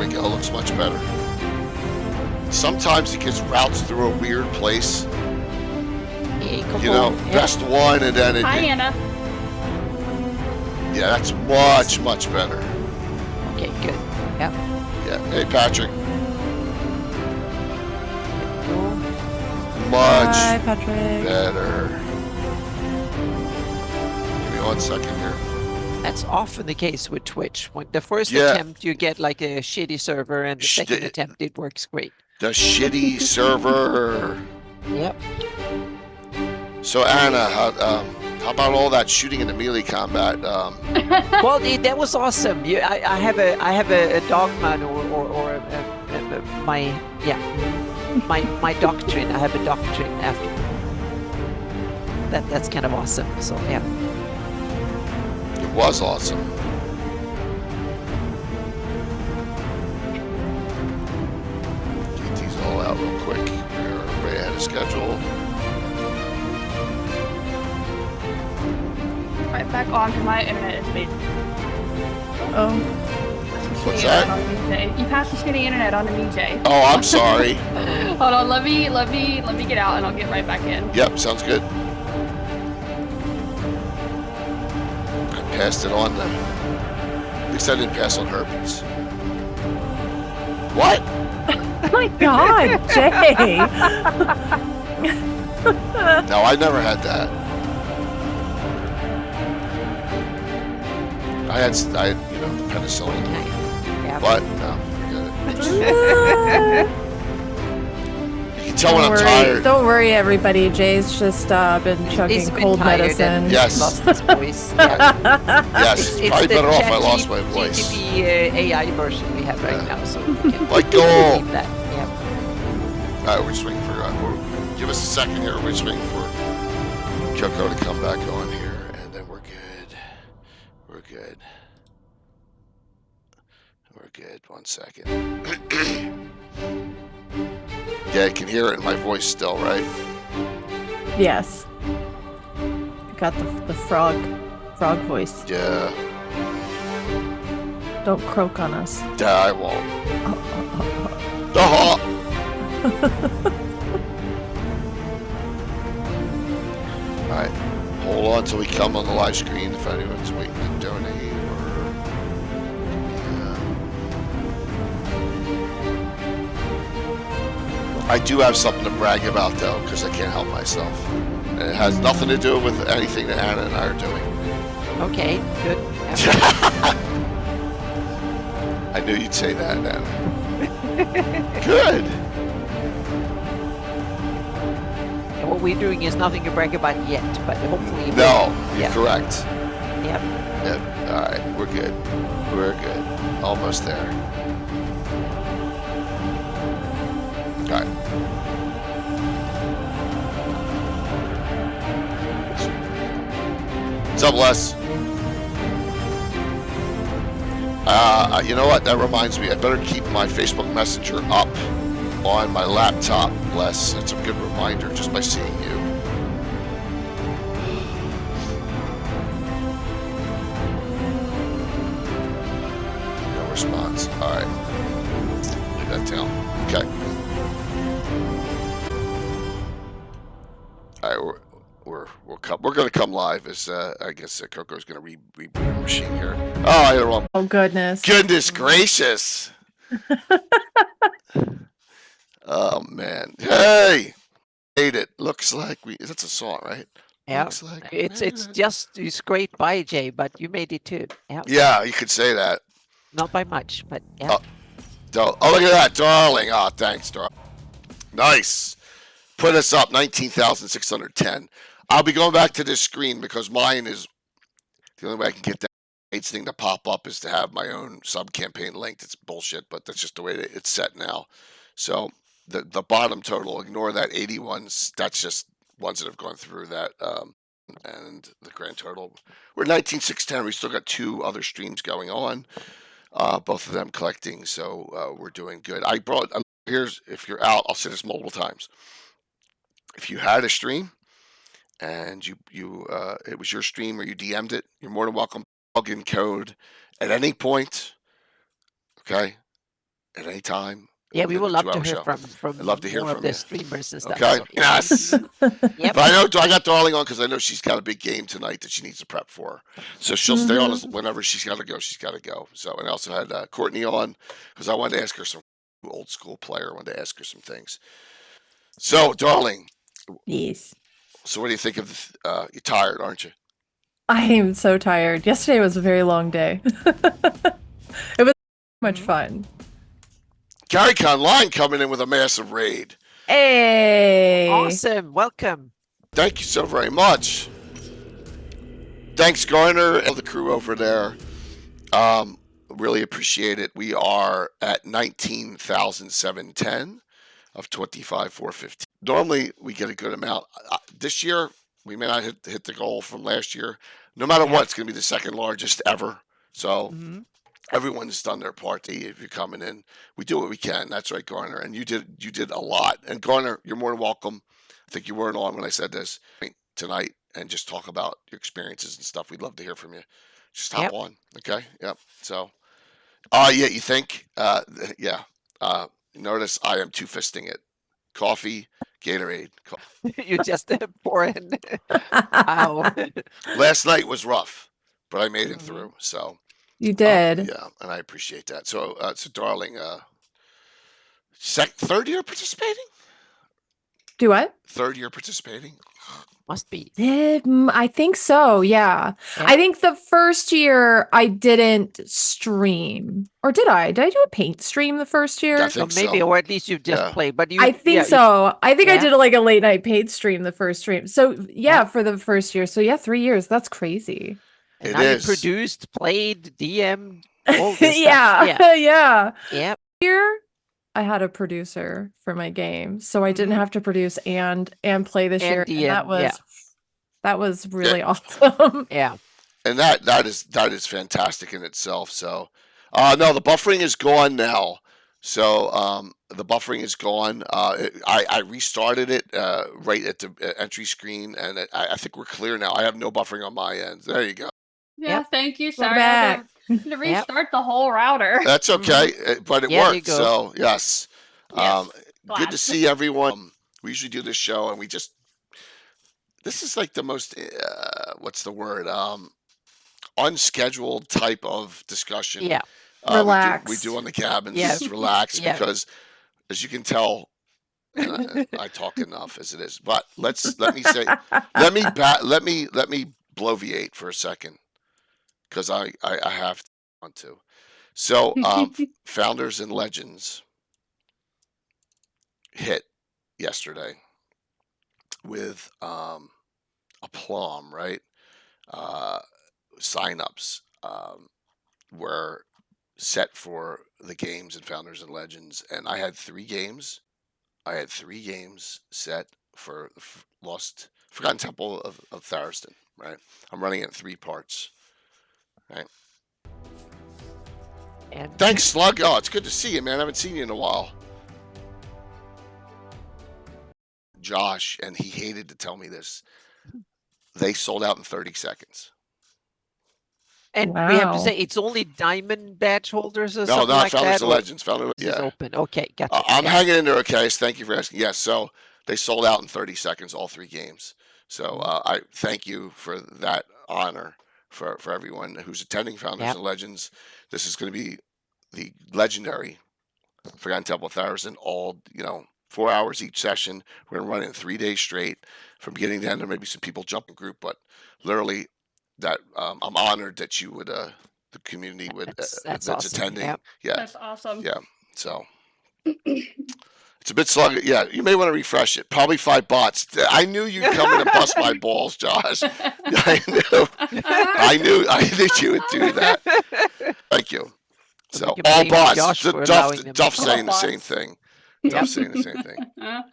we go. Looks much better. Sometimes it gets routes through a weird place. You know, best one, and then it. Hi, Anna. Yeah, that's much, much better. Okay, good. Yep. Yeah. Hey, Patrick. Much Hi, Patrick. better. Give me 1 second here. That's often the case with Twitch. When the first attempt, you get like a shitty server, and the second attempt, it works great. The shitty server. Yep. So Anna, how about all that shooting in the melee combat? Well, that was awesome. I have a dogma or my doctrine. I have a doctrine after. That's kind of awesome. So yeah. It was awesome. Get these all out real quick. We're way ahead of schedule. Right back on because my internet is bad. Oh. What's that? You passed the shitty internet on to me, Jay. Oh, I'm sorry. Hold on, let me get out and I'll get right back in. Yep, sounds good. I passed it on them. At least I didn't pass on herpes. What? Oh my God, Jay. No, I never had that. I had penicillin. Yeah. But no, forget it. You can tell when I'm tired. Don't worry, everybody. Jay's just been chugging cold medicine. Yes. Lost his voice. Yes, it's probably better off I lost my voice. It's the AI version we have right now, so we can Like go. keep that. Yep. All right, we're just waiting for. Give us a second here. We're just waiting for Kyoko to come back on here, and then we're good. We're good. We're good. 1 second. Yeah, I can hear it in my voice still, right? Yes. Got the frog voice. Yeah. Don't croak on us. Yeah, I won't. All right. Hold on till we come on the live screen if anyone's waiting to donate or. I do have something to brag about though, because I can't help myself. And it has nothing to do with anything that Anna and I are doing. Okay, good. I knew you'd say that, Anna. Good. And what we're doing is nothing to brag about yet, but hopefully. No, you're correct. Yep. Yep. All right, we're good. We're good. Almost there. All right. What's up, Les? You know what? That reminds me. I better keep my Facebook Messenger up on my laptop, Les. It's a good reminder just by seeing you. No response. All right. Leave that down. Okay. All right, we're going to come live as I guess Coco's going to reboot the machine here. Oh, I had it wrong. Oh goodness. Goodness gracious. Oh man. Hey, hate it. Looks like that's a song, right? Yeah. Looks like It's just you scraped by, Jay, but you made it too. Yeah. Yeah, you could say that. Not by much, but yeah. Oh, look at that, darling. Oh, thanks, darling. Nice. Put us up 19,610. I'll be going back to this screen because mine is the only way I can get that thing to pop up is to have my own sub campaign linked. It's bullshit, but that's just the way it's set now. So the bottom total, ignore that 81s. That's just ones that have gone through that. And the grand total, we're 19,610. We still got 2 other streams going on. Both of them collecting, so we're doing good. Here's, if you're out, I'll say this multiple times. If you had a stream and it was your stream or you DM'd it, you're more than welcome to log in code at any point. Okay, at any time. Yeah, we within would the love to 2-hour hear show. from I'd love to hear more from of the you. streamers and stuff. Okay. So, yeah. Yes. Yep. But I know I got Darling on because I know she's got a big game tonight that she needs to prep for. So she'll stay on whenever she's got to go. She's got to go. So, and I also had Courtney on because I wanted to ask her some old school player. I wanted to ask her some things. So, Darling. Yes. So, what do you think of? You're tired, aren't you? I am so tired. Yesterday was a very long day. It was much fun. GaryCon Line coming in with a massive raid. Hey. Awesome. Welcome. Thank you so very much. Thanks, Garner, and the crew over there. Really appreciate it. We are at 19,710 of 25,450. Normally, we get a good amount. This year, we may not hit the goal from last year. No matter what, it's going to be the second largest ever. So everyone's done their part. If you're coming in, we do what we can. That's right, Garner. And you did a lot. And Garner, you're more than welcome. I think you weren't on when I said this tonight, and just talk about your experiences and stuff. We'd love to hear from you. Just hop on. Okay. Yep. So, yeah, you think, yeah. Notice I am two-fisting it. Coffee, Gatorade. You just pour in. Wow. Last night was rough, but I made it through. So You did. yeah, and I appreciate that. So, Darling, third year participating? Do what? Third year participating? Must be. I think so, yeah. I think the first year I didn't stream. Or did I? Did I do a paint stream the first year? I So think maybe, so. or at least you just played. But you. I think so. I think I did like a late night paid stream the first stream. So yeah, for the first year. So yeah, 3 years. That's crazy. And It now is. you produced, played, DM'd, all this Yeah, stuff. yeah. Yep. Here I had a producer for my game, so I didn't have to produce and play this year. DM, And that was really awesome. Yeah. And that is fantastic in itself. So, no, the buffering is gone now. So, the buffering is gone. I restarted it right at the entry screen, and I think we're clear now. I have no buffering on my end. There you go. Yeah, thank you. We're Sorry, I had back. to restart the whole router. That's okay, but it Yeah, there you worked. go. So, yes. Yes, Good to glad. see everyone. We usually do this show, and this is like the most, what's the word? Unscheduled type of discussion. Yeah. Relaxed. We do on the cabins. Yeah. It's relaxed Yeah. because, as you can tell, and I talk enough as it is. But let me say, let me bloviate for a second, because I have to want to. So, Founders and Legends hit yesterday with aplomb, right? Signups were set for the games in Founders and Legends, and I had 3 games. I had 3 games set for Forgotten Temple of Tharistan, right? I'm running it in 3 parts, right? And Thanks, Slug. Oh, it's good to see you, man. I haven't seen you in a while. Josh, and he hated to tell me this, they sold out in 30 seconds. And we have to Wow. say it's only diamond badge holders or No, something not like Founders that. and Legends. Founders, This is yeah. open. Okay, gotcha. I'm Yeah. hanging in there, okay? So thank you for asking. Yes, so they sold out in 30 seconds, all 3 games. So I thank you for that honor for everyone who's attending Founders and Legends. This is going to be the legendary Forgotten Temple of Tharistan, all, 4 hours each session. We're going to run it in 3 days straight from beginning to end. There may be some people jumping group, but literally that I'm honored that you would, the community would, That's that's awesome. attending. Yep. Yeah. That's awesome. Yeah. So it's a bit sluggish. Yeah, you may want to refresh it. Probably 5 bots. I knew you'd come in and bust my balls, Josh. I knew you would do that. Thank you. So we can all blame bots. Josh for allowing them. Duff All saying the same bots. thing. Yep. Duff saying the same thing. And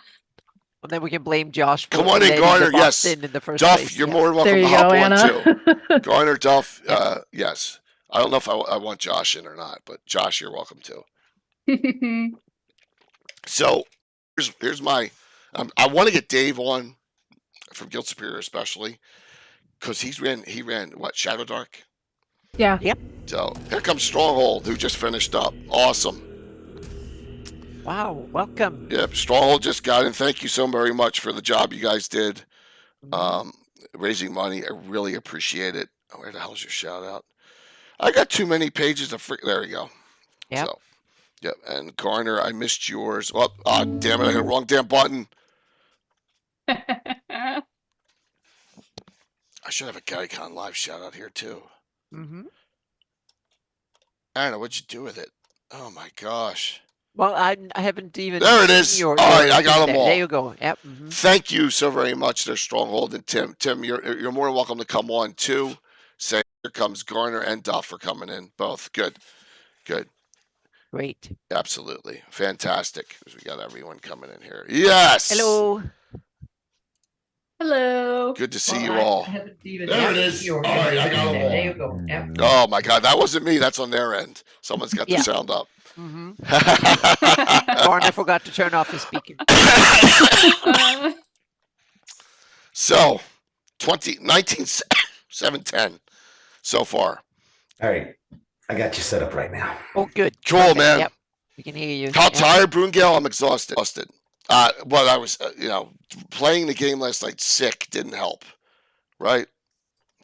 then we can blame Josh for Come on in, letting Garner. the bots Yes, in the first Duff, place. you're Yeah. more than welcome There to you hop go, on too. Anna. Garner, Duff, yes. I don't know if I want Josh in or not, but Josh, you're welcome to. So here's my. I want to get Dave on from Guild Superior, especially because he ran what, Shadow Dark. Yeah. Yep. So here comes Stronghold, who just finished up. Awesome. Wow, welcome. Yep, Stronghold just got in. Thank you so very much for the job you guys did. Raising money. I really appreciate it. Oh, where the hell's your shout out? I got too many pages of there we go. Yep. So, yep. And Garner, I missed yours. Oh, damn it. I hit the wrong damn button. I should have a GaryCon live shout out here too. I don't know what'd you do with it. Oh my gosh. Well, I haven't even. There it is. All right, I got them all. There you go. Yep. Thank you so very much, there, Stronghold and Tim. Tim, you're more than welcome to come on too. Say here comes Garner and Duff for coming in. Both good. Great. Absolutely fantastic. We got everyone coming in here. Yes. Hello. Hello. Good to see you all. There it is. All right, I got them all. There you go. Yep. Oh my God, that wasn't me. That's on their end. Someone's got the sound up. Garner forgot to turn off his speaker. So, 19, 710 so far. All right. I got you set up right now. Oh, good. Cool, Perfect. man. Yep. We can hear you. How tired, Brungale? I'm exhausted. Well, I was, playing the game last night sick didn't help, right?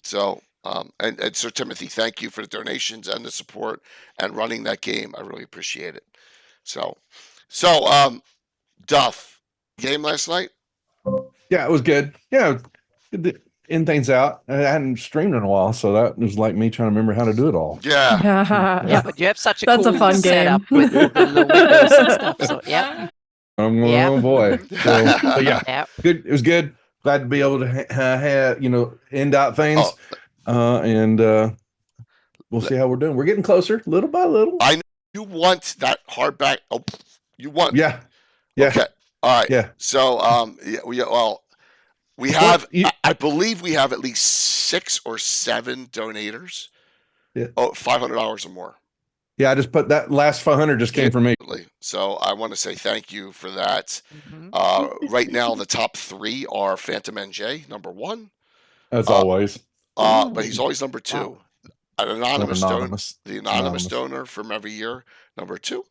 So, and Sir Timothy, thank you for the donations and the support and running that game. I really appreciate it. So, Duff, game last night? Yeah, it was good. Yeah, good to end things out. I hadn't streamed in a while, so that was like me trying to remember how to do it all. Yeah. Yeah, but you have such a That's cool a fun setup game. with all the little windows and stuff. So, yeah. Oh boy. So, but yeah, Yep. good. It was good. Glad to be able to have end out things, and we'll see how we're doing. We're getting closer, little by little. I know you want that hardback. Oh, you want? Yeah. Okay. All right. Yeah. So, we have. I believe we have at least 6 or 7 donators. Yeah. Oh, $500 or more. Yeah, I just put that last 500 just came from me. So I want to say thank you for that. Right now, the top 3 are Phantom NJ, number 1. As always. But he's always number 2. Wow. An the anonymous donor from every year, number 2.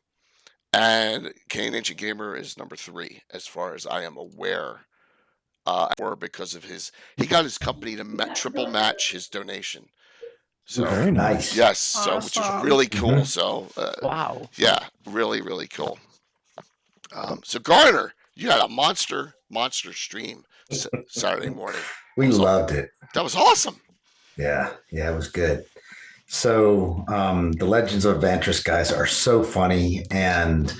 And Kane Ancient Gamer is number 3, as far as I am aware. Because of he got his company to triple match his donation. So very nice. Yes, so which is really cool. So wow. Yeah, really, really cool. So Garner, you had a monster stream Saturday morning. We loved it. That was awesome. Yeah, it was good. So the Legends of Vantress guys are so funny, and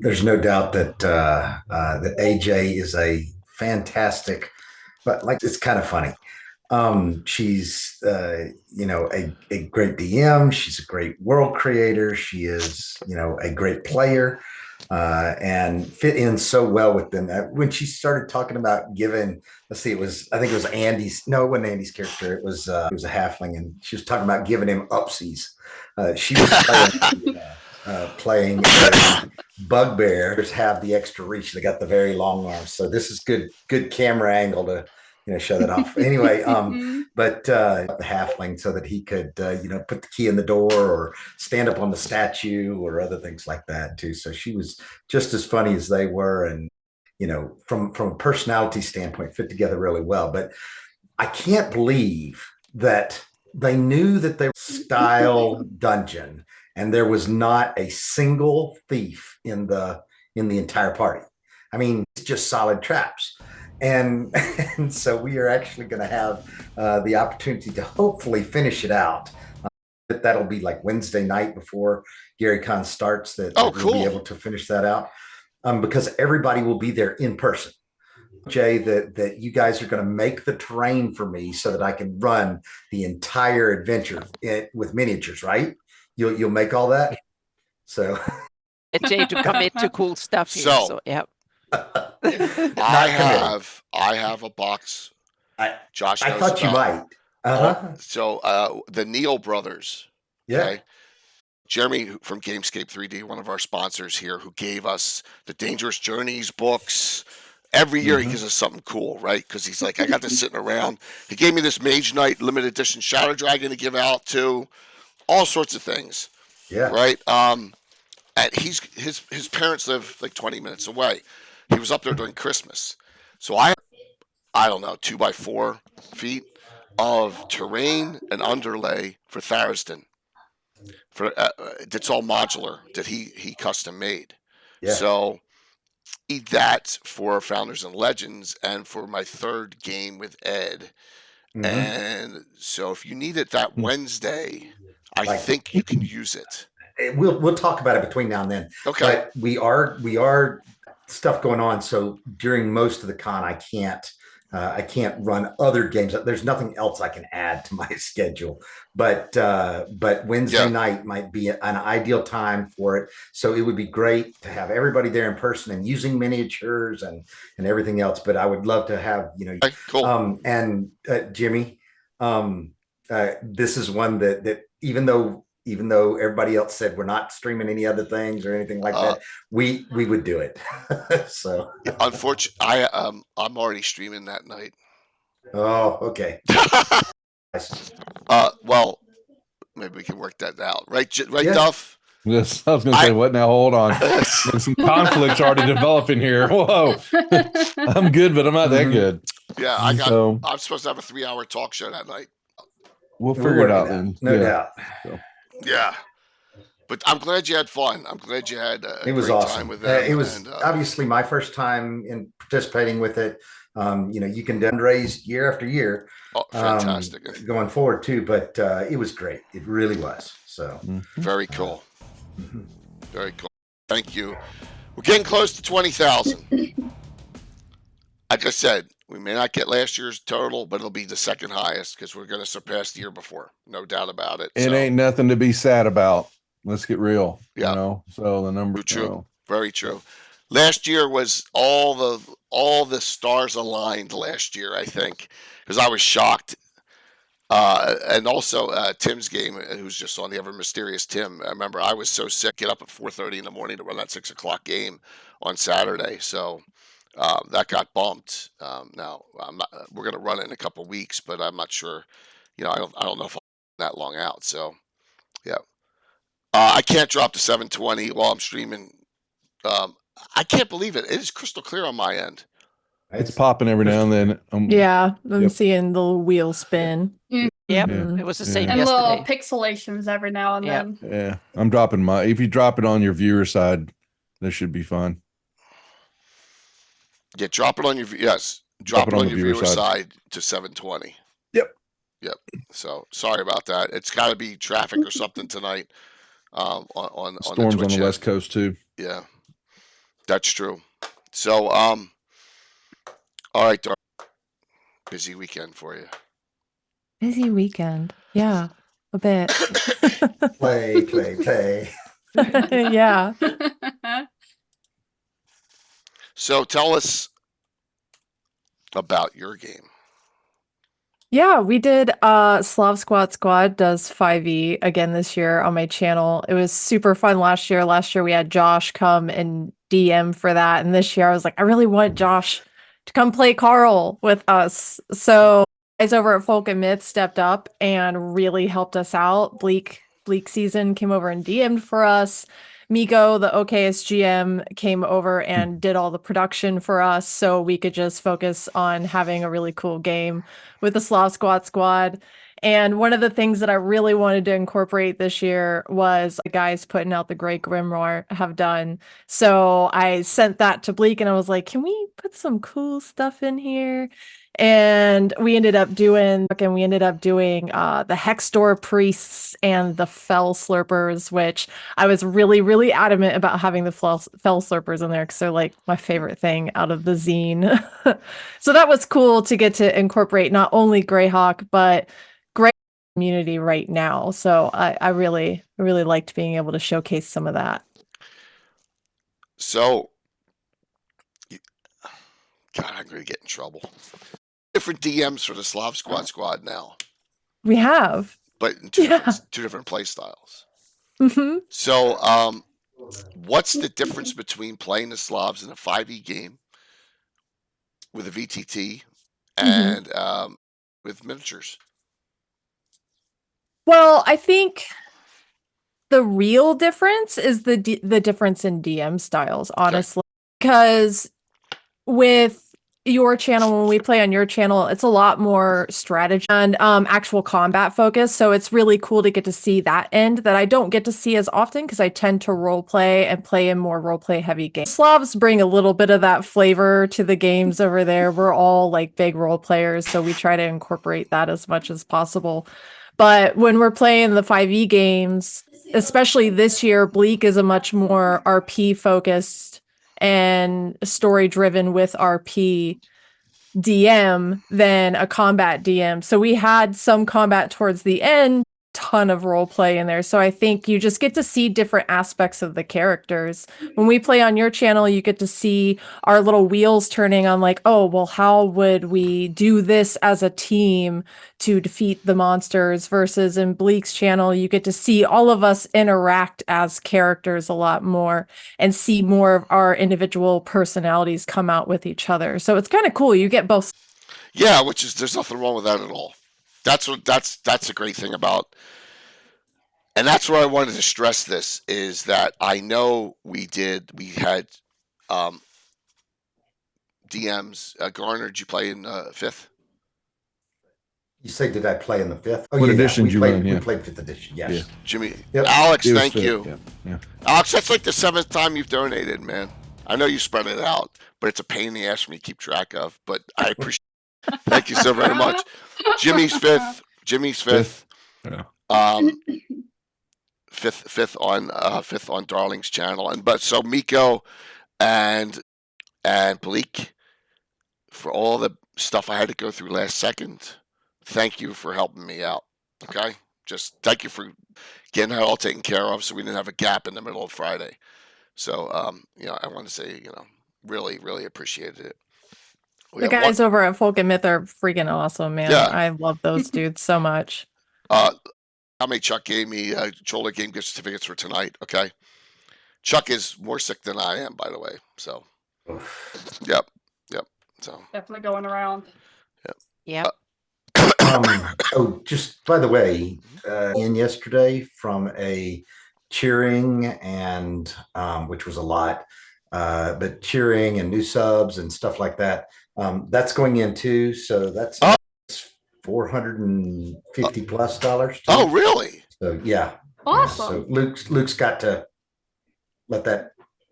there's no doubt that that AJ is a fantastic, but it's kind of funny. She's a great DM. She's a great world creator. She is a great player, and fit in so well with them. When she started talking about giving, I think it was Andy's. No, it wasn't Andy's character. It was a halfling, and she was talking about giving him upsies. She was playing a bugbears have the extra reach. They got the very long arms, so this is good camera angle to show that off. Anyway, but the halfling so that he could put the key in the door or stand up on the statue or other things like that too. So she was just as funny as they were, and from a personality standpoint fit together really well. But I can't believe that they knew that they were style dungeon and there was not a single thief in the entire party. I mean, it's just solid traps. And so we are actually going to have the opportunity to hopefully finish it out. That'll be like Wednesday night before GaryCon starts. We'll be able to finish that out because everybody will be there in person. Jay, that you guys are going to make the terrain for me so that I can run the entire adventure with miniatures, right? You'll make all that. So, Jay to commit to cool stuff here. So yeah. I have a box. Josh knows I thought you might. So the Neal brothers. Yeah. Okay? Jeremy from Gamescape 3D, one of our sponsors here, who gave us the Dangerous Journeys books. Every year he gives us something cool, right? Because he's like, I got this sitting around. He gave me this Mage Knight limited edition Shadow Dragon to give out too. All sorts of things. Yeah. Right. and his parents live like 20 minutes away. He was up there during Christmas, so I don't know, 2x4 feet of terrain and underlay for Tharaston. For it's all modular that he custom made. Yeah. So eat that for Founders and Legends and for my third game with Ed. Mhm. And so if you need it that Wednesday, I Like- think you can use it. We'll talk about it between now and then. Okay. But we are stuff going on. So during most of the con, I can't run other games. There's nothing else I can add to my schedule. But Wednesday night might be an ideal time for it. So it would be great to have everybody there in person and using miniatures and everything else. But I would love to have, Okay, cool. and Jimmy, this is one that even though everybody else said we're not streaming any other things or anything like that, we would do it. So Unfortunately, I'm already streaming that night. oh, okay. Well, maybe we can work that out, right? Right, Yeah. Duff? Yes, I was going to say, what now? Hold on. There's some conflicts already developing here. Whoa. I'm good, but I'm not that good. Yeah, I'm supposed to have a 3-hour talk show that night. We'll figure it out then. No doubt. So. Yeah. But I'm glad you had fun. I'm glad you had a It was great awesome. time with them. It was obviously my first time in participating with it. You can fundraise year after year. Oh, fantastic. Going forward too, but it was great. It really was. So very cool. Very cool. Thank you. We're getting close to 20,000. Like I said, we may not get last year's total, but it'll be the second highest because we're going to surpass the year before. No doubt about it. It ain't nothing to be sad about. Let's get real. Yeah. So the number. True. Very true. Last year was all the stars aligned last year, I think, because I was shocked. And also Tim's game, who's just on the ever mysterious Tim. I remember I was so sick, get up at 4:30 in the morning to run that 6 o'clock game on Saturday. So that got bumped. Now we're going to run it in a couple of weeks, but I'm not sure. I don't know if I'll that long out. So yeah, I can't drop to 720 while I'm streaming. I can't believe it. It is crystal clear on my end. It's popping every now and then. Yeah, I'm seeing the wheel spin. Yep, Yeah. it was the same And yesterday. little pixelations every now and then. Yeah, I'm dropping if you drop it on your viewer side, that should be fine. Yeah, drop it on your drop it on your viewer side to 720. Yep. So sorry about that. It's got to be traffic or something tonight. On storms the on the West Coast too. Yeah, that's true. So all right, Dar. Busy weekend for you. Busy weekend. Yeah, a bit. play. Yeah. So tell us about your game. Yeah, we did Slav Squad does 5e again this year on my channel. It was super fun last year. Last year we had Josh come and DM for that. And this year I was like, I really want Josh to come play Carl with us. So guys over at Folk and Myth stepped up and really helped us out. Bleak Season came over and DM'd for us. Miko, the OKS GM, came over and did all the production for us so we could just focus on having a really cool game with the Slav Squad. And one of the things that I really wanted to incorporate this year was the guys putting out the Great Grimoire have done. So I sent that to Bleak and I was like, can we put some cool stuff in here? And we ended up doing the Hexdor Priests and the Fell Slurpers, which I was really, really adamant about having the Fell Slurpers in there because they're like my favorite thing out of the zine. So that was cool to get to incorporate not only Greyhawk, but great community right now. So I really, really liked being able to showcase some of that. So, God, I'm going to get in trouble. Different DMs for the Slav Squad now. We have. But in two different play styles. Mm-hmm. So, what's the difference between playing the Slavs in a 5e game with a VTT and with miniatures? Well, I think the real difference is the difference in DM styles, honestly, because with your channel, when we play on your channel, it's a lot more strategy and actual combat focus. So it's really cool to get to see that end that I don't get to see as often because I tend to role play and play in more role play heavy games. Slavs bring a little bit of that flavor to the games over there. We're all like big role players, so we try to incorporate that as much as possible. But when we're playing the 5e games, especially this year, Bleak is a much more RP focused and story driven with RP DM than a combat DM. So we had some combat towards the end, ton of role play in there. So I think you just get to see different aspects of the characters. When we play on your channel, you get to see our little wheels turning on like, oh, well, how would we do this as a team to defeat the monsters versus in Bleak's channel, you get to see all of us interact as characters a lot more and see more of our individual personalities come out with each other. So it's kind of cool. You get both. Yeah, which is there's nothing wrong with that at all. That's a great thing about, and that's where I wanted to stress this is that I know we had DMs. Garner, did you play in 5th? You say, did I play in the 5th? What edition did you run? We played 5th edition, yes. Yeah. Jimmy, Yep. Alex, It was thank fifth, you. Yeah. Alex, that's like the 7th time you've donated, man. I know you spread it out, but it's a pain in the ass for me to keep track of. But I appreciate it. Thank you so very much. Jimmy's 5th. Yeah. Fifth on Darling's channel. So Miko and Bleak, for all the stuff I had to go through last second, thank you for helping me out. Okay? Just thank you for getting it all taken care of so we didn't have a gap in the middle of Friday. So, I want to say, really, really appreciated it. The guys over at Folk and Myth are freaking awesome, man. Yeah. I love those dudes so much. How many Chuck gave me shoulder game gift certificates for tonight? Okay. Chuck is more sick than I am, by the way. So, yep. So Definitely going around. Yeah. Oh, just by the way, in yesterday from a cheering and which was a lot, but cheering and new subs and stuff like that. That's going in too. So that's $450 plus. Oh, really? So yeah. Awesome. So Luke's got to let that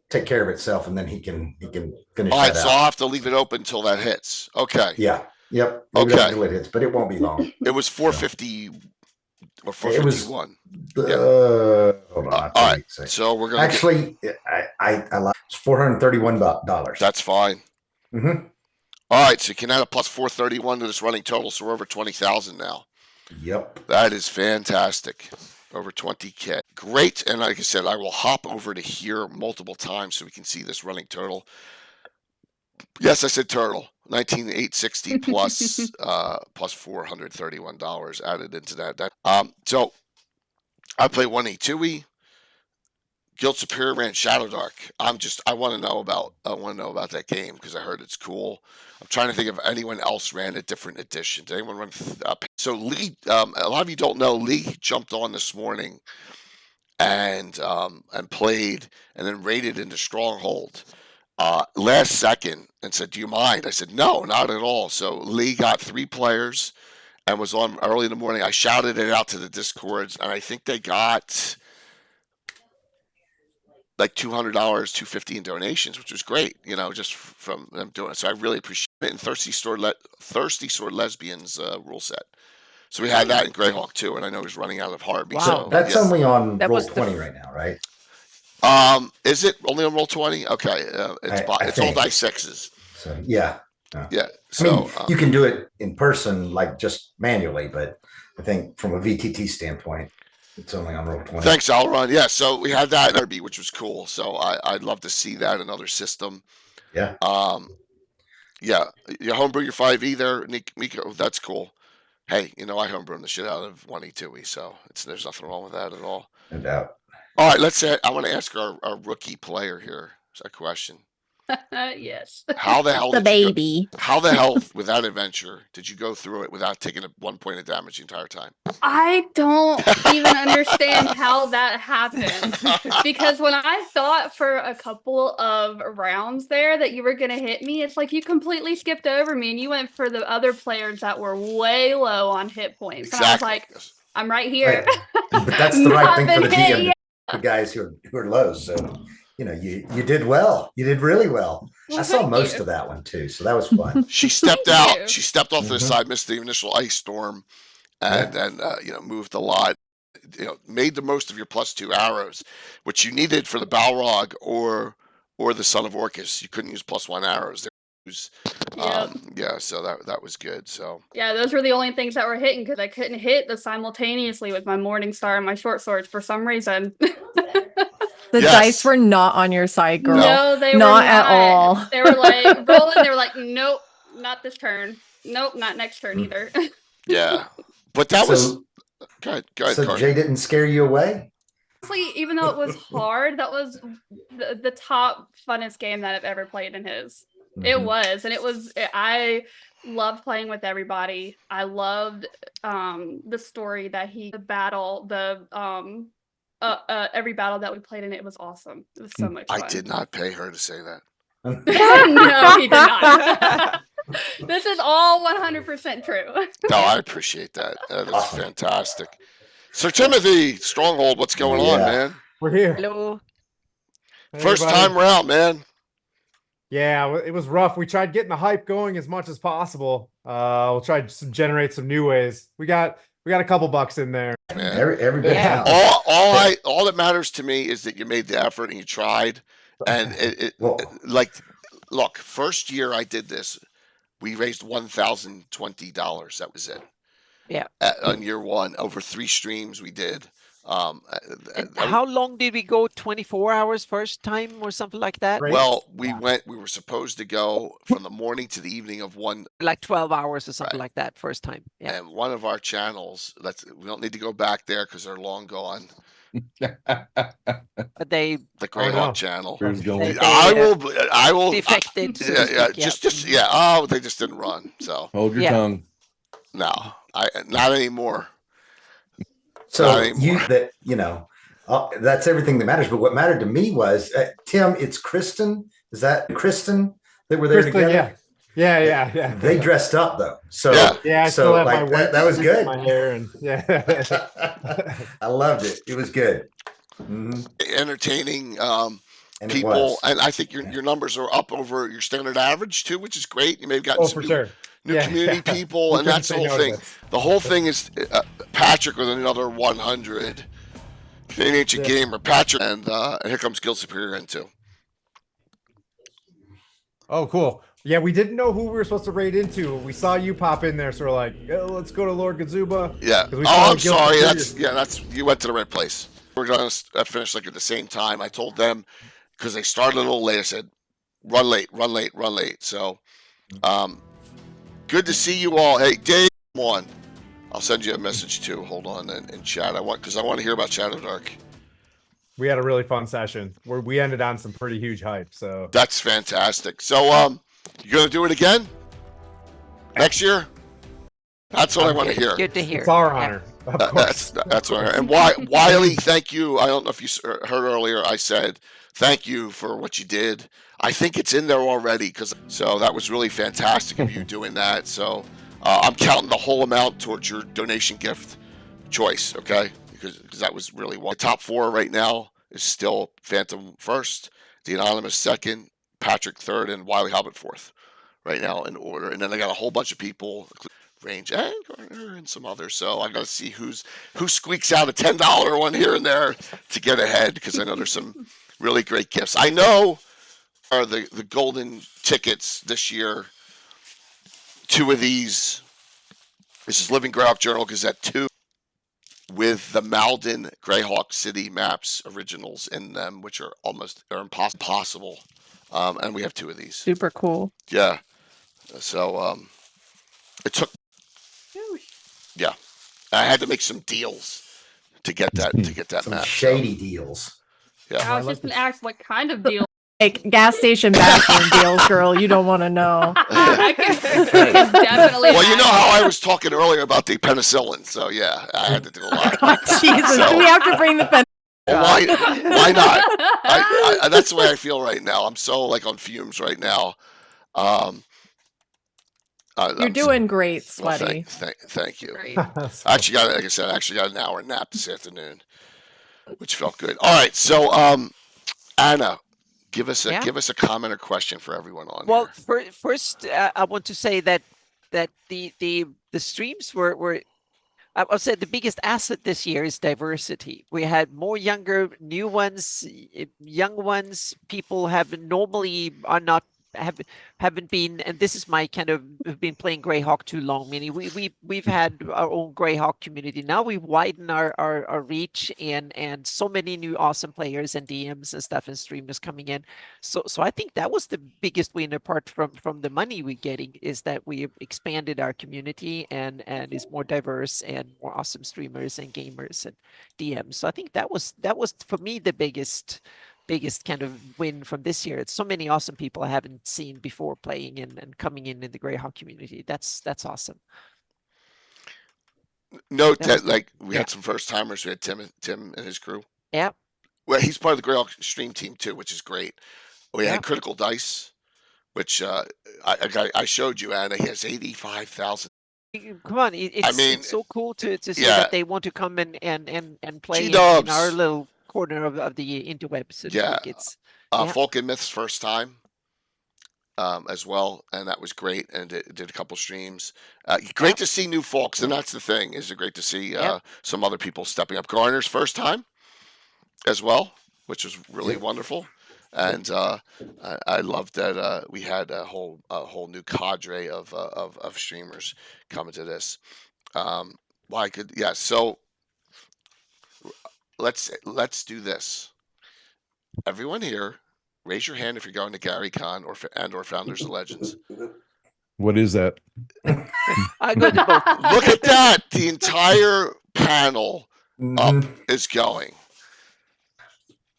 take care of itself, and then he can finish. All right, that so out. I'll have to leave it open until that hits. Okay. Yeah. Yep. Okay. Until it hits, but it won't be long. It was 450 or 451. Hold on. All right. So we're gonna actually, I lied. It's $431. That's fine. Mm-hmm. All right, so you can add a plus 431 to this running total, so we're over 20,000 now. Yep. That is fantastic. Over 20K. Great. And like I said, I will hop over to here multiple times so we can see this running total. Yes, I said turtle. 19,860 plus plus $431 added into that. So I play 1E2E. Guild Superior ran Shadow Dark. I want to know about that game because I heard it's cool. I'm trying to think if anyone else ran a different edition. Did anyone run? So Lee, a lot of you don't know, Lee jumped on this morning and played and then raided into Stronghold last second and said, "Do you mind?" I said, "No, not at all." So Lee got 3 players and was on early in the morning. I shouted it out to the Discords, and I think they got like $200, $250 in donations, which was great, just from them doing it. So I really appreciate it. And Thirsty Sword Lesbians rule set. So we had that in Greyhawk too, and I know he's running out of Harby. Wow. So That's only on That was Roll20 right now, right? Is it only on Roll20? Okay, it's all die 6s. So yeah. Yeah. I mean, you can do it in person, like just manually, but I think from a VTT standpoint, it's only on Roll20. Thanks, Alron. Yeah, so we had that in Harby, which was cool. So I'd love to see that in another system. Yeah. Yeah, you homebrew your 5e there, Miko. That's cool. Hey, I homebrew the shit out of 1E2E, so there's nothing wrong with that at all. No doubt. All right, let's say I want to ask our rookie player here a question. Yes. How the hell The did you go- baby. how the hell with that adventure did you go through it without taking 1 point of damage the entire time? I don't even understand how that happened. Because when I thought for a couple of rounds there that you were going to hit me, it's like you completely skipped over me and you went for the other players that were way low on hit points. Exactly. And I was like, I'm right here. Right. But that's the right Not thing for been the hit DM, yet. the guys who are low. So, you know, you did well. You did really well. Well, I saw thank most you. of that one too. So that was fun. She stepped Thank out. you. She stepped off to the Mhm. side, missed the initial ice storm, and then moved a lot. Made the most of your +2 arrows, which you needed for the Balrog or the Son of Orcus. You couldn't use +1 arrows. Yep. So that was good. So Yeah, those were the only things that were hitting because I couldn't hit the simultaneously with my Morning Star and my short swords for some reason. The Yes. dice were not on your side, girl. No, they Not were at all. They were like rolling. They were like, nope, not this turn. Nope, not next turn either. yeah, but that was So, go ahead, so Carter. Jay didn't scare you away? Honestly, even though it was hard, that was the top funnest game that I've ever played in his. It Mhm. was, and it was. I loved playing with everybody. I loved the story that the battle, every battle that we played in it was awesome. It was so much fun. I did not pay her to say that. No, he did not. This is all 100% true. No, I appreciate that. That is fantastic. Sir Timothy Stronghold, what's going on, Yeah. man? We're here. Hello. Hey, First everybody. time around, man. Yeah, it was rough. We tried getting the hype going as much as possible. We'll try to generate some new ways. We got a couple bucks in there. Man. Everybody Yeah. counts. All that matters to me is that you made the effort and you tried. And Well, look, first year I did this, we raised $1,020. That was it. Yeah. On year one, over 3 streams we did. And how long did we go? 24 hours first time or something like that? Right. Well, we were supposed to go from the morning to the evening of one. Like 12 hours or something Right. like that first time. Yeah. And one of our channels, we don't need to go back there because they're long gone. But they The Greyhawk no. channel. Where's going? I will. defected. so to Yeah, speak, yeah. Oh, they just didn't run. So Hold your Yeah. tongue. no, not anymore. so Not anymore. that's everything that matters. But what mattered to me was, Tim, it's Kristen. Is that Kristen that were there Kristen, together? yeah. They dressed up though. So Yeah. Yeah, I so still have like my that was good. my hair and yeah. I loved it. It was good. Mhm. Entertaining And it people, was. and I think your numbers are up over your standard average too, which is great. You may have gotten Oh, some for sure. new Yeah, community yeah. people, We and couldn't that's the say whole no to thing. this. The whole thing is Patrick with another 100. Canadian Ancient Yeah. Gamer, Patrick, and here comes Guild Superior into. Oh, cool. Yeah, we didn't know who we were supposed to raid into. We saw you pop in there, so we're like, oh, let's go to Lord Gazuba. Yeah. 'Cause we saw Oh, I'm the Guild sorry. Superior. That's you went to the right place. We're gonna finish like at the same time. I told them because they started a little late. I said, run late. So, good to see you all. Hey, Dave, come on. I'll send you a message too. Hold on in chat. I want to hear about Shadow Dark. We had a really fun session where we ended on some pretty huge hype. So That's fantastic. So, you gonna do it again next year? That's what I want to hear. Good to hear. it's our Yeah. honor. Of course. That's what I heard. And Wiley, thank you. I don't know if you heard earlier. I said thank you for what you did. I think it's in there already so that was really fantastic of you doing that. So I'm counting the whole amount towards your donation gift choice, okay? Because that was really one. The top 4 right now is still Phantom first, the Anonymous second, Patrick third, and Wiley Hobbit fourth right now in order. And then I got a whole bunch of people. Range and Garner and some others. So I got to see who squeaks out a $10 one here and there to get ahead because I know there's some really great gifts. I know are the golden tickets this year. 2 of these. This is Living Greyhawk Journal Gazette 2 with the Malden Greyhawk City maps originals in them, which are impossible. And we have 2 of these. Super cool. Yeah. So it took. Yeah, I had to make some deals to get that Some map. shady deals. Yeah, I was just gonna ask what kind of deal. like gas station bathroom deals, girl. You don't want to know. I can definitely. Well, you know how I imagine. was talking earlier about the penicillin, so yeah, I had to do a lot. God, Jesus, So- do we have to bring the pen? Well, why not? That's the way I feel right now. I'm so like on fumes right now. You're I'm- doing great, well, sweaty. thank you. Great. That's I actually got, like I said, I actually got an hour nap this afternoon, which felt good. All right, so Anna, give us Yeah. a comment or question for everyone on Well, here. first, I want to say that the streams were I would say the biggest asset this year is diversity. We had more younger, new ones, young ones. People normally are not haven't been, and this is my kind of have been playing Greyhawk too long. Meaning we've had our own Greyhawk community. Now we widen our reach and so many new awesome players and DMs and stuff and streamers coming in. So I think that was the biggest win apart from the money we're getting is that we have expanded our community and is more diverse and more awesome streamers and gamers and DMs. So I think that was for me the biggest kind of win from this year. It's so many awesome people I haven't seen before playing and coming in the Greyhawk community. That's awesome. Note that was that like we yeah. had some first timers. We had Tim and his crew. Yeah. Well, he's part of the Greyhawk stream team too, which is great. We Yeah. had Critical Dice, which I showed you, Anna. He has 85,000. Come on, it's mean, so cool to see yeah. that they want to come and play in G-dubs. our little corner of the interweb. So to Yeah. speak. It's Folk and Myths first time as well, and that was great. And did a couple streams. Great to see new folks, and that's the thing. Is it great to see some other people stepping up? Garner's first time as well, which was really wonderful. And I loved that we had a whole new cadre of streamers coming to this. So let's do this. Everyone here, raise your hand if you're going to GaryCon or Founders of Legends. What is that? I go to both. Look at that! The entire panel up Mhm. is going.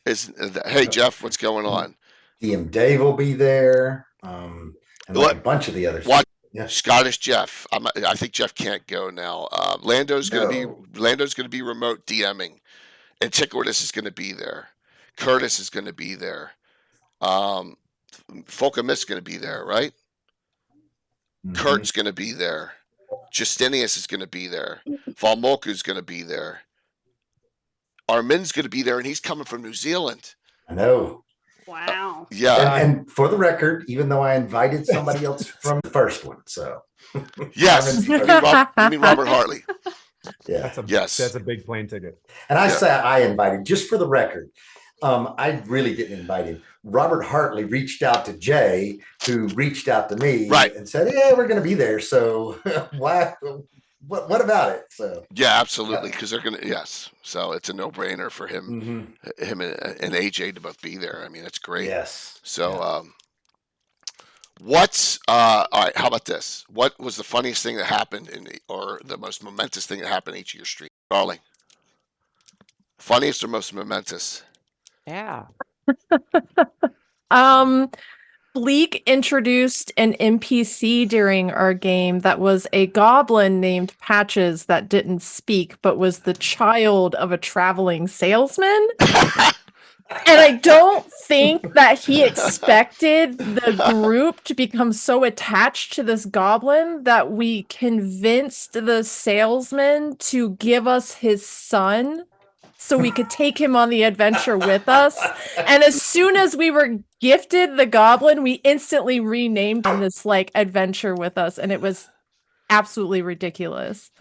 Hey Jeff, what's going on? DM Dave will be there. And like a bunch of the others. What? Yeah. Scottish Jeff. I think Jeff can't go now. Lando's gonna be remote DMing, and Tickwardus is gonna be there. Curtis is gonna be there. Folkamis is gonna be there, right? Mhm. Kurt's gonna be there. Justinius is gonna be there. Valmoku's gonna be there. Armin's gonna be there, and he's coming from New Zealand. I know. Wow. Yeah. And for the record, even though I invited somebody else from the first one, so Yes. You mean Robert Hartley? yeah. That's a big plane ticket. And I say I invited, just for the record. I really didn't invite him. Robert Hartley reached out to Jay, who reached out to me, Right. and said, "Yeah, we're going to be there. So why? What about it?" So Yeah, absolutely. Because they're gonna So it's a no-brainer for him, him and AJ to both be there. I mean, it's great. yes. So, what's all right? How about this? What was the funniest thing that happened or the most momentous thing that happened in each of your streams, darling? Funniest or most momentous? Yeah. Bleak introduced an NPC during our game that was a goblin named Patches that didn't speak, but was the child of a traveling salesman. And I don't think that he expected the group to become so attached to this goblin that we convinced the salesman to give us his son so we could take him on the adventure with us. And as soon as we were gifted the goblin, we instantly renamed on this like adventure with us, and it was absolutely ridiculous.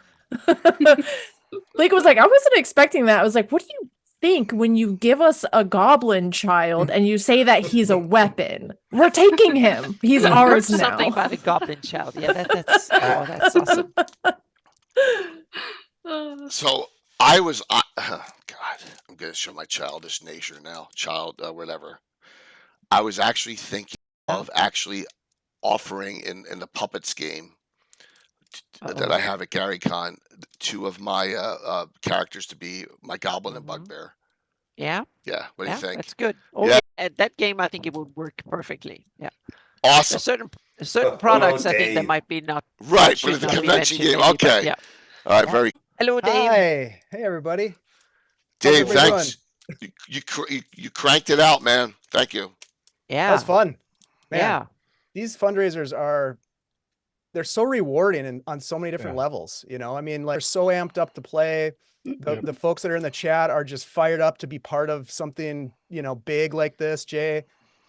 Blake was like, I wasn't expecting that. I was like, what do you think when you give us a goblin child and you say that he's a weapon? We're taking him. He's ours now. Something about a goblin child. Yeah, that's awesome. So I was, God, I'm going to show my childish nature now. Whatever. I was actually thinking of actually offering in the Puppets game that I have at GaryCon 2 of my characters to be my Goblin and Bugbear. Yeah. Yeah. What do you think? That's good. Yeah. at that game, I think it would work perfectly. Yeah. Awesome. Certain Oh, products, I think that Dave. might be not Right, but should it's a not be convention mentioned game. maybe, but Okay. yeah. All right, very Hello, Dave. Hi. Hey, everybody. Dave, everybody thanks. You cranked it out, man. Thank you. Yeah. That was fun. Man, Yeah. these fundraisers they're so rewarding and on so many different Yeah. levels, you know? I mean, like, they're so amped up to play. The folks that are in the chat are just fired up to be part of something, you know, big like this, Jay.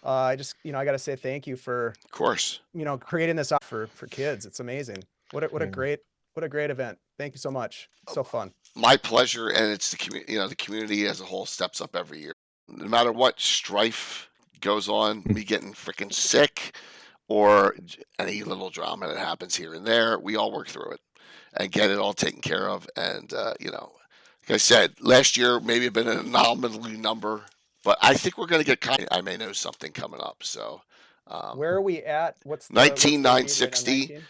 I just, you know, I got to say thank you for, Of course. you know, creating this up for kids. It's amazing. What a great event. Thank you so much. So fun. My pleasure, and it's the community. You know, the community as a whole steps up every year. No matter what strife goes on, me getting freaking sick, or any little drama that happens here and there, we all work through it and get it all taken care of. And you know, like I said, last year maybe have been an anomaly number, but I think we're going to get. I may know something coming up. So Where are we at? What's the 19,960. 19?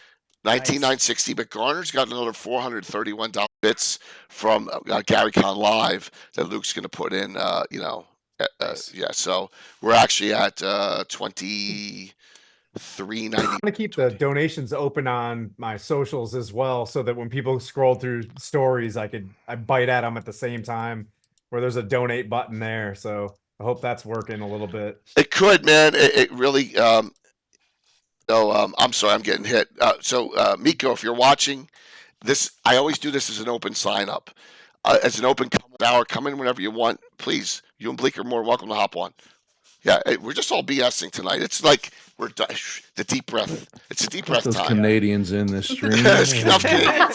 19,960, but Garner's got another $431 bits from Gary Con Live that Luke's going to put in. You know, Nice. yeah. So we're actually at 2390. I'm gonna keep the donations open on my socials as well, so that when people scroll through stories, I bite at them at the same time, where there's a donate button there. So I hope that's working a little bit. It could, man. It really. I'm sorry, I'm getting hit. Miko, if you're watching this, I always do this as an open sign up, as an open hour. Come in whenever you want, please. You and Bleak are more welcome to hop on. Yeah, we're just all BSing tonight. It's like we're the deep breath. It's a deep breath Those time. Canadians in this stream. There's enough Canadians.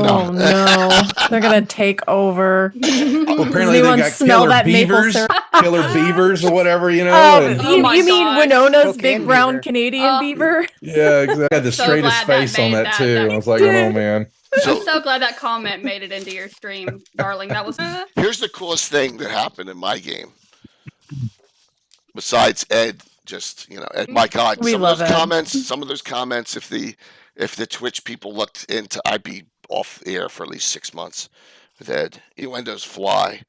Oh no, they're gonna take over. Well, apparently Does they anyone got smell killer that maple beavers, syrup? killer beavers or whatever, you know. and- Oh my you mean gosh. Winona's Cocaine big brown beaver. Canadian Oh. beaver? yeah, exactly. I had the So straightest glad that face on made that that- too. that- I was like, oh man. I'm so glad that comment made it into your stream, darling. That was Here's the coolest thing that happened in my game. Besides Ed, just Ed, my God, We some love of those Ed. comments. If the Twitch people looked into, I'd be off the air for at least 6 months with Ed. Innuendos fly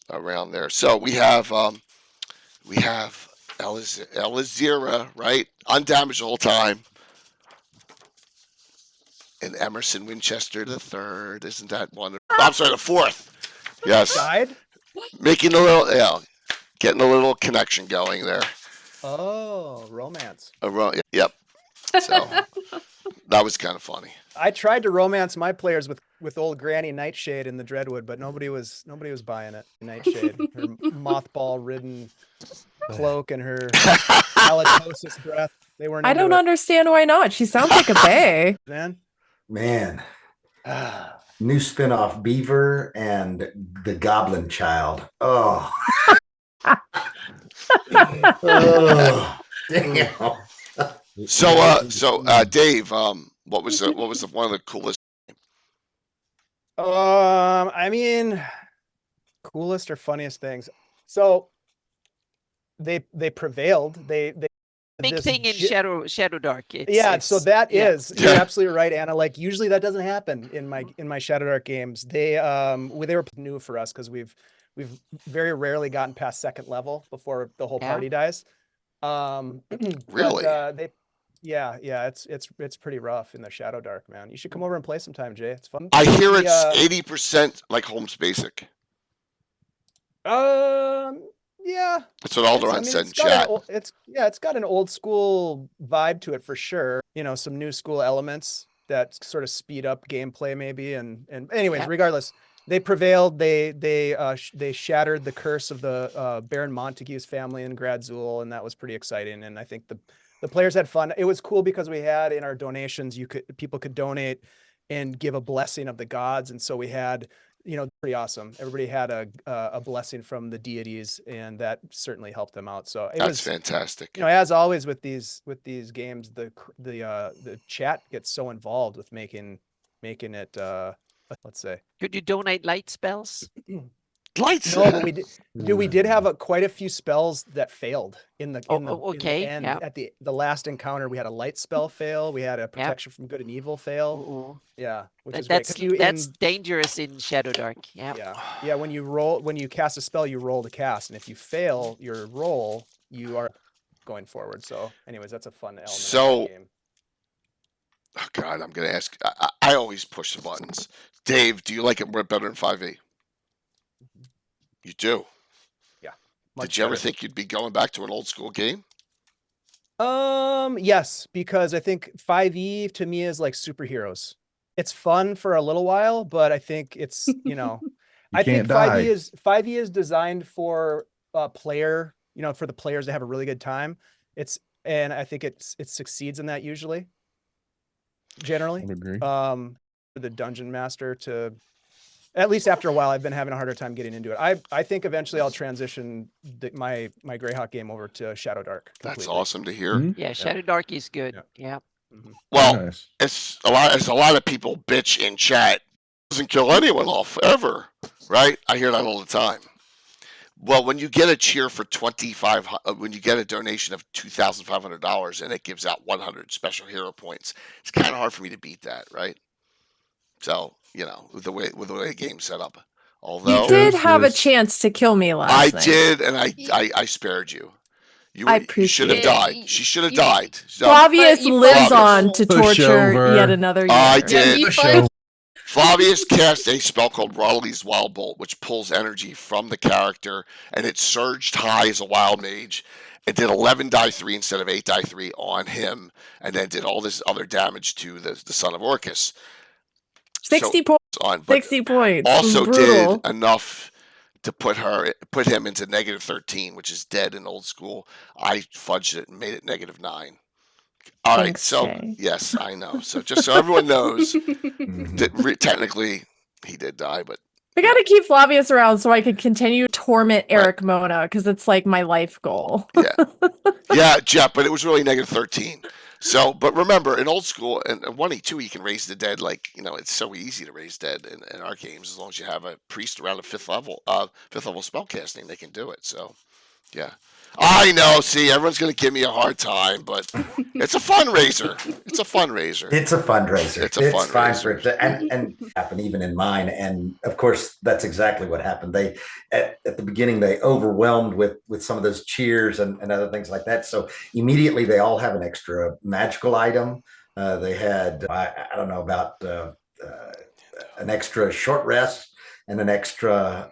around there. So we have Elizira, right? Undamaged the whole time. And Emerson Winchester the third. Isn't that wonderful? I'm sorry, the fourth. Yes. Died? Making a little, getting a little connection going there. Oh, romance. Yep. So that was kind of funny. I tried to romance my players with old Granny Nightshade in the Dreadwood, but nobody was buying it. Nightshade, her mothball ridden cloak and her halitosis breath. They weren't. I into don't it, understand why not. She sounds like a bae. man. Man, new spinoff Beaver and the Goblin Child. Oh, oh damn. So Dave, what was one of the coolest? I mean, coolest or funniest things. So they prevailed. They Big this thing in gi- Shadow Dark. so that yeah. is you're absolutely right, Anna. Like usually that doesn't happen in my Shadow Dark games. They were new for us because we've very rarely gotten past second level before the whole Yeah. party dies. Really? But, it's pretty rough in the Shadow Dark, man. You should come over and play sometime, Jay. It's fun. I hear it's The, 80% like Holmes Basic. yeah. That's what Alderaan said in chat. It's got an old school vibe to it for sure. You know, some new school elements that sort of speed up gameplay maybe. And anyways, Yeah. regardless, they prevailed. They shattered the curse of the Baron Montague's family in Gradzul, and that was pretty exciting. And I think the players had fun. It was cool because we had in our donations, people could donate and give a blessing of the gods, and so we had, pretty awesome. Everybody had a blessing from the deities, and that certainly helped them out. So it That's was fantastic. as always with these games, the chat gets so involved with making it let's say. Could you donate light spells? Lights. No, but we did. Dude, we did have quite a few spells that failed in the okay, end. yeah. At the last encounter, we had a light spell fail. We had a protection from good and evil fail. Ooh. Yeah, which is That's great. that's dangerous in Shadow Dark. Yeah. Yeah. When you cast a spell, you roll to cast, and if you fail your roll, you are going forward. So, anyways, that's a fun element of the game. Oh God, I'm gonna ask. I always push the buttons. Dave, do you like it better than 5e? You do. Yeah. Did you ever think you'd be going back to an old school game? Yes, because I think 5e to me is like superheroes. It's fun for a little while, but I think it's, I think 5e is designed for a player, for the players to have a really good time. And I think it succeeds in that usually. Generally. I would agree. For the dungeon master to, at least after a while, I've been having a harder time getting into it. I think eventually I'll transition my Greyhawk game over to Shadow Dark. That's completely. awesome to hear. Mhm. Yeah, Shadow Dark is good. Yeah. Well, Nice. it's a lot of people bitch in chat. Doesn't kill anyone off ever, right? I hear that all the time. Well, when you get a cheer for when you get a donation of $2,500 and it gives out 100 special hero points, it's kind of hard for me to beat that, right? So, with the way the game's set up. Although You did have a this- chance to kill me last night. I did, and I spared you. I You should have appreciate it. died. She should have died. So, Flavius But you lives fought on to torture Pushover. yet another year. I Yeah, did. you The fight- show. Flavius cast a spell called Rodley's Wild Bolt, which pulls energy from the character, and it surged high as a wild mage. It did 11 die 3 instead of 8 die 3 on him, and then did all this other damage to the son of Orcus. 60 points. On, but 60 points. also Brutal. did enough to put him into -13, which is dead in old school. I fudged it and made it -9. All right, Thanks, so Jay. yes, I know. So just so everyone knows, Mhm. that technically he did die, but I gotta keep Flavius around so I can continue to torment Eric Mona because it's like my life goal. yeah, Jeff. But it was really -13. So, but remember, in old school and 1e, 2e, you can raise the dead. Like it's so easy to raise dead in our games as long as you have a priest around a fifth level spellcasting, they can do it. So, yeah. I know. See, everyone's going to give me a hard time, but it's a fundraiser. It's a fundraiser. It's a fundraiser. It's a fine fundraiser. for it to, and happen even in mine. And of course, that's exactly what happened. They at the beginning they overwhelmed with some of those cheers and other things like that. So immediately they all have an extra magical item. They had I don't know about an extra short rest and an extra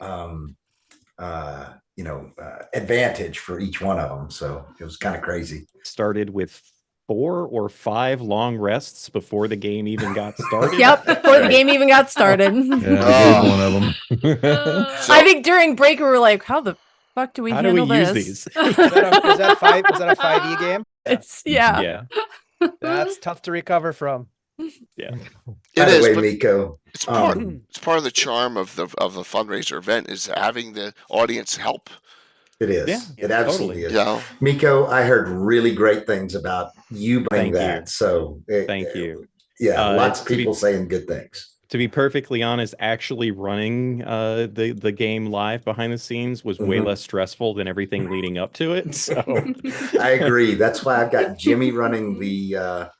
advantage for each one of them. So it was kind of crazy. Started with 4 or 5 long rests before the game even got started. Yep, before the game even got started. Yeah, I gave one of them. I think during break we were like, how the fuck do we How do handle we use this? these? Is that a 5e game? It's yeah. Yeah. That's tough to recover from. Yeah. By It the is, way, but Miko, it's part of the charm of the fundraiser event is having the audience help. it is. Yeah, It absolutely You is. know, Miko, I heard really great things about you playing Thank you. that. So Thank you. Yeah, lots of to be- people saying good things. To be perfectly honest, actually running the game live behind the scenes was way Mhm. less stressful than everything leading up to it. So I agree. That's why I've got Jimmy running the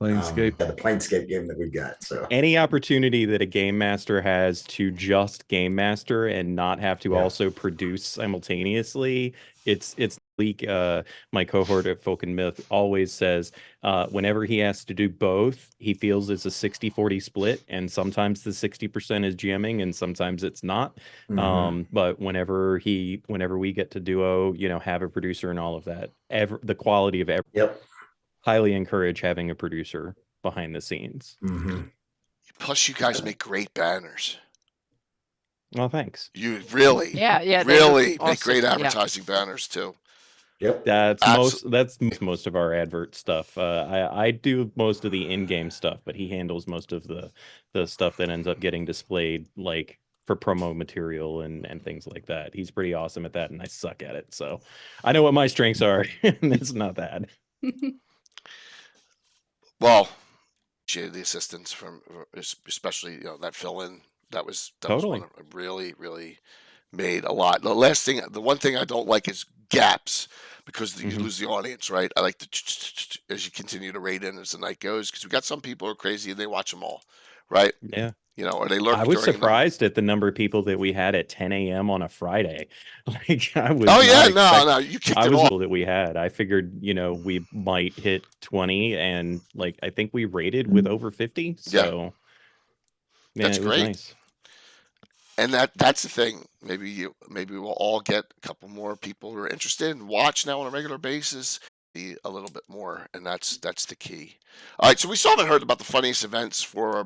Planescape. the Planescape game that we've got. So any opportunity that a game master has to just game master and not have to Yeah. also produce simultaneously, it's leak. My cohort at Folk and Myth always says whenever he has to do both, he feels it's a 60-40 split, and sometimes the 60% is GMing and sometimes it's not. mhm. But whenever we get to duo, have a producer and all of that, the quality of Yep. highly encourage having a producer behind the scenes. Mhm. plus you guys make great banners. Well, thanks. You really, Yeah, they look really make awesome. great Yeah. advertising banners too. Yep. That's Abso- most of our advert stuff. I do most of the in-game stuff, but he handles most of the stuff that ends up getting displayed, like for promo material and things like that. He's pretty awesome at that, and I suck at it. So I know what my strengths are, and it's not bad. Well, appreciate the assistance from, especially that fill in That was Totally. one that really, really made a lot. The one thing I don't like is gaps because you lose the audience, right? I like to as you continue to rate in as the night goes because we got some people who are crazy and they watch them all, right? Yeah. You know, or they lurk. I was during surprised at the number of people that we had at 10 a.m. on a Friday. Like I was. Oh yeah, not no, you kicked I it was off. people that we had. I figured, we might hit 20, and like I think we rated with over 50. So That's it was great. nice. And that's the thing. Maybe we'll all get a couple more people who are interested and watch now on a regular basis. Be a little bit more, and that's the key. All right, so we still haven't heard about the funniest events for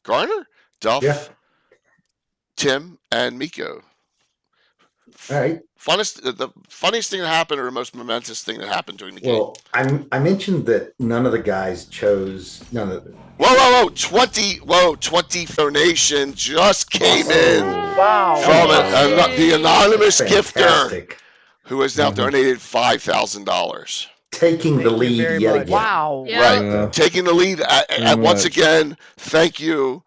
Garner, Duff, Yeah. Tim, and Miko. All right. The funniest thing that happened, or the most momentous thing that happened during the game. Well, I mentioned that none of the guys chose none of the. Whoa! 20 donation just came in Wow. from the anonymous gifter Fantastic. who has now donated $5,000. Taking the Thank you lead very yet much. again. Wow. Yeah. Right, Yeah. taking the lead. Very Once much. again, thank you.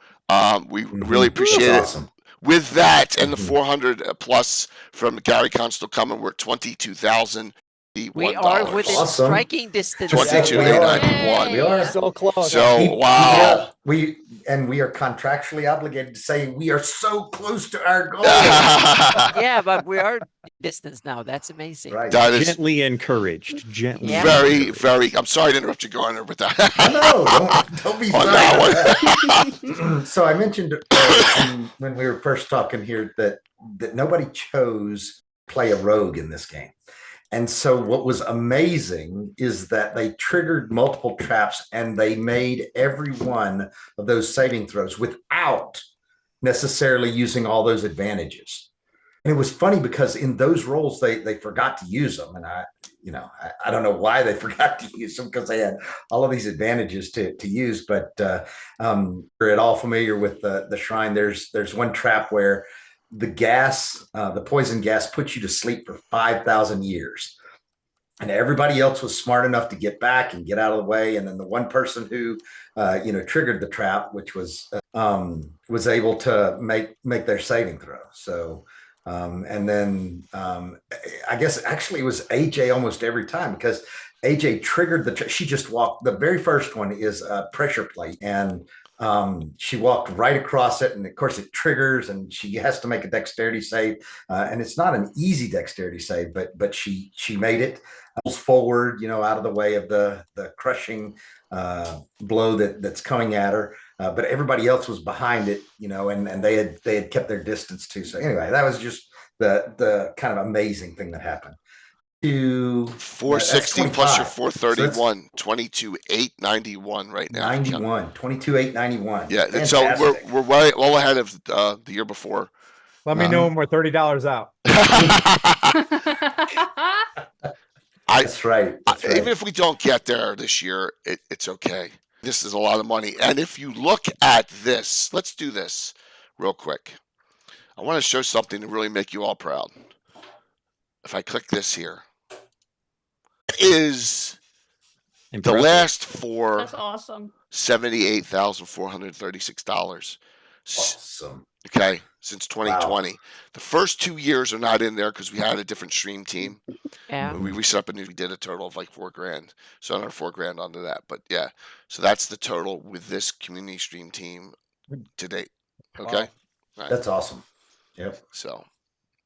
We really appreciate it. That's awesome. With that and the 400 plus from Gary Constable coming, we're $22,000. We are within Awesome. striking distance. 22,891. We are. So close. So wow. We are contractually obligated to say we are so close to our goal. Yeah, but we are distance now. That's amazing. Right. That is Gently encouraged. Gently. Yeah. very, very. I'm sorry to interrupt you, Garner, with that. No, don't be On sorry. that about that. So I mentioned when we were first talking here that nobody chose play a rogue in this game. And so what was amazing is that they triggered multiple traps and they made every one of those saving throws without necessarily using all those advantages. And it was funny because in those roles, they forgot to use them. And I don't know why they forgot to use them because they had all of these advantages to use. But we're at all familiar with the shrine. There's one trap where the poison gas puts you to sleep for 5,000 years. And everybody else was smart enough to get back and get out of the way. And then the one person who, triggered the trap, which was able to make their saving throw. So, and then I guess actually it was AJ almost every time because AJ triggered she just walked. The very first one is a pressure plate and she walked right across it, and of course it triggers, and she has to make a dexterity save, and it's not an easy dexterity save, but she made it. Pulls forward, out of the way of the crushing blow that's coming at her, but everybody else was behind it, and they had kept their distance too. So anyway, that was just the kind of amazing thing that happened. To 460 plus your 431, 22,891 right now. 91, 22,891. Yeah, and so Fantastic. we're well ahead of the year before. Let me know when we're $30 out. That's right. Even if we don't get there this year, it's okay. This is a lot of money. And if you look at this, let's do this real quick. I want to show something to really make you all proud. If I click this here, is the last four. That's awesome. $78,436. Awesome. Okay, since 2020. Wow. The first 2 years are not in there because we had a different stream team. Yeah. We set up we did a total of like $4,000. So another $4,000 onto that. But yeah, so that's the total with this community stream team to date. Okay. Wow. Right. That's awesome. Yep. So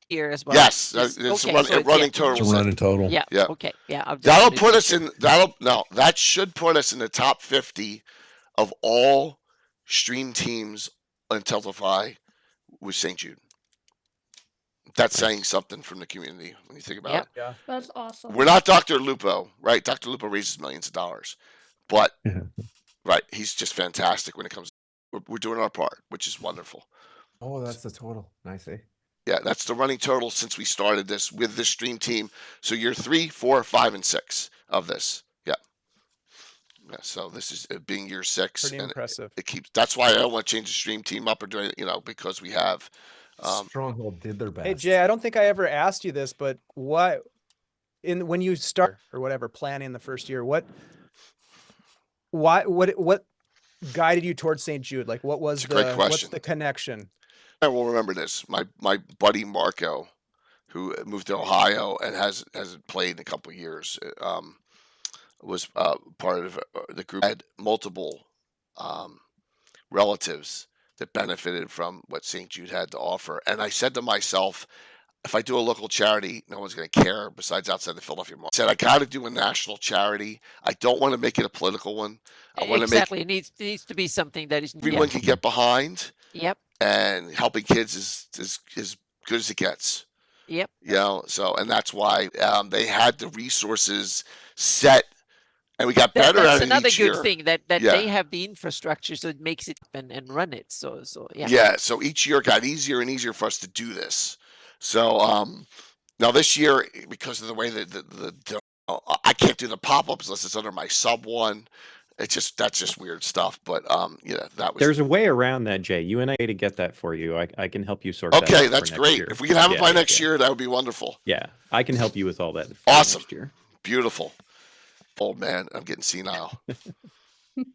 here as well. yes, it's okay, running total. It's a running total. Yeah. Yeah. Okay. Yeah. That'll put us in. That should put us in the top 50 of all stream teams on Teltify with St. Jude. That's saying something from the community when you think about it. Yeah. That's awesome. We're not Dr. Lupo, right? Dr. Lupo raises millions of dollars, but right, he's just fantastic when it comes. We're doing our part, which is wonderful. Oh, that's the total. Nice. Yeah, that's the running total since we started this with this stream team. So year 3, 4, 5, and 6 of this. Yeah. Yeah. So this is being year 6. Pretty impressive. It keeps. That's why I don't want to change the stream team up or do it, because we have. Stronghold did their best. Hey Jay, I don't think I ever asked you this, but when you start or whatever planning the first year, what guided you towards St. Jude? Like, what was It's a great what's question. the connection? I will remember this. My buddy Marco, who moved to Ohio and hasn't played in a couple of years, was part of the group. Had multiple relatives that benefited from what St. Jude had to offer. And I said to myself, if I do a local charity, no one's going to care besides outside the Philadelphia market. I said, I got to do a national charity. I don't want to make it a political one. I want to make Exactly. It needs to be something that is everyone can get behind. Yep. And helping kids is as good as it gets. Yep. You know, so, and that's why they had the resources set, and we got better That's at it another each good year. thing that Yeah. they have the infrastructure, so it makes it and run it. So yeah. Yeah, so each year it got easier and easier for us to do this. So now this year, because of the way that I can't do the pop-ups unless it's under my sub one. That's just weird stuff. But yeah, that was. There's a way around that, Jay. You and I to get that for you. I can help you sort that Okay, out that's for next great. year. If we can have it Yeah, by yeah, next yeah. year, that would be wonderful. Yeah, I can help you with all that. for Awesome. Next year. Beautiful. Oh man, I'm getting senile.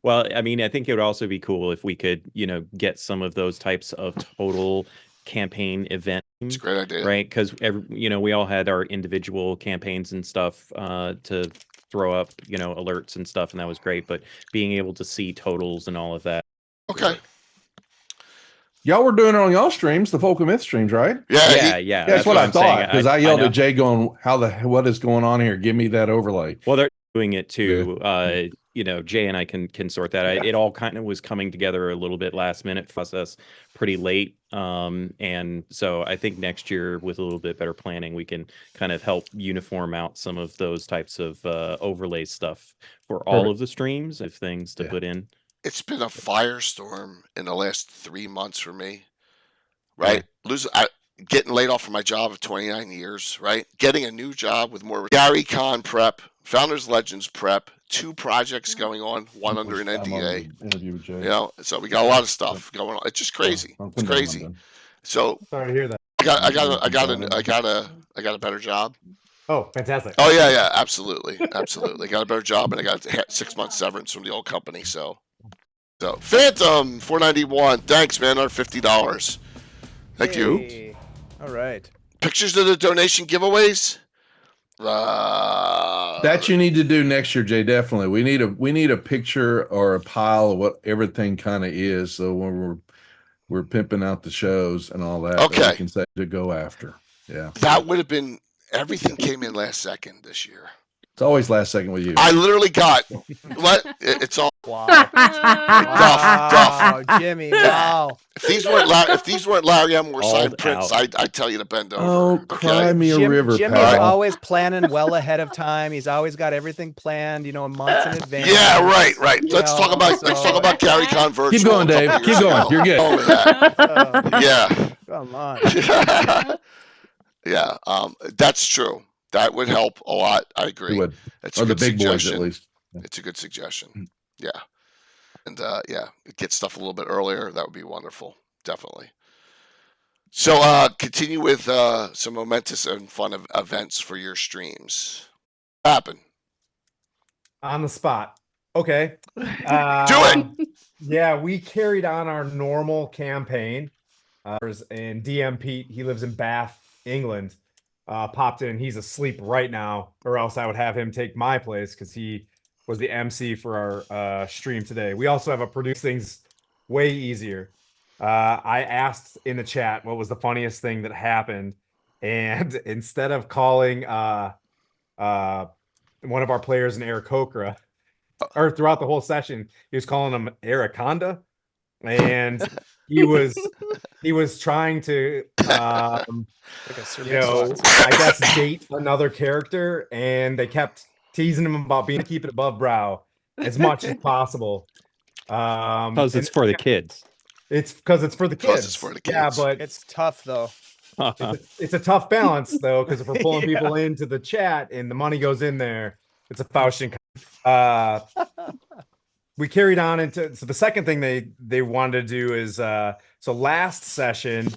Well, I mean, I think it would also be cool if we could, get some of those types of total campaign events, It's a great idea. right? Because we all had our individual campaigns and stuff to throw up, alerts and stuff, and that was great. But being able to see totals and all of that. Okay. Y'all were doing it on y'all streams, the Folk of Myth streams, right? Yeah. Yeah. That's what I I'm saying. thought, because I yelled know. at Jay going, what is going on here? Give me that overlay. Well, they're doing it too. Jay and I can sort that. It all kind of was coming together a little bit last minute process, pretty late. And so I think next year with a little bit better planning, we can kind of help uniform out some of those types of overlay stuff for all of the streams of things to put in. It's been a firestorm in the last 3 months for me. Right? Getting laid off from my job of 29 years, right? Getting a new job with more Gary Con prep, Founders Legends prep, 2 projects going on, one under an NDA. Interview with Jay. So we got a lot of stuff going on. It's just crazy. It's crazy. So Sorry to hear that. I got a better job. Oh, fantastic. Oh yeah, absolutely. Absolutely. Got a better job, and I got 6 months severance from the old company. So Phantom 491, thanks man, our $50. Thank you. Hey. All right. Pictures of the donation giveaways. That you need to do next year, Jay. Definitely. We need a picture or a pile of what everything kind of is. So when we're pimping out the shows and all that, Okay. that we can say to go after. Yeah. That would have been everything came in last second this year. It's always last second with you. I literally got what it's all Wow. Duff. Wow, Jimmy. Wow. if these weren't Larry Elmore All signed prints, out. I'd tell you to bend over. Oh, cry me a river, Jimmy's pal. always planning well ahead of time. He's always got everything planned, months in advance. Yeah, right. Let's know, talk about Gary Con virtual. Keep going, Dave. a couple Keep years going. ago. You're good. Over that. Yeah. Come on. Yeah, that's true. That would help a lot. I You agree. would. It's Or a the good big boys, suggestion. at least. It's a good suggestion. Yeah. And get stuff a little bit earlier. That would be wonderful. Definitely. So continue with some momentous and fun events for your streams. Happen. On the spot. Okay. Do it. Yeah, we carried on our normal campaign. And DM Pete, he lives in Bath, England, popped in. He's asleep right now, or else I would have him take my place because he was the MC for our stream today. We also have a produce things way easier. I asked in the chat what was the funniest thing that happened, and instead of calling one of our players an Aarakocra, or throughout the whole session, he was calling him Araconda, and he was trying to Like a cervix. I guess date another character, and they kept teasing him about being keep it above brow as much as possible. Because it's for the kids. It's because it's for the kids. It's for the Yeah, kids. but It's tough though. it's a tough balance though, because if we're pulling people into the chat and the money goes in there, it's a Faustian. We carried on into the second thing they wanted to do is so last session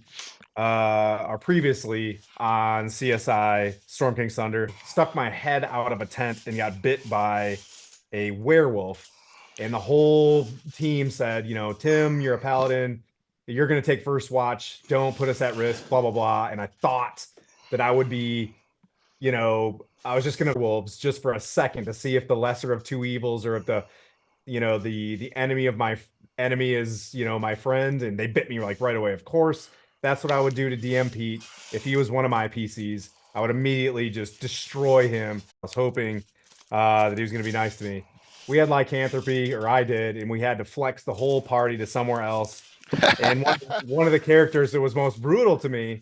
or previously on CSI Storm King's Thunder, stuck my head out of a tent and got bit by a werewolf. and the whole team said, you know, Tim, you're a paladin. You're going to take first watch. Don't put us at risk, blah, blah, blah. And I thought that I would be, you know, I was just going to wolves just for a second to see if the lesser of two evils, or if the, you know, the enemy of my enemy is, you know, my friend. And they bit me like right away. Of course, that's what I would do to DM Pete. If he was one of my PCs, I would immediately just destroy him. I was hoping that he was going to be nice to me. We had lycanthropy, or I did, and we had to flex the whole party to somewhere else. And one of the characters that was most brutal to me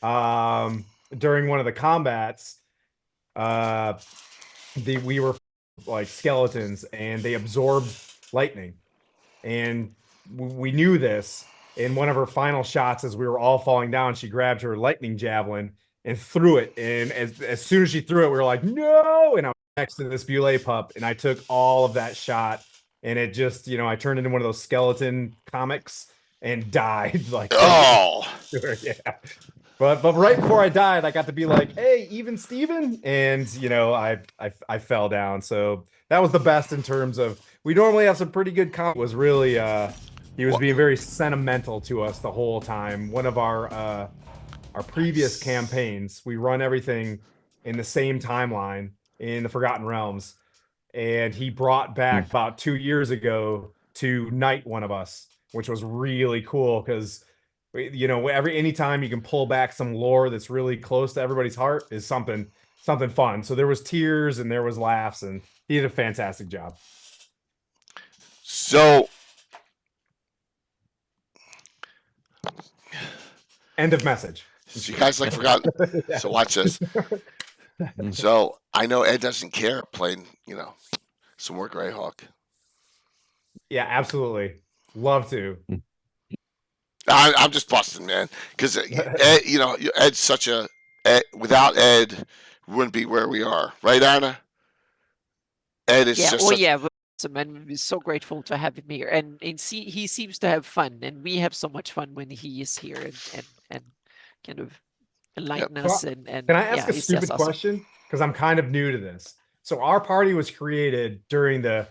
during one of the combats, we were like skeletons, and they absorbed lightning, and we knew this. In one of her final shots, as we were all falling down, she grabbed her lightning javelin and threw it. And as soon as she threw it, we were like, no! And I was next to this Bule pup, and I took all of that shot, and it just, you know, I turned into one of those skeleton comics and died. Like, Oh, yeah. But right before I died, I got to be like, hey, even Steven, and you know, I fell down. So that was the best in terms of, we normally have some pretty good comp. Was really he was being very sentimental to us the whole time. One of our previous campaigns, we run everything in the same timeline in the Forgotten Realms, and he brought back about 2 years ago to knight one of us, which was really cool because, you know, anytime you can pull back some lore that's really close to everybody's heart is something fun. So there was tears and there was laughs, and he did a fantastic job. so End of message. you guys like forgotten. Yeah. So watch this. So I know Ed doesn't care playing, you know, some more Greyhawk. Yeah, absolutely. Love to. I'm just busting, man, because Ed, you know, Ed's such a without Ed, we wouldn't be where we are, right, Anna? Ed is Yeah, just well, such, yeah, and we're so grateful to have him here. And he seems to have fun, and we have so much fun when he is here and kind of enlighten us. And Can I ask yeah, a it's stupid just awesome. question? Because I'm kind of new to this. So our party was created during the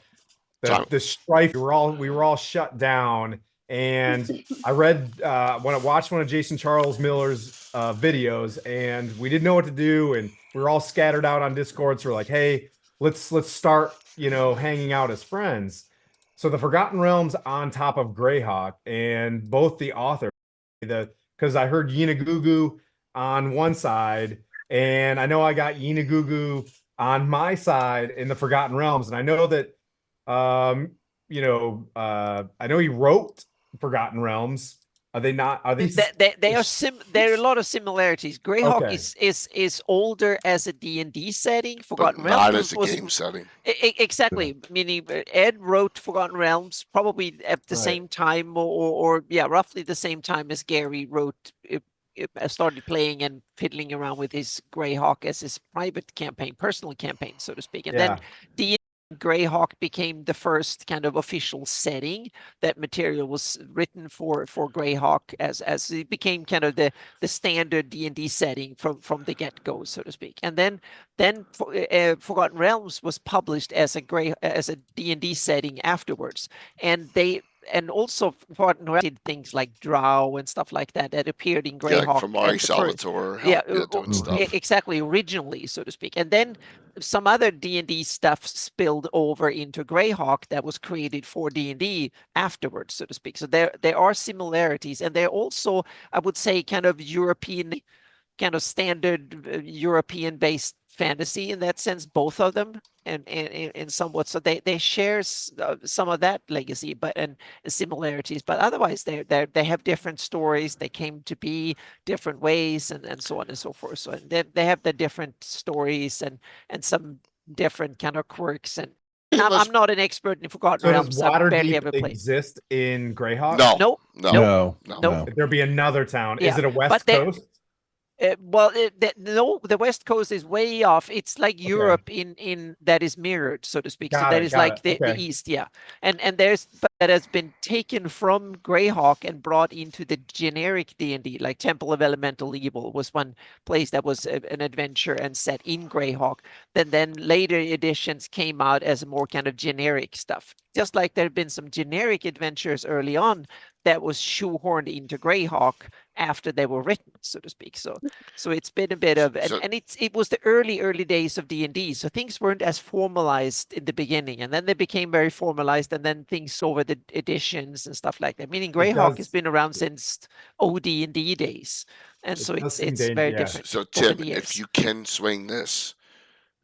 strife. We were all shut down, and I read when I watched one of Jason Charles Miller's videos, and we didn't know what to do, and we were all scattered out on Discord. So we're like, hey, let's start, you know, hanging out as friends. So the Forgotten Realms on top of Greyhawk, and both the author, because I heard Yinagugu on one side, and I know I got Yinagugu on my side in the Forgotten Realms, and I know that you know, I know he wrote Forgotten Realms. Are they not? Are they? They are there are a lot of similarities. Greyhawk Okay. is older as a D&D setting. but Forgotten not Realms as a was game setting. exactly. Meaning Ed wrote Forgotten Realms probably at the Right. same time, or yeah, roughly the same time as Gary wrote. Started playing and fiddling around with his Greyhawk as his private campaign, personal campaign, so to speak, and then Greyhawk became the first kind of official setting that material was written for Greyhawk as it became kind of the standard D&D setting from the get-go, so to speak. And then Forgotten Realms was published as a D&D setting afterwards, and also Forgotten Realms did things like Drow and stuff like that appeared in Greyhawk. Yeah, like from Ari at the first- Salvatore, yeah, doing stuff. exactly, originally, so to speak. And then some other D&D stuff spilled over into Greyhawk that was created for D&D afterwards, so to speak. So there are similarities, and they're also, I would say, kind of European, kind of standard European-based fantasy in that sense, both of them, and somewhat. So they share some of that legacy, and similarities, but otherwise they have different stories. They came to be different ways, and so on and so forth. So they have the different stories and some different kind of quirks. And I'm not an expert in Forgotten So Realms. does I barely Waterdeep ever played. exist in Greyhawk? No, Nope. no, Nope. No, Nope. There'll be another town. Yeah, Is it a but West they- Coast? Well, no, the West Coast is way off. It's like Europe in that is mirrored, so to speak. So that is like the East, yeah. And there's but that has been taken from Greyhawk and brought into the generic D&D, like Temple of Elemental Evil was one place that was an adventure and set in Greyhawk. Then later editions came out as more kind of generic stuff. Just like there have been some generic adventures early on that was shoehorned into Greyhawk after they were written, so to speak. So it's been a bit of, and it was the early days of D&D, so things weren't as formalized in the beginning, and then they became very formalized, and then things over the editions and stuff like that. Meaning Greyhawk has been around since OD&D days, and so it's very different. So Tim, if you can swing this,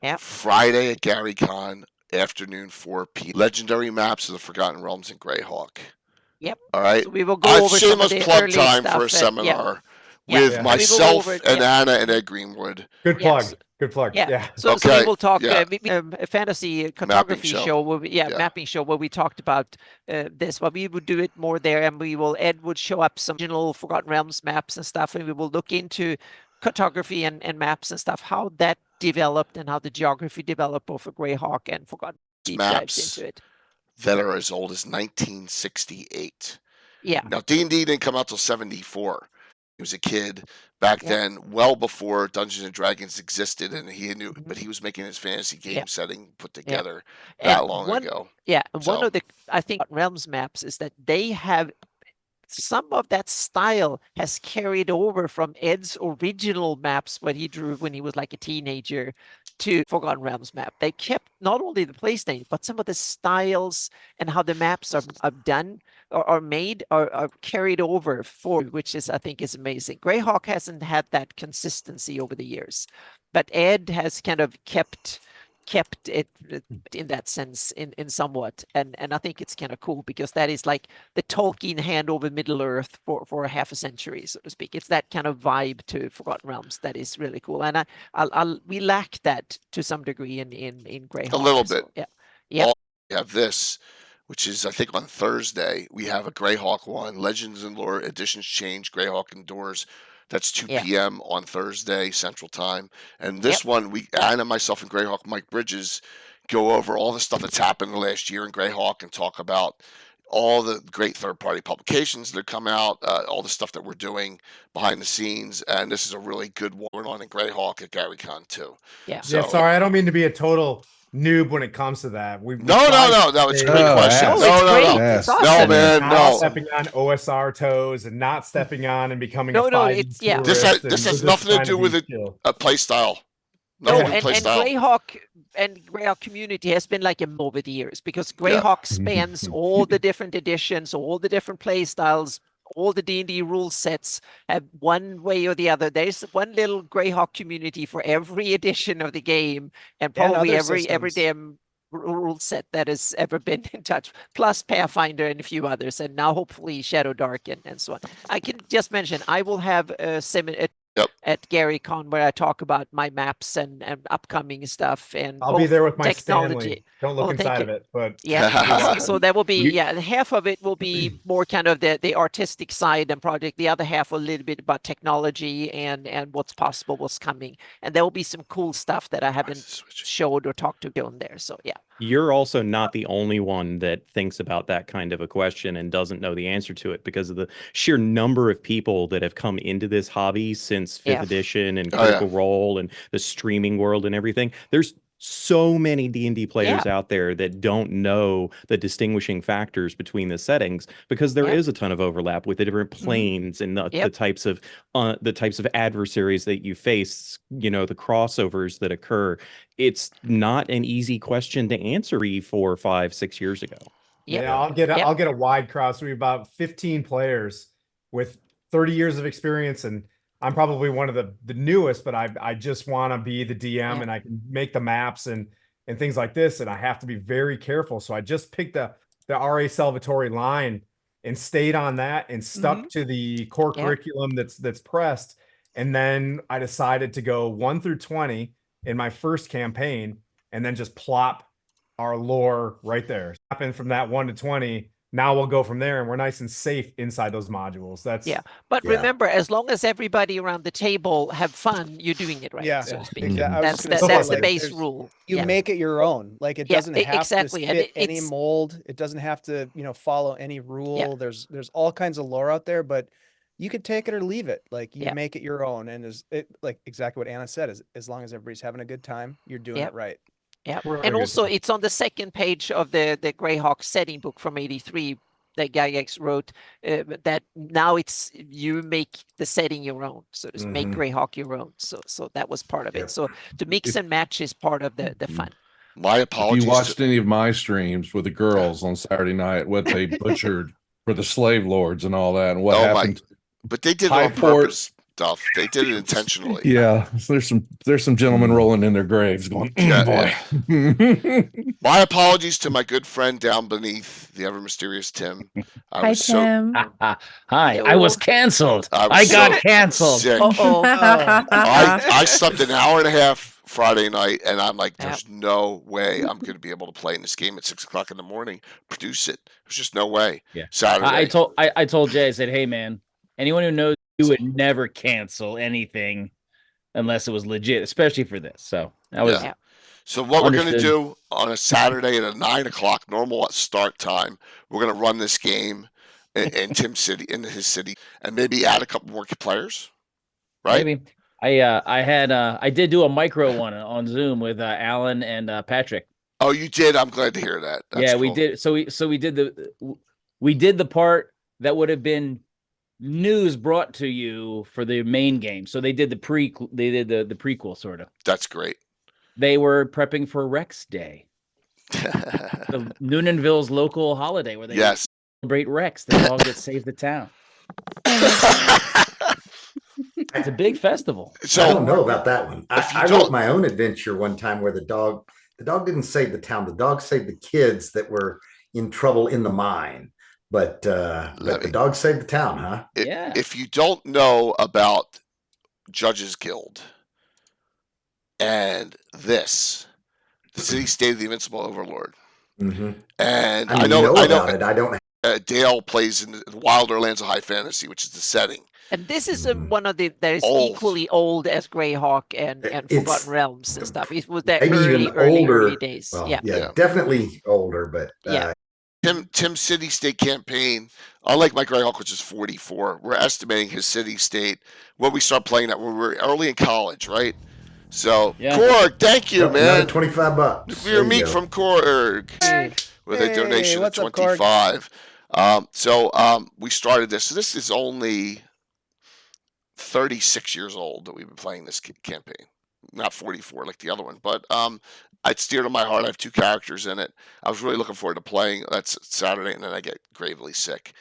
yeah, Friday at Gary Con, afternoon 4 p.m. Legendary maps of the Forgotten Realms in Greyhawk. Yep. All right. So we will go over some of shameless the plug early time stuff for a seminar with myself and Anna and Ed Greenwood. Good plug. Good plug. Yeah. So we will talk a fantasy cartography show where we, mapping show where we talked about this, but we would do it more there, and Ed would show up some original Forgotten Realms maps and stuff, and we will look into cartography and maps and stuff, how that developed and how the geography developed both for Greyhawk and Forgotten maps into it. That are as old as 1968. Yeah. Now D&D didn't come out till 74. He was a kid back then, well before Dungeons and Dragons existed, and he knew, but he was making his fantasy game setting put together that long ago. Yeah, and one of the I think Realms maps is that they have some of that style has carried over from Ed's original maps when he drew when he was like a teenager to Forgotten Realms map. They kept not only the place name, but some of the styles and how the maps are done or are made are carried over for, which is I think is amazing. Greyhawk hasn't had that consistency over the years, but Ed has kind of kept it in that sense in somewhat, and I think it's kind of cool because that is like the Tolkien hand over Middle Earth for a half a century, so to speak. It's that kind of vibe to Forgotten Realms that is really cool, and we lack that to some degree in Greyhawk. A little bit. Yeah. We have this, which is I think on Thursday we have a Greyhawk one, Legends and Lore editions change, Greyhawk Indoors. That's 2 p.m. on Thursday Central Time. And this one, Anna, myself, and Greyhawk Mike Bridges go over all the stuff that's happened last year in Greyhawk and talk about all the great third-party publications that come out, all the stuff that we're doing behind the scenes. And this is a really good one on in Greyhawk at GaryCon too. Yeah. So, sorry, I don't mean to be a total noob when it comes to that. No, it's a great question. No, man, not stepping on OSR toes and not stepping on and becoming a This has nothing to do with a play style. And Greyhawk community has been like over the years because Greyhawk spans all the different editions, all the different play styles, all the D&D rule sets have one way or the other. There's one little Greyhawk community for every edition of the game, and probably every damn rule set that has ever been in touch, plus Pathfinder and a few others, and now hopefully Shadow Dark and so on. I can just mention I will have a seminar at GaryCon where I talk about my maps and upcoming stuff, and I'll be there with my technology. Stanley. Don't look inside of it, but so that will be half of it will be more kind of the artistic side and project. The other half a little bit about technology and what's possible, what's coming, and there will be some cool stuff that I haven't showed or talked to on there. So you're also not the only one that thinks about that kind of a question and doesn't know the answer to it because of the sheer number of people that have come into this hobby since 5th edition and Critical Role and the streaming world and everything. There's so many D&D players out there that don't know the distinguishing factors between the settings because there is a ton of overlap with the different planes and the types of adversaries that you face, the crossovers that occur. It's not an easy question to answer 4, 5, 6 years ago. I'll get a wide cross. We have about 15 players with 30 years of experience, and I'm probably one of the newest, but I just want to be the DM and I can make the maps and things like this. And I have to be very careful. So I just picked the R.A. Salvatore line and stayed on that and stuck to the core curriculum that's pressed. And then I decided to go 1 through 20 in my first campaign and then just plop our lore right there. Happened from that 1 to 20 now we'll go from there, and we're nice and safe inside those modules. That's Yeah, but Yeah. remember, as long as everybody around the table have fun, you're doing it right, Yeah, so to speak. exactly. I was just That's gonna say, that's the like, base there's- rule. You Yeah. make it your own. Like, it Yeah, doesn't have exactly, to and fit any it's mold. It doesn't have to, follow any rule. There's all kinds of lore out there, but you could take it or leave it. Like, you Yeah. make it your own, and like exactly what Anna said, is as long as everybody's having a good time, you're doing Yep. it right. Yeah, We're having a and good also time. it's on the second page of the Greyhawk setting book from '83 that Gygax wrote. That now it's you make the setting your own, so to make Mhm. Greyhawk your own. So that was part of Yep. it. So to mix and match is part of the fun. My If apologies. you watched any of my streams with the girls on Saturday night, what they butchered for the slave lords and all that, and what happened. But they did it on Highport- purpose, stuff. They did it intentionally. Yeah, there's some gentlemen rolling in their graves going, Yeah, boy. My apologies to my good friend down beneath, the ever mysterious Tim. I Hi, was Tim. Hi, I was Yo. canceled. I was I got so canceled. sick. Uh-oh. I slept an hour and a half Friday night, and I'm like, Yep. there's no way I'm going to be able to play in this game at 6:00 in the morning, produce it. There's just no way. Yeah. Saturday. I told Jay, I said, hey man, anyone who knows you would never cancel anything unless it was legit, especially for this. So that was Yeah. So what we're going to Understood. do on a Saturday at a 9:00 normal start time, we're going to run this game in Tim's city, in his city, and maybe add a couple more players. Right? maybe. I did do a micro one on Zoom with Alan and Patrick. Oh, you did. I'm glad to hear that. That's Yeah, we cool. did. So we did the part that would have been news brought to you for the main game. So they did the prequel sort of. That's great. They were prepping for Rex Day, the Noonanville's local holiday where they Yes. celebrate Rex, the dog that saved the town. It's a big festival. I don't So know about that one. If you I don't- wrote my own adventure one time where the dog didn't save the town. The dog saved the kids that were in trouble in the mine. But the Levy. dog saved the town, huh? Yeah. if you don't know about Judges Guild and this, the city state of the Invincible Overlord, Mm-hmm. and I know I about know it. I don't. Dale plays in the Wilder Lands of High Fantasy, which is the setting. And this is Mhm. one of the that is Old. equally old as Greyhawk and It's Forgotten Realms and stuff. It was that maybe early, even early older. days. Well, Yeah. Yeah. definitely older, but Yeah. Tim's city state campaign, unlike my Greyhawk, which is 44, we're estimating his city state when we start playing that when we're early in college, right? So, Yeah. Korg, thank you, another man. $25. Nuclear There you meat go. from Korg with a Hey, donation of what's up, Korg? 25. We started this. So this is only 36 years old that we've been playing this campaign. Not 44 like the other one, but it's dear to my heart. I have 2 characters in it. I was really looking forward to playing. That's Saturday, and then I get gravely sick.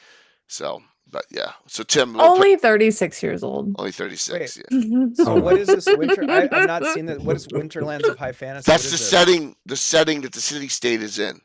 So, but yeah. So Tim, Only 36 years old. only 36. Wait. Yeah. So what is this winter? I've not seen that. What is Winterlands of High Fantasy? That's What the is this? setting. The setting that the city state is in.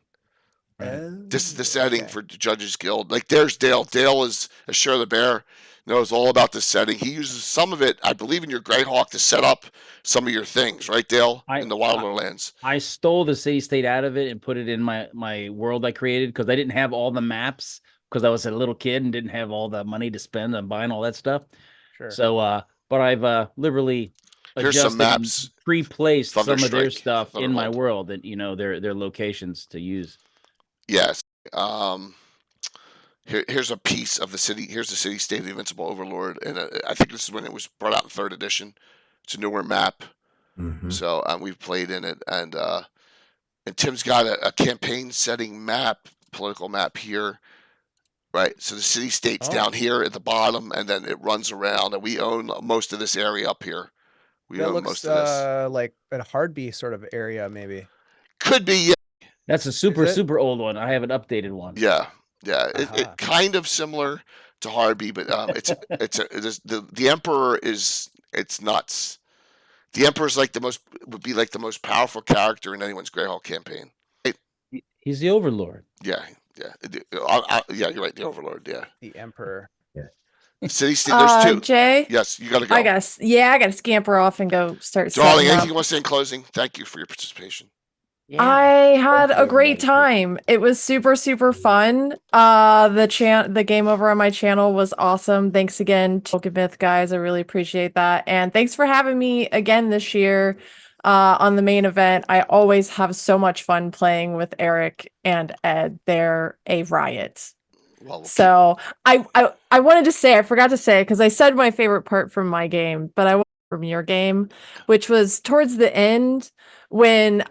Oh, This is the setting okay. for the Judges Guild. Like there's Dale. Dale is Assure the Bear. Knows all about this setting. He uses some of it, I believe, in your Greyhawk to set up some of your things, right, Dale? In the Wilder Lands. I stole the city state out of it and put it in my world I created because I didn't have all the maps because I was a little kid and didn't have all the money to spend on buying all that stuff. Sure. So, but I've liberally Here's some adjusted and maps. pre-placed some of their Thunderstrike, stuff in my Thunderbolt. world that their locations to use. Yes. Here's a piece of the city. Here's the city state of the Invincible Overlord, and I think this is when it was brought out in 3rd edition. It's a newer map, Mhm. so we've played in it, and Tim's got a campaign setting map, political map here, right? So the city state's Oh. down here at the bottom, and then it runs around, and we own most of this area up here. We That own looks most of this. like a Hardby sort of area, maybe. Could be, yeah. That's a super it? super old one. I have an updated one. Yeah. Aha. It kind of similar to Hardby, but the Emperor is it's nuts. The Emperor's would be like the most powerful character in anyone's Greyhawk campaign. He's the Overlord. Yeah. Yeah, you're right. The Overlord. Yeah. The Emperor. City state. There's 2. Jay, Yes, you got to go. I gotta scamper off and go start. Darling, setting anything up. you want to say in closing? Thank you for your participation. I had a great time. It was super, super fun. The game over on my channel was awesome. Thanks again to Token Myth guys. I really appreciate that. And thanks for having me again this year on the main event. I always have so much fun playing with Eric and Ed. They're a riot. Well, So I wanted to say, I forgot to say, because I said my favorite part from my game, but I want from your game, which was towards the end when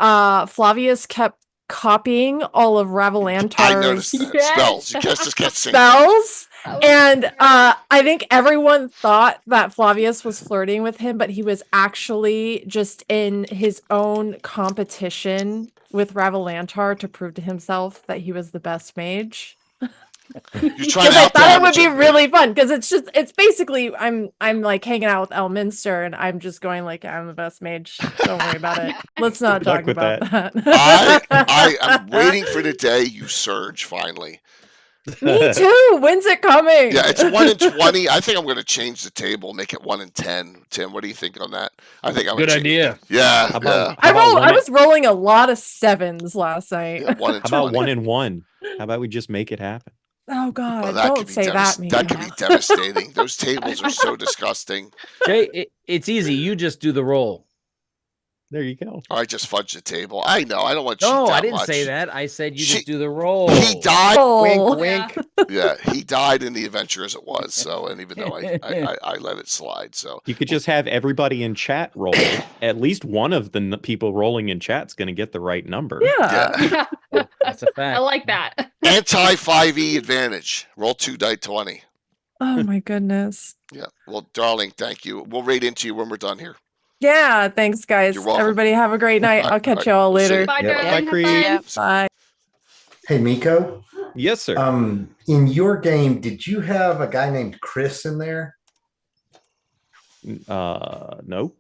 Flavius kept copying all of I noticed Ravalantar's that. Yes. Spells. You just kept saying spells. That was And good. I think everyone thought that Flavius was flirting with him, but he was actually just in his own competition with Ravalantar to prove to himself that he was the best mage. you're trying Because to I thought it would out-damage be him. really fun. Because it's basically I'm like hanging out with Elminster and I'm just going like I'm the best mage. Don't worry about it. Let's not Good luck talk with about that. that. I am waiting for the day you surge finally. Me too. When's it coming? Yeah, it's 1 in 20. I think I'm going to change the table, make it 1 in 10. Tim, what do you think on that? I think I would Good idea. Yeah, How about, I how about one I in- was rolling a lot of sevens last night. yeah, 1 in how 20. about 1 in 1? How about we just make it happen? Oh God! Well, that could Don't be say that, that could be Mika. devastating. Those tables are so disgusting. Jay, it's easy. You just do the roll. There you go. I just fudged the table. I know. I don't want to cheat No, that I didn't much. say that. I said you She- just do the roll. He died. Oh. Wink, wink. Yeah, he died in the adventure as it was. So, and even though I let it slide, so You could just have everybody in chat roll. At least one of the people rolling in chat's going to get the right number. Yeah. yeah. That's a I fact. like that. Anti 5e advantage. Roll 2 die 20. Oh my goodness. Yeah. Well, darling, thank you. We'll raid into you when we're done here. Yeah. Thanks, guys. You're welcome. Everybody have a great night. I'll catch Alright, you all we'll see later. you. Bye, Yeah. darling. Bye, Have Creed. fun. Bye. Hey, Miko. Yes, sir. In your game, did you have a guy named Chris in there? No.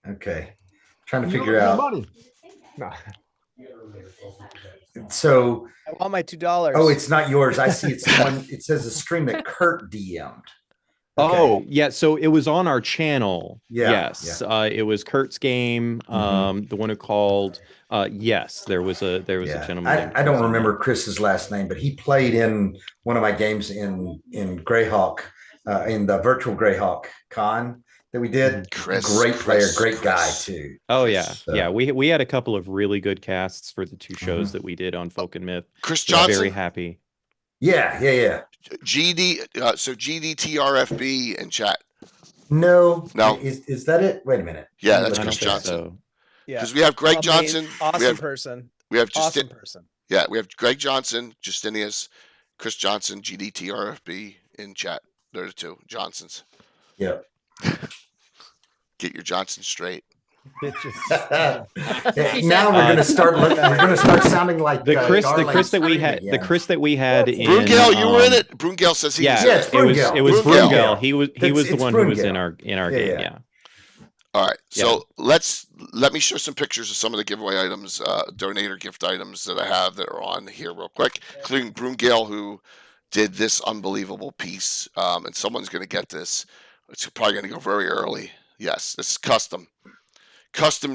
Okay. Trying to You figure owe me out. money. No. So, I want my $2. oh, it's not yours. I see it's the one. It says a stream that Kurt DM'd. Oh, yeah. So it was on our channel. Yeah, Yes. It was Kurt's game. The one who called. Yes, there was a Yeah. gentleman. named I don't Chris on remember there. Chris's last name, but he played in one of my games in Greyhawk, in the virtual Greyhawk con that we did. Chris, Great player, Chris, great guy Chris. too. Oh yeah, So- yeah. We had a couple of really good casts for the 2 shows that we did on Folk and Myth. Chris We're very Johnson, happy. Yeah. GD, so GDTRFB in chat. No. No. Is that it? Wait a minute. Yeah, Let me that's I look Chris don't think at that. Johnson. so. Yeah. Because we have Greg Amazing. Johnson. Awesome we have person. we have just Awesome person. yeah, we have Greg Johnson, Justinius, Chris Johnson, GDTRFB in chat. They're the 2 Johnsons. Yep. Get your Johnson straight. Bitches. Now we're gonna start. We're gonna start sounding like The Chris Darling's that we scream had, again. the Chris that we had in Brungel, you were in it. Brungel says he Yeah, was Yeah, in it's it. Brungel. it was Brungel. Brungel. He was the It's one who was in Brungel. our Yeah, game. yeah. Yeah. All right, Yeah. so let me show some pictures of some of the giveaway items, donator gift items that I have that are on here real quick, including Brungel, who did this unbelievable piece, and someone's going to get this. It's probably going to go very early. Yes, this is custom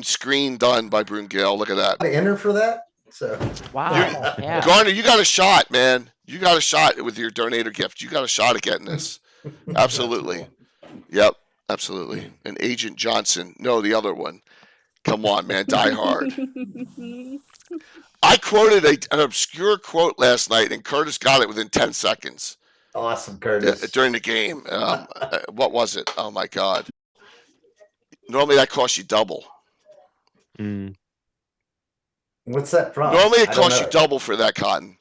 screen done by Brungel. Look at that. To enter for that. So Wow. Yeah. Garner, you got a shot, man. You got a shot with your donator gift. You got a shot at getting this. Absolutely. Yep, absolutely. And Agent Johnson. No, the other one. Come on, man. Die hard. I quoted an obscure quote last night, and Curtis got it within 10 seconds awesome, Curtis. during the game. What was it? Oh, my God. Normally, that costs you double. Mm. What's that from? Normally, it I don't costs you know. double for that cotton.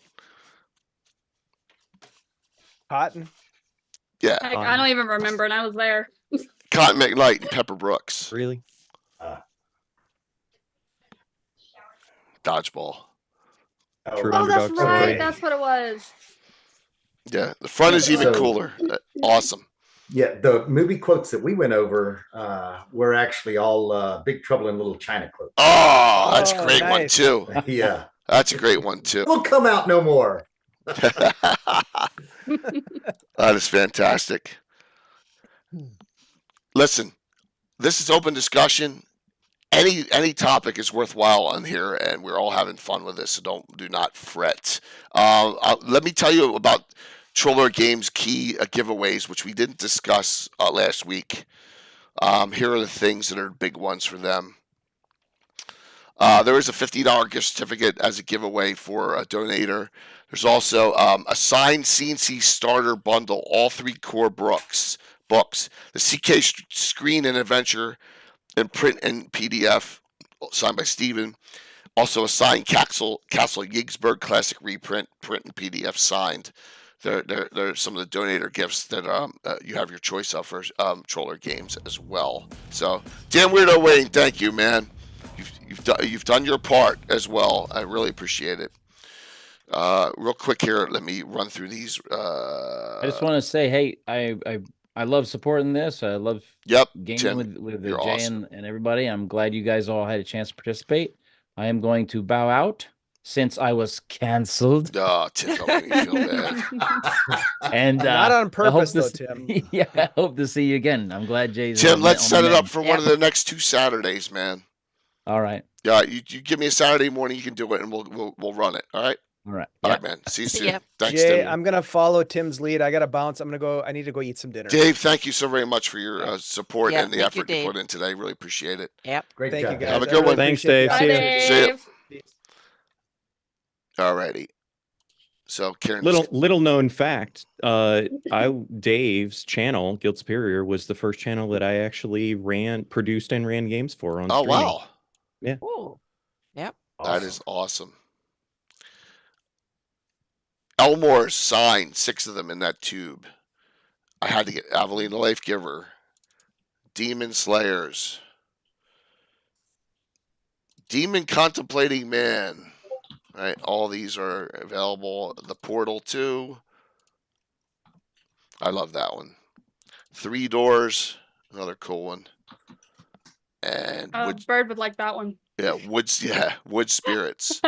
Cotton. Yeah. Heck, I don't even remember, and I was there. Cotton McKnight and Pepper Brooks. Really? Dodgeball. True Oh, that's underdog story. right. That's what it was. Yeah. The front is even So- cooler. Awesome. Yeah, the movie quotes that we went over were actually all Big Trouble in Little China quotes. Oh, that's a Oh, great one, nice. too. Yeah, That's a great one, too. we'll come out no more. That is fantastic. Listen, this is open discussion. any topic is worthwhile on here, and we're all having fun with this. So do not fret. Let me tell you about Troller Games key giveaways, which we didn't discuss last week. Here are the things that are big ones for them. There is a $50 gift certificate as a giveaway for a donator. There's also a signed CNC starter bundle, all 3 core books, the CK Screen and Adventure in print and PDF, signed by Steven. Also a signed Castle Yigsburg Classic reprint, print and PDF signed. They're some of the donator gifts that you have your choice of for Troller Games as well. So, Dan Weirdo Wayne, thank you, man. You've done your part as well. I really appreciate it. Real quick here, let me run through these. I just want to say, hey, I love supporting this. I love gaming Tim, with you're Jay awesome. and everybody. I'm glad you guys all had a chance to participate. I am going to bow out since I was canceled. Oh, Tim, don't make me feel bad. And Not on purpose, though, Tim. Tim. Yeah, I hope to see you again. I'm glad Jay's Tim, let's set it up for Yeah. one of the next 2 Saturdays, man. All right. Yeah, you give me a Saturday morning, you can do it, and we'll run it. All right. All right. All right, man. See you See soon. ya. Thanks, Jay, Tim. I'm gonna follow Tim's lead. I gotta bounce. I need to go eat some dinner. Dave, thank you so very much for your support Yeah, and the thank you, effort you Dave. put in today. Really appreciate it. Yep. Great Thank job. you guys. Have a I good one. really Thanks, appreciate Dave. the See ya. opportunity. See ya. Alrighty. So Karen, Little known fact, Dave's channel, Guild Superior, was the first channel that I actually produced and ran games for on oh streaming. wow, Ooh. Yep. that is awesome. Elmore's signed 6 of them in that tube. I had to get Aveline the Life Giver, Demon Slayers, Demon Contemplating Man. Right, all these are available. The Portal 2. I love that one. 3 Doors, another cool one. And Bird would like that one. Wood Spirits.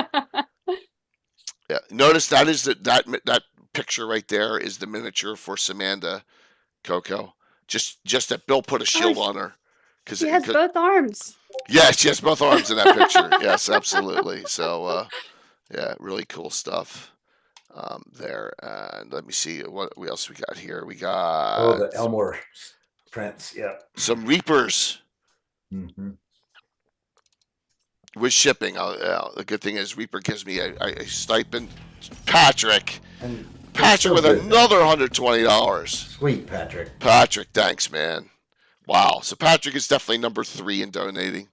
Yeah, notice that is that picture right there is the miniature for Samantha Coco. Just that Bill put a shield on her because She has both arms. Yes, she has both arms in that picture. Yes, absolutely. So yeah, really cool stuff there. And let me see what else we got here. We got the Elmore prints. Yeah. some Reapers. Mm-hmm. With shipping. The good thing is Reaper gives me a stipend. Patrick so with good. another $120. Sweet, Patrick. Patrick, thanks, man. Wow. So Patrick is definitely number 3 in donating.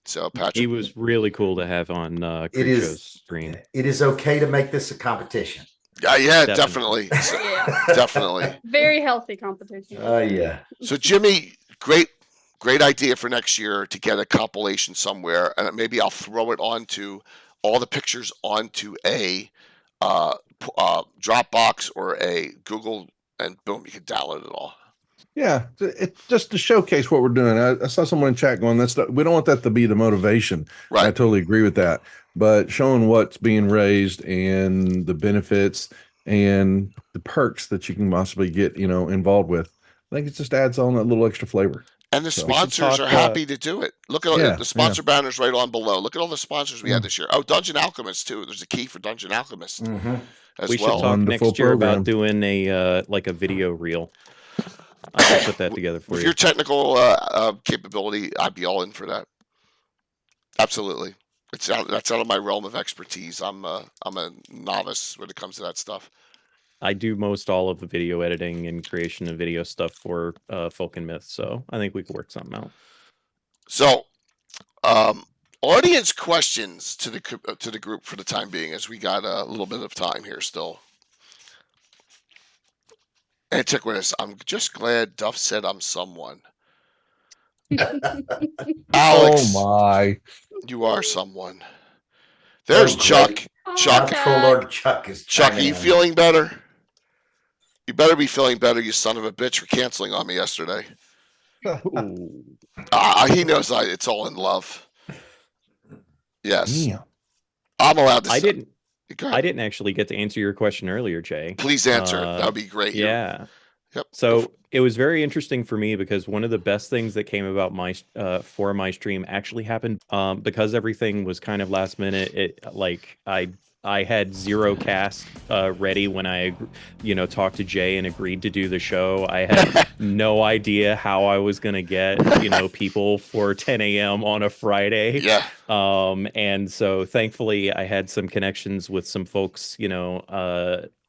So Patrick, He was really cool to have on Creepshow's stream. It is okay to make this a competition. yeah, Definitely. definitely. So, Yeah. definitely. Very healthy competition. Yeah. So Jimmy, great idea for next year to get a compilation somewhere, and maybe I'll throw it onto all the pictures onto a Dropbox or a Google, and boom, you can download it all. Yeah, it's just to showcase what we're doing. I saw someone in chat going, we don't want that to be the motivation. Right. I totally agree with that. But showing what's being raised and the benefits and the perks that you can possibly get, involved with, I think it just adds on that little extra flavor. And the So- sponsors talk, are happy to do it. Look at Yeah, the sponsor banners right on below. Look at all the sponsors we had this year. Oh, Dungeon Alchemist too. There's a key for Dungeon Alchemist Mm-hmm. as We should well. talk Wonderful next year program. about doing a like a video reel. I'll put that together for With you. your technical capability, I'd be all in for that. Absolutely. That's out of my realm of expertise. I'm a novice when it comes to that stuff. I do most all of the video editing and creation of video stuff for Folk and Myth, so I think we could work something out. So, audience questions to the group for the time being, as we got a little bit of time here still. Antiquitous, I'm just glad Duff said I'm someone. Alex, Oh my. you are someone. There's Oh, Chuck. great. Chuck, Troll Lord Chuck is Chuck, are chiming you in. feeling better? You better be feeling better, you son of a bitch, for canceling on me yesterday. Ooh. He knows it's all in love. Yes. Damn. I'm allowed to I say. didn't Go ahead. I didn't actually get to answer your question earlier, Jay. Please answer. That would be great. Yeah. Yep. So it was very interesting for me because one of the best things that came about my for my stream actually happened because everything was kind of last minute. I had zero cast ready when I talked to Jay and agreed to do the show. I had no idea how I was gonna get people for 10 a.m. on a Friday. Yeah. And so thankfully I had some connections with some folks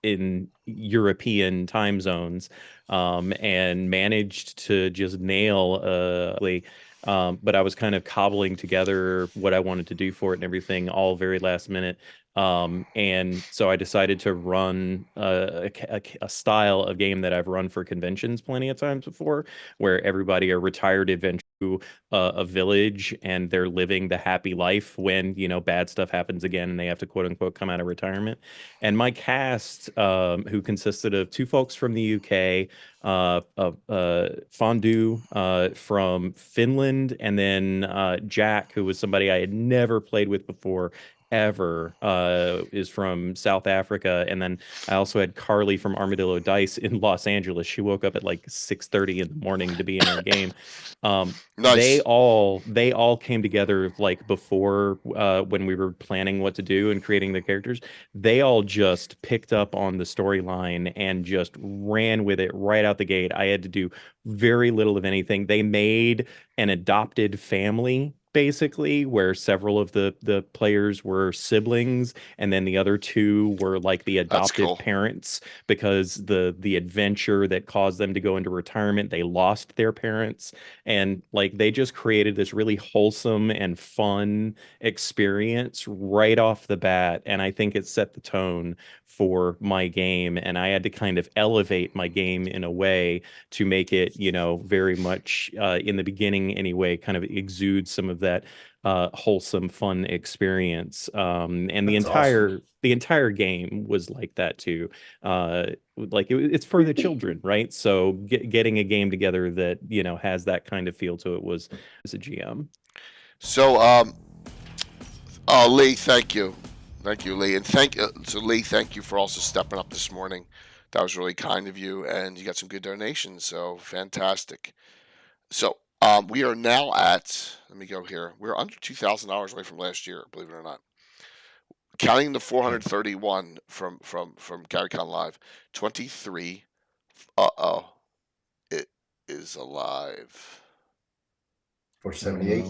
in European time zones, and managed to just nail but I was kind of cobbling together what I wanted to do for it and everything all very last minute. And so I decided to run a style of game that I've run for conventions plenty of times before, where everybody are retired adventure to a village and they're living the happy life when bad stuff happens again and they have to quote unquote come out of retirement. And my cast, who consisted of two folks from the UK, Fondue from Finland, and then Jack, who was somebody I had never played with before ever, is from South Africa. And then I also had Carly from Armadillo Dice in Los Angeles. She woke up at like 6:30 in the morning to be in our game. Nice. They all came together like before, when we were planning what to do and creating the characters. They all just picked up on the storyline and just ran with it right out the gate. I had to do very little of anything. They made an adopted family, basically, where several of the players were siblings and then the other two were like the adoptive cool. parents, because the adventure that caused them to go into retirement, they lost their parents, and like they just created this really wholesome and fun experience right off the bat. And I think it set the tone for my game, and I had to kind of elevate my game in a way to make it very much in the beginning anyway kind of exude some of that wholesome fun experience. And That's awesome. the entire game was like that too. It's for the children, right? So getting a game together that has that kind of feel to it was as a GM. So, Lee, thank you, Lee, and Lee, thank you for also stepping up this morning. That was really kind of you, and you got some good donations. So fantastic. So, we are now at. Let me go here. We're under $2,000 away from last year, believe it or not. Counting the 431 from GaryCon Live, 23. It is alive. 478.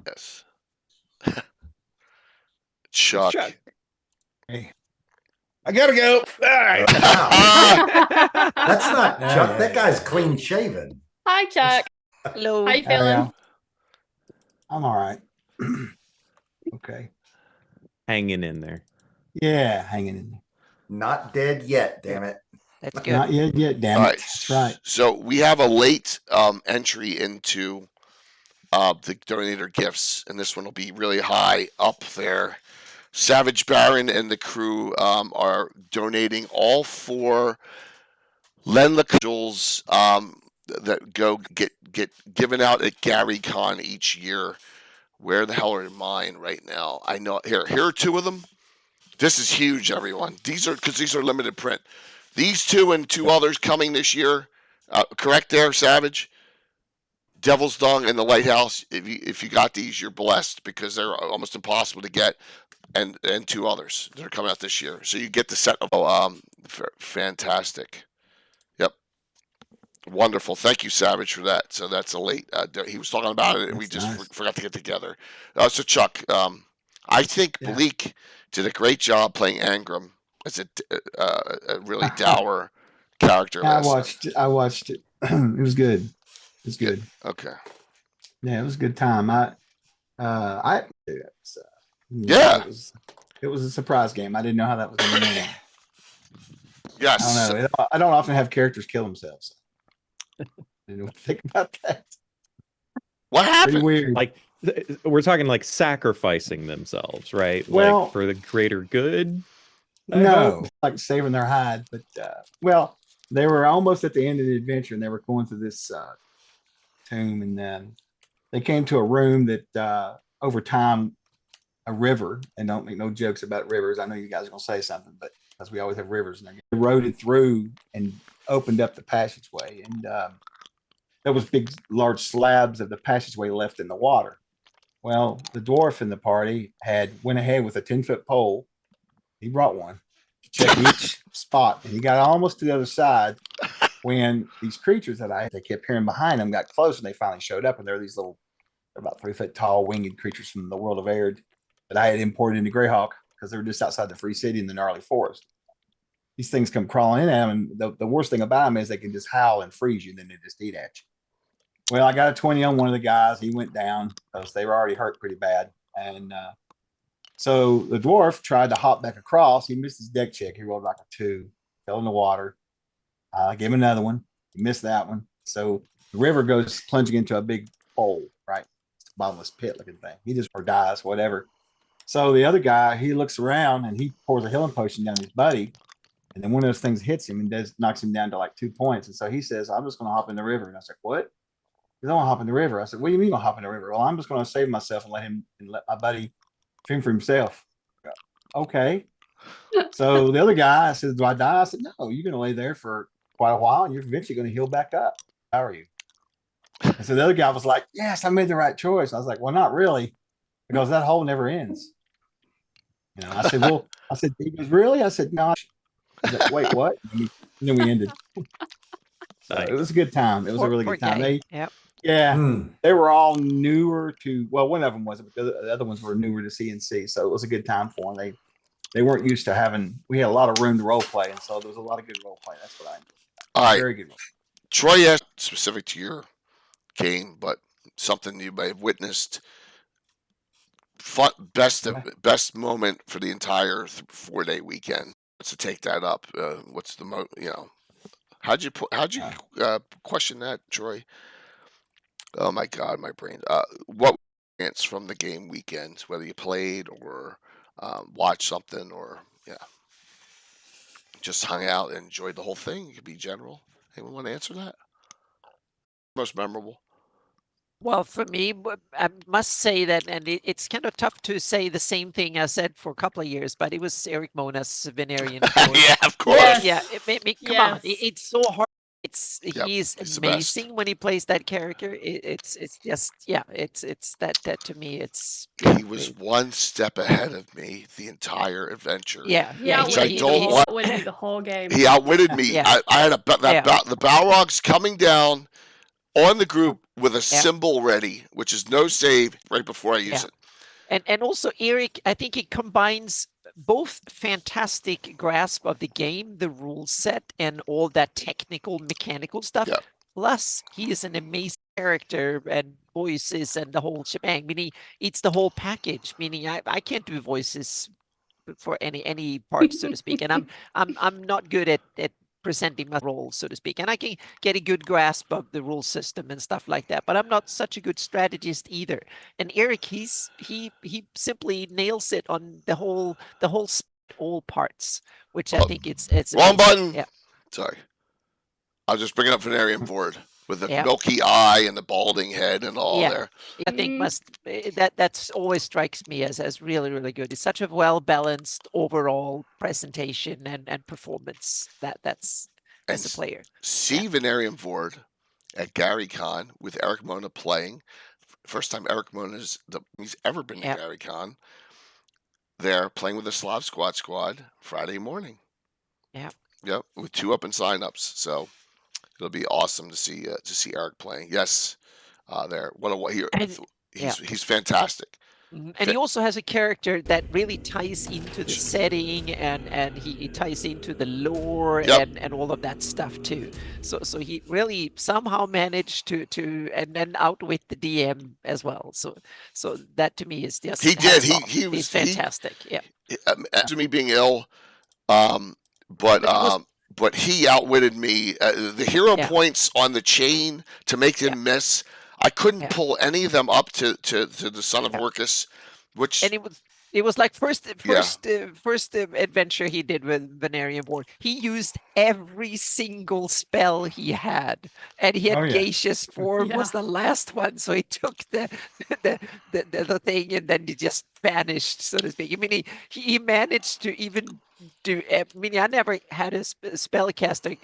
Yes. Chuck. Hey. I gotta go. All right. Wow. That's not Chuck. That guy's clean shaven. Hi, Chuck. Hello. How you feeling? I'm all right. Okay. Hanging in there. Yeah, hanging in there. Not dead yet, damn it. That's good. Not yet, damn All it. right. That's right. So we have a late entry into the donator gifts, and this one will be really high up there. Savage Baron and the crew are donating all 4 Len Jules that go get given out at GaryCon each year. Where the hell are mine right now? I know here are 2 of them. This is huge, everyone. These are limited print. These 2 and 2 others coming this year. Correct there, Savage. Devil's Dung and the Lighthouse. If you got these, you're blessed, because they're almost impossible to get. And 2 others that are coming out this year. So you get the set of fantastic. Yep. Wonderful. Thank you, Savage, for that. So that's a late. He was talking about it, and we just forgot to get together. So Chuck, I think Bleak did a great job playing Angram as a really dour character. I watched it. It was good. It was good. Yeah. Okay. Yeah, it was a good time. Yeah. It was a surprise game. I didn't know how that was going to end. Yes. I don't know. I don't often have characters kill themselves. I didn't know what to think about that. What happened? Pretty weird. Like we're talking like sacrificing themselves, right? Well, like for the greater good. No, like saving their hide. But they were almost at the end of the adventure, and they were going through this tomb, and then they came to a room that over time, a river, and don't make no jokes about rivers. I know you guys are gonna say something, but because we always have rivers, and they eroded through and opened up the passageway, and there was big, large slabs of the passageway left in the water. Well, the dwarf in the party went ahead with a 10-foot pole. He brought one to check each spot, and he got almost to the other side when these creatures they kept hearing behind them got close, and they finally showed up. And they're these little, they're about 3 foot tall winged creatures from the world of Arid that I had imported into Greyhawk because they were just outside the free city in the gnarly forest. These things come crawling in at them, and the worst thing about them is they can just howl and freeze you, and then they just eat at you. Well, I got a 20 on one of the guys. He went down because they were already hurt pretty bad. And so the dwarf tried to hop back across. He missed his deck check. He rolled like a 2, fell in the water. I gave him another one. He missed that one. So the river goes plunging into a big hole, right? It's a bottomless pit looking thing. He just or dies, whatever. So the other guy, he looks around and he pours a healing potion down his buddy. And then one of those things hits him and knocks him down to like 2 points. And so he says, I'm just going to hop in the river. And I said, what? He said, I want to hop in the river. I said, what do you mean I'll hop in the river? Well, I'm just going to save myself and let my buddy fend for himself. Okay. So the other guy, I said, do I die? I said, no, you're going to lay there for quite a while and you're eventually going to heal back up. How are you? And so the other guy was like, yes, I made the right choice. I was like, well, not really, because that hole never ends. You know, I said, well, he goes, really? I said, no. I said, wait, what? And then we ended. So it was a good time. It was a really good time. They were all newer to, well, one of them wasn't, but the other ones were newer to CNC. So it was a good time for them. They weren't used to we had a lot of room to role play. And so there was a lot of good role play. That's what I enjoyed. All right. Very good. Troy asked specific to your game, but something you may have witnessed. Best moment for the entire 4-day weekend. To take that up, what's the how'd you question that, Troy? Oh my God, my brain. What experience from the game weekend, whether you played or watched something or just hung out and enjoyed the whole thing? You could be general. Anyone want to answer that? Most memorable. Well, for me, I must say that, and it's kind of tough to say the same thing I said for a couple of years, but it was Eric Mona's Venerian. Yeah, of course. Yes. Yeah, come on, it's so hard. He's he's amazing when he plays that character. It's just it's that to me it's He was one step ahead of me the entire adventure. He outwitted me the whole game. He outwitted me. Yeah. I had the Balrogs coming down on the group with a symbol ready, which is no save right before I use it. And also Eric, I think he combines both fantastic grasp of the game, the rule set, and all that technical, mechanical stuff. Yeah. Plus, he is an amazing character and voices and the whole shebang. Meaning, it's the whole package. Meaning, I can't do voices for any part, so to speak, and I'm not good at presenting my role, so to speak, and I can get a good grasp of the rule system and stuff like that, but I'm not such a good strategist either. And Eric, he simply nails it on the whole all parts, which I think it's wrong amazing. button. Yeah. Sorry, I'll just bring it up Venerian board with the milky eye and the balding head and all there. I think that's always strikes me as really, really good. It's such a well-balanced overall presentation and performance that's as a player. See Venerian board at GaryCon with Eric Mona playing. First time Eric Mona he's ever been to GaryCon. They're playing with the Slav Squad Friday morning. Yep, with 2 open signups. So it'll be awesome to see Eric playing. Yes, there. He's fantastic. And he also has a character that really ties into the setting and he ties into the lore and all of that stuff too. So he really somehow managed to and then outwit the DM as well. So that to me is just he's fantastic. To me being ill, but he outwitted me. The hero points on the chain to make him miss. I couldn't pull any of them up to the Son of Orcus, which and it was It was like first Yeah. adventure he did with Venarian War. He used every single spell he had, and he had Oh, yeah. Gaseous Form was the last one. So he took the thing, and then he just vanished, so to speak. I mean, he managed to even do. I mean, I never had a spellcaster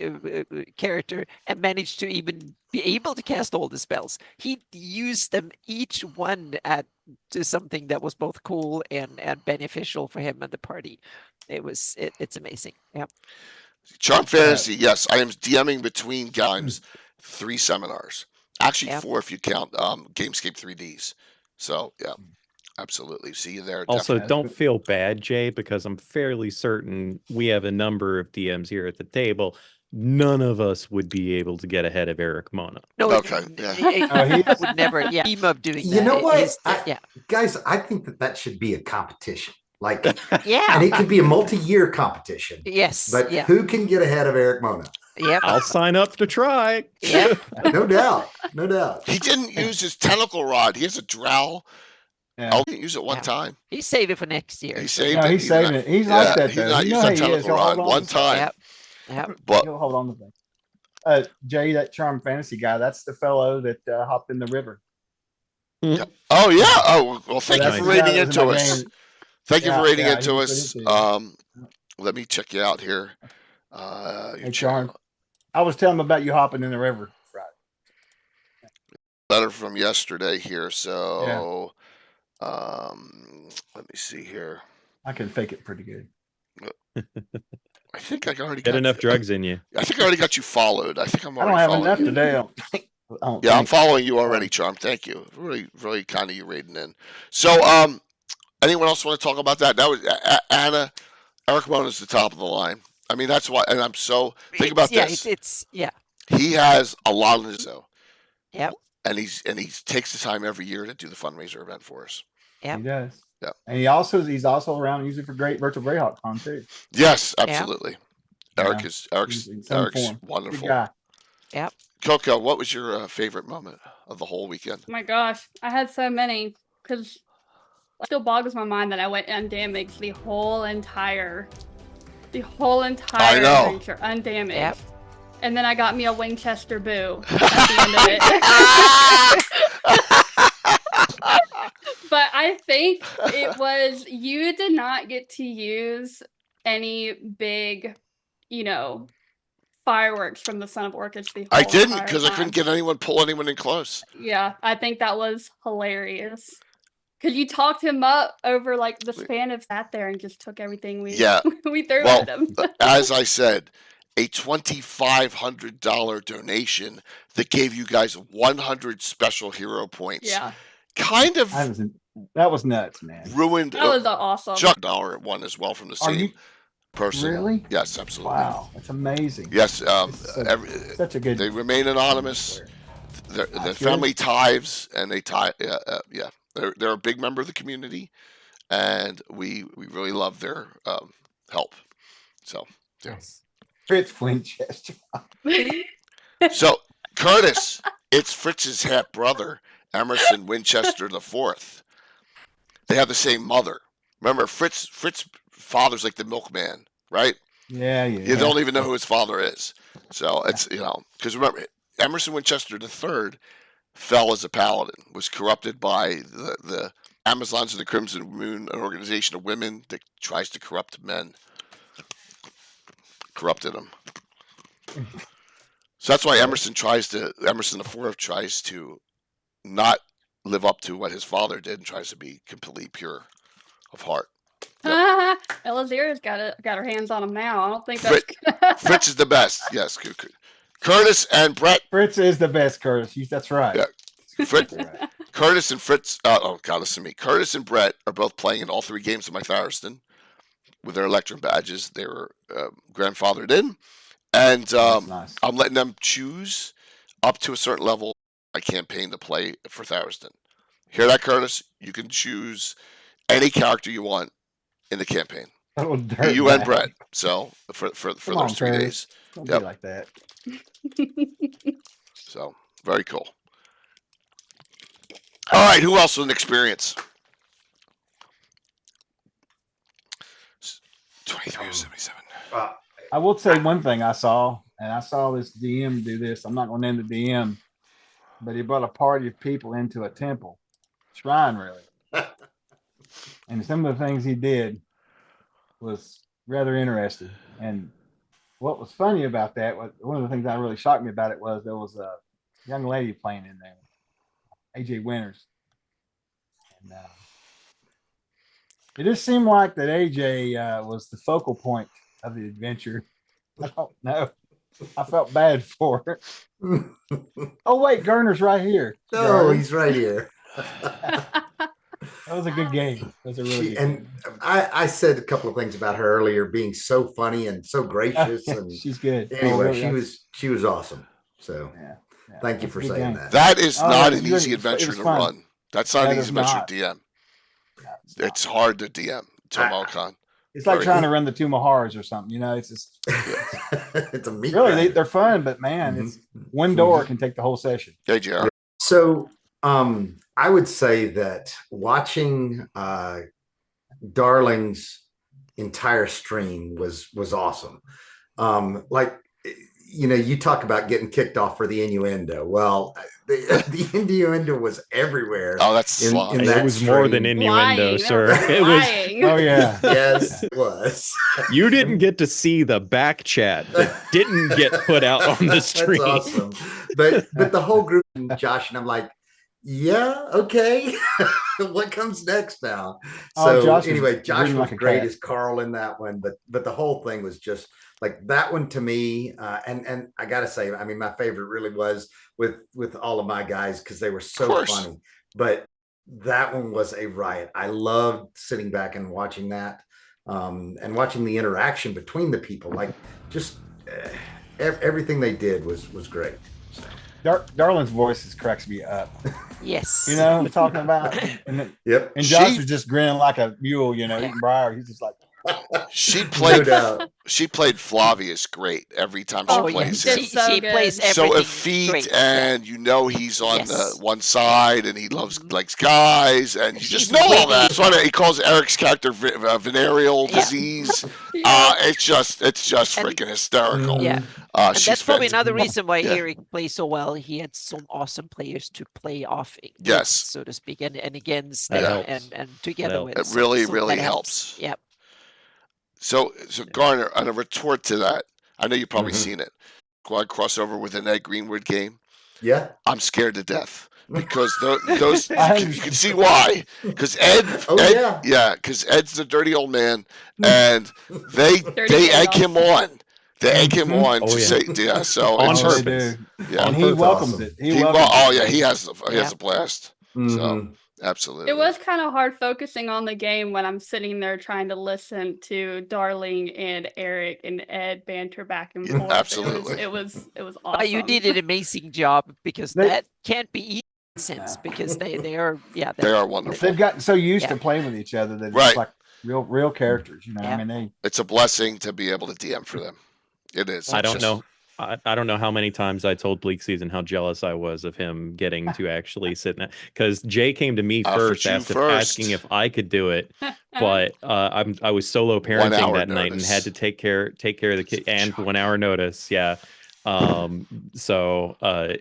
character and managed to even be able to cast all the spells. He used them each one to something that was both cool and beneficial for him and the party. It's amazing. Yeah. Charm Fantasy, yes. I am DMing between games 3 seminars. Actually, 4 if you count Gamescape 3Ds. So, yeah, absolutely. See you there. Also, definitely. don't feel bad, Jay, because I'm fairly certain we have a number of DMs here at the table. None of us would be able to get ahead of Eric Mona. No, Okay, yeah. he would never dream of doing that. You know what? Yeah. Guys, I think that should be a competition. Like, Yeah. and it could be a multi-year competition. Yes. But Yeah. who can get ahead of Eric Mona? Yep. I'll sign up to try. Yep. No doubt. No doubt. He didn't use his tentacle rod. He has a drow. Yeah. Oh, he didn't use it one time. He saved it for next year. He saved No, it. he's saving it. He's like that, He's though. not You used know that how he is. tentacle He'll rod hold on one to something. time. Yep. Yep. But He'll hold on to things. Jay, that Charm Fantasy guy, that's the fellow that hopped in the river. oh yeah. Oh well, thank you That's for the guy rating that was in into my us. game. Thank you for Yeah, rating yeah, into he us. put into you. Let me check you out here. Your Hey, channel. Charm. I was telling him about you hopping in the river. Right. Letter from yesterday here. So, let me see here. I can fake it pretty good. I think I already Get got enough drugs in you. I think I already got you followed. I think I'm I already don't have following enough you. today. I don't think. I don't Yeah, I'm think. following you already, Charm. Thank you. Really, really kind of you raiding in. So, anyone else want to talk about that? That was Anna. Eric Mona is the top of the line. I mean, that's why. And I'm so think about this. It's He has a lot of his own. Yep. And he takes the time every year to do the fundraiser event for us. Yep. He does. Yeah. And he's also around using for great virtual Greyhawk Con too. Yes, absolutely. Yeah. Eric's He's in some Eric's form. Good wonderful. guy. Yep. Coco, what was your favorite moment of the whole weekend? Oh my gosh, I had so many because it still boggles my mind that I went undamaged the whole entire I know. adventure undamaged. Yep. And then I got me a Winchester boo at the end of it. But I think it was you did not get to use any big, fireworks from the Son of Orchids the whole I didn't entire because I time. couldn't get anyone pull anyone in close. Yeah, I think that was hilarious. Because you talked him up over like the span of sat there and just took everything we we threw Well, at him. as I said, a $2,500 donation that gave you guys 100 special hero points. Yeah, Kind of That was nuts, man. ruined. that was awesome. Chuck Dollar one as well from the Are same you person. really? Yes, absolutely. Wow, that's amazing. Yes, Such a good. they remain anonymous. The That's family tithes, and they tie. Yeah, they're a big member of the community, and we really love their help. So, yeah. Fritz Winchester. So Curtis, it's Fritz's half brother, Emerson Winchester IV. They have the same mother. Remember, Fritz father's like the milkman, right? Yeah. You don't even know who his father is. So it's because remember, Emerson Winchester III fell as a paladin, was corrupted by the Amazons of the Crimson Moon, an organization of women that tries to corrupt men. Corrupted him. So that's why Emerson IV tries to not live up to what his father did and tries to be completely pure of heart. Elazira's got her hands on him now. I don't think that's Fritz is the best. Yes. Curtis and Brett. Fritz is the best, Curtis. That's right. Yeah. Curtis and Fritz. Oh God, listen to me. Curtis and Brett are both playing in all 3 games of my Tharistan with their Electrum badges. They were grandfathered in, and Nice. I'm letting them choose up to a certain level my campaign to play for Tharistan. Hear that, Curtis? You can choose any character you want in the campaign. You and Brett. So for Come those on, 3 Curtis. days. Don't Yep. be like that. So very cool. All right, who else with an experience? 23 or 77. I will say one thing I saw, and I saw this DM do this. I'm not going to name the DM, but he brought a party of people into a temple, shrine, really. And some of the things he did was rather interesting. And what was funny about that was one of the things that really shocked me about it was there was a young lady playing in there, AJ Winters. And it just seemed like that AJ was the focal point of the adventure. I don't know. I felt bad for her. Oh, wait, Garner's right here. No, Garner. he's right here. That was a good game. That was a really good game. I said a couple of things about her earlier, being so funny and so gracious, and She's good. anyway, really, she was awesome. So yeah. thank you That's for a good saying game. that. That is Oh, not it an was easy really- it adventure was to fun. run. That's not That an is easy adventure not. to DM. It's It's hard to DM TomoCon. It's like Very trying good. to run the two Mahars or something. You know, it's just It's a meat really grinder. they're fun, but man, it's one door can take the whole session. Hey, JR. So I would say that watching Darling's entire stream was awesome. Like, you know, you talk about getting kicked off for the innuendo. Well, the innuendo was everywhere. Oh, that's slime. in It that was more than stream. innuendo, Lying. sir. That was It was. lying. Oh yeah. Yes, it was. You didn't get to see the back chat that didn't get put out on the stream. That's awesome. But the whole group, Josh and I'm like, yeah, okay. What comes next now? Oh, So Josh was anyway, Josh reading was like a great cat. as Carl in that one, but the whole thing was just like that one to me. And I gotta say, I mean, my favorite really was with all of my guys because they were so course. funny. But that one was a riot. I loved sitting back and watching that, and watching the interaction between the people. Like just everything they did was great. So. Darlin's voice cracks me up. Yes. You know what I'm talking about? Yep. And Josh She- was just grinning like a mule, you know, eating briar. He's just like, She No played. doubt. She played Flavius great every time she Oh, yeah. plays did him. She, so she good. plays So everything effete, great. Yeah. and you know he's on Yes. the one side, and he likes guys, and you She's just know all witty. that. That's why he calls Eric's character venereal Yeah. disease. Yeah. It's just And- freaking hysterical. Yeah. And She's that's probably fantastic. another reason why Yeah. Eric plays so well. He had some awesome players to play off with, Yes. so to speak, and against That and, helps. and together helps. with. It So- really, so really that helps. Yep. So Garner, on a retort to that, I know you've probably Mhm. seen it. Quad crossover with an Ed Greenwood game. Yeah. I'm scared to death because those I you can see why. Because Ed, Oh, Ed yeah. because Ed's the dirty old man, and they Dirty egg Adolf. him on. They egg him Mhm. on Oh, to yeah. say yeah. So On it's oh, just, they purpose. do. yeah. And he purpose. welcomes Awesome. it. He, welcomes oh it. yeah, he has Yeah. a blast. Mhm. Absolutely. It was kind of hard focusing on the game when I'm sitting there trying to listen to Darling and Eric and Ed banter back and Yeah, forth. absolutely. It was awesome. But you did an amazing job because They- that can't be easy in a sense because they are They are wonderful. They've gotten so used Yeah. to playing with each other that it's Right. like real characters, you know. Yeah. I mean, It's a blessing to be able to DM for them. It is. I It's don't just- know. I don't know how many times I told Bleak Season how jealous I was of him getting to actually sit in it because Jay came to me For first, you asking if I could do it, but I was solo 1 parenting hour that night and notice. had to take care of the kid and 1 hour notice. Yeah. So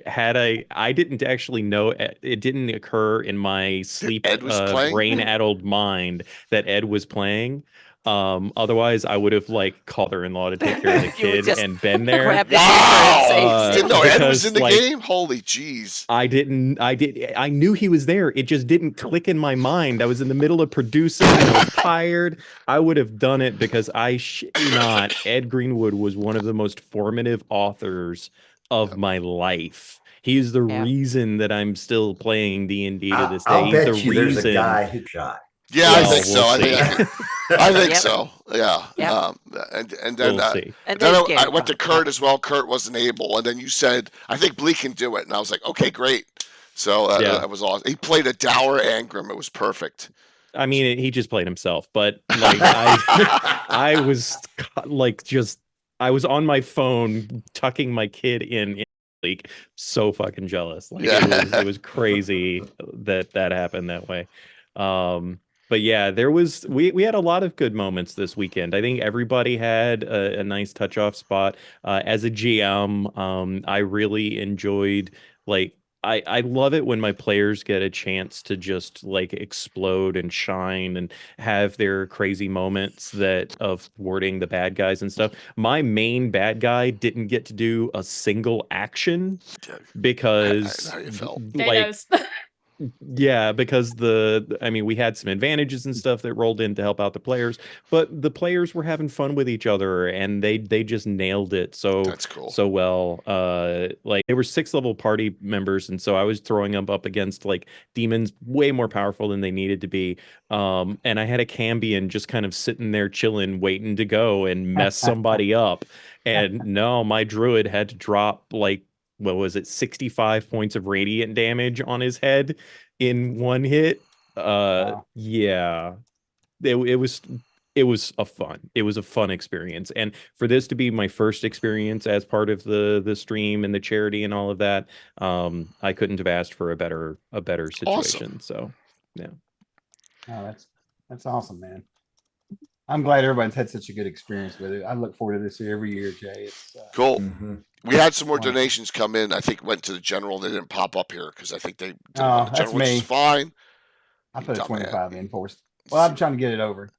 had I didn't actually know it didn't occur in my sleep Ed was playing? brain addled mind that Ed was playing. Otherwise I would have like called her in law to take care of the You would kid just and been there. grab the Wow! paper and say, Didn't know Ed was because, in the like, game. Holy jeez. I knew he was there. It just didn't click in my mind. I was in the middle of producing. I was tired. I would have done it because I shit you not, Ed Greenwood was one of the most formative authors of my life. He's the Yeah. reason that I'm still playing D&D to this day. I'll He's bet the you there's a reason. guy who shot. Yeah, I Well, think so. we'll I think I think Yep. so. Yeah. Yep. And then We'll see. And then then I Gary went to Connor. Kurt as well. Kurt wasn't able, and then you said, "I think Bleak can do it," and I was like, "Okay, great." So Yeah. that was awesome. He played a dour Angrim. It was perfect. I mean, he just played himself, but like I was like I was on my phone tucking my kid in like so fucking jealous. Like Yeah. it was crazy that happened that way. but yeah, we had a lot of good moments this weekend. I think everybody had a nice touch off spot. As a GM, I really enjoyed like I love it when my players get a chance to just like explode and shine and have their crazy moments that of thwarting the bad guys and stuff. My main bad guy didn't get to do a single action because how you felt. like yeah, because I mean, we had some advantages and stuff that rolled in to help out the players, but the players were having fun with each other and they just nailed it That's cool. so well. Like they were 6th-level party members, and so I was throwing them up against like demons way more powerful than they needed to be. And I had a Cambion just kind of sitting there chilling, waiting to go and mess somebody up. And no, my druid had to drop like, what was it, 65 points of radiant damage on his head in one hit. Wow. Yeah, it was a fun experience, and for this to be my first experience as part of the stream and the charity and all of that, I couldn't have asked for a better situation. So yeah. Oh, that's awesome, man. I'm glad everybody's had such a good experience with it. I look forward to this every year, Jay. It's Cool. Mm-hmm. We had some more Wonderful. donations come in. I think went to the general. They didn't pop up here because I think they did Oh, on the that's general, which is me. fine. I You put a dumb 25 man. in for us. Well, I'm trying to get it over.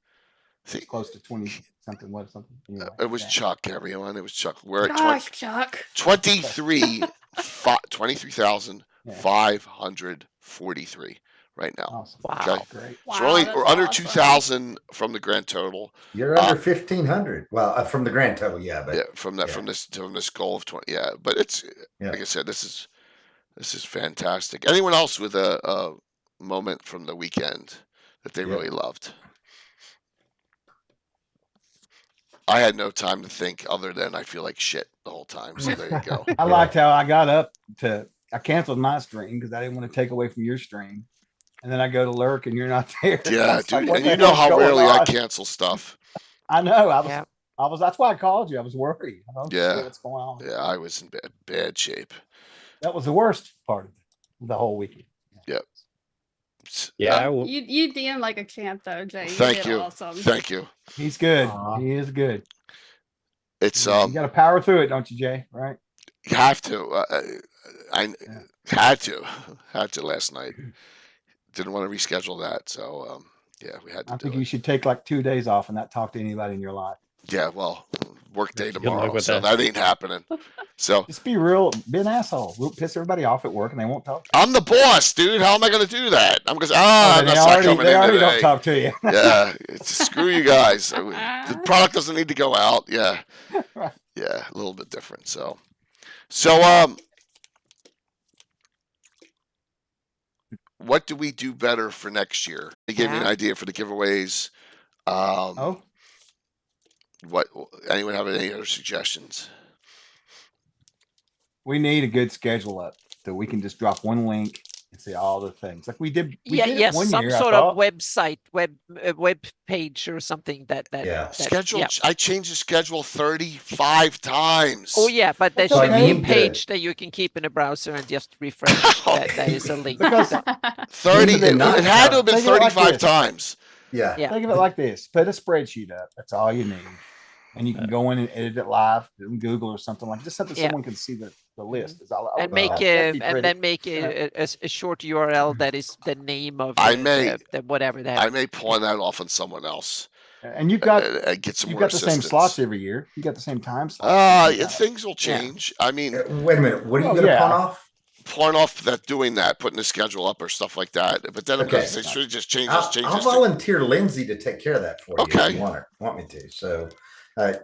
See, It's close to 20 something. What something? Anyway, it was yeah. Chuck, everyone. It was Chuck. We're at Gosh, Chuck. 23,543 right now. Awesome. Wow. Okay. Great. Wow, So we're that's under awesome. 2,000 from the grand total. You're under 1,500. Well, from the grand total, yeah, but Yeah, from this goal of 20. Yeah, but it's Yeah. like I said, this is fantastic. Anyone else with a moment from the weekend that they Yeah. really loved? I had no time to think other than I feel like shit the whole time. So there you go. I liked how I got up I canceled my stream because I didn't want to take away from your stream. And then I go to lurk and you're not there. I Yeah, was like, dude. what And the you know hell's how going rarely I on? cancel stuff. I know. Yeah. That's why I called you. I was worried. I don't Yeah. see what's going on. Yeah, I was in bad shape. That was the worst part of the whole weekend. Yeah, You DM like a champ though, Jay. Thank did you. Awesome. Thank you. He's good. Aw. He is good. It's You got to power through it, don't you, Jay? Right? you have to. I had to last night. Didn't want to reschedule that, so yeah, we had to I do think it. you should take like 2 days off and not talk to anybody in your life. Yeah, well, work day Good luck tomorrow, with so that. that ain't happening. So Just be real, be an asshole. We'll piss everybody off at work and they won't talk. I'm the boss, dude. How am I going to do that? I'm going to Oh, I'm they not already, coming they in already today. don't talk to you. Yeah, screw you guys. The product doesn't need to go out. Yeah, Right. yeah, a little bit different. So what do we do better for next year? I gave you an Yeah. idea for the giveaways. Oh, What? Anyone have any other suggestions? we need a good schedule up so we can just drop one link and see all the things like we did. We Yeah, did it yes, one some year, I sort of thought. website, web page or something that Yeah. Schedule. yeah. I changed the schedule 35 times. Oh yeah, but there That's should okay. be a Need to- page that you can keep in a browser and just refresh. That is a link. Because- that- 30. Need to not It had to have been Think of it like 35 this. times. Yeah. Yeah. Think of it like this: put a spreadsheet up. That's all you need, and you can go in and edit it live in Google or something like just something Yeah. someone can see the list. Is all. and make that'd be and pretty. then make a short URL that is the name of I the, may- the whatever that. I may pawn that off on someone else And you've got and get some you've more got the assistance. same slots every year. You got the same time slots. Things will Yeah. change. I mean, Wait a minute. What are you Well, going to yeah. pawn off? pawn off that doing that, putting the schedule up or stuff like that. But then I'm Okay. going to say, should just change I'll this. volunteer Lindsay to take care of that for you Okay. if you want me to. So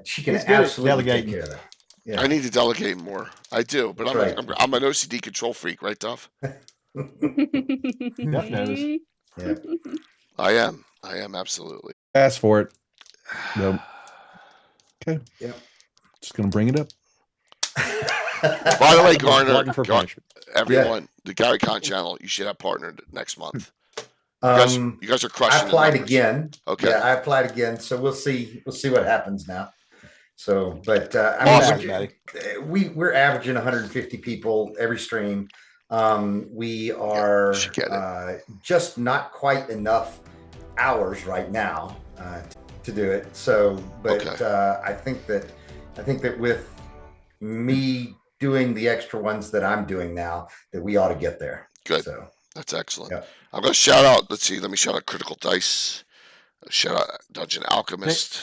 she can He's good at absolutely take delegating. care of that. Yeah. I need to delegate more. I do, but That's I'm an OCD control freak, right, Duff? Duff knows. Yeah. I am absolutely. Ask for it. Yep. Okay. Yep. Just gonna bring it up. By the way, Garner, Glutton for punishment. everyone, the Gary Con channel, you should have partnered next month. You guys are crushing. I applied the numbers. again. Okay. Yeah, I applied again. So we'll see what happens now. So, but Awesome. we're averaging 150 people every stream. We are should get it. just not quite enough hours right now to do it. So, but Okay. I think that with me doing the extra ones that I'm doing now, that we ought to get there. Good. So That's excellent. yeah. I'm going to shout out. Let's see. Let me shout out Critical Dice. Shout out Dungeon Alchemist.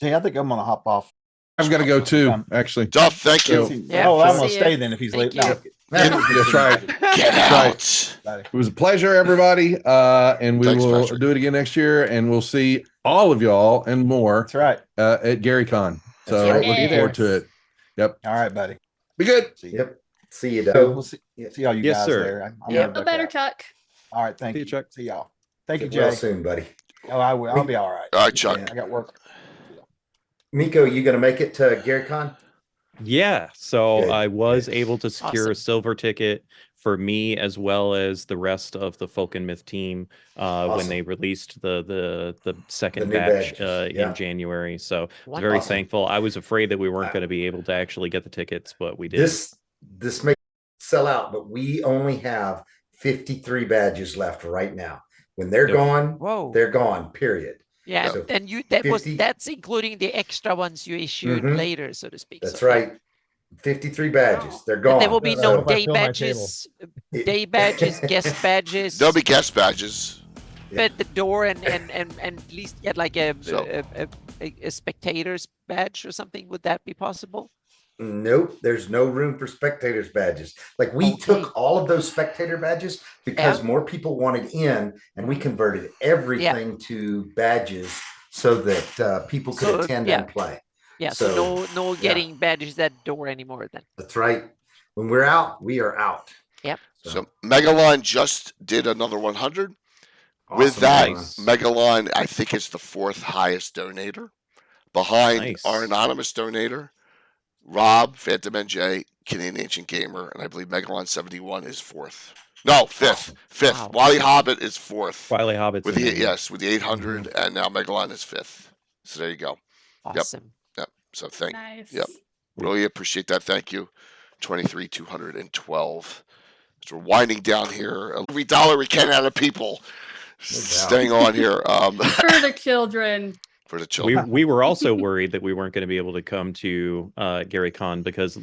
Hey, I think I'm gonna hop off. I've got to go too, actually. Duff, thank you. Yeah, Oh, I'm see gonna ya. stay then if he's Thank late. No. you. That's right. Get Right. out. It was a pleasure, everybody. And we Thanks, will Patrick. do it again next year, and we'll see all of y'all and more That's right. at GaryCon. So That's right. looking Yes. forward to it. Yep. All right, buddy. Be good. See you. Yep. See you, So Doe. we'll see all you Yes, guys sir. there. I'm Yeah. gonna Feel duck better, out. Chuck. All right, thank See you. you, Chuck. See y'all. Thank you, Get well Jay. soon, buddy. Oh, I will. I'll be all right. All right, Chuck. Yeah. I got work. Miko, you gonna make it to GaryCon? Yeah, so Good, I was good. able to secure Awesome. a silver ticket for me as well as the rest of the Folk and Myth team when Awesome. they released the second new batch badges, yeah. in January. So I was Wonderful. very Awesome. thankful. I was afraid that we weren't going to be able to actually get the tickets, but we did. This may sell out, but we only have 53 badges left right now. When they're Yep. gone, Whoa. they're gone, period. Yeah, So and you 50 that's including the extra ones you issued Mhm. later, so to speak. That's So, yeah. right. 53 badges. Wow. They're And gone. there will be So- no Hope I day fill my badges, guest badges. There'll be guest badges. at the door and at least get like So- a spectator's badge or something. Would that be possible? Nope, there's no room for spectators badges. Like we Okay. took all of those spectator badges because Yeah. more people wanted in, and we converted everything to badges so that people could So, attend yeah. and play. Yeah, so, So, no yeah. getting badges at door anymore then. That's right. When we're out, we are out. Yep. So Megalon just did another 100. With Awesome, that, Megalon. Megalon, I think, is the fourth highest donator, behind Nice. our anonymous donator, Rob, Phantom NJ, Canadian Ancient Gamer, and I believe Megalon 71 is fourth. No, fifth. Fifth. Wow. Wily Hobbit is fourth. Wily Hobbits. With in the there. yes, with the 800, and now Megalon is fifth. So there you go. Awesome. Yep. So Nice. Yep. Really appreciate that. Thank you. 23,212. So we're winding down here. Every dollar we can out of people. Staying on here For the children. for the We children. we were also worried that we weren't going to be able to come to GaryCon because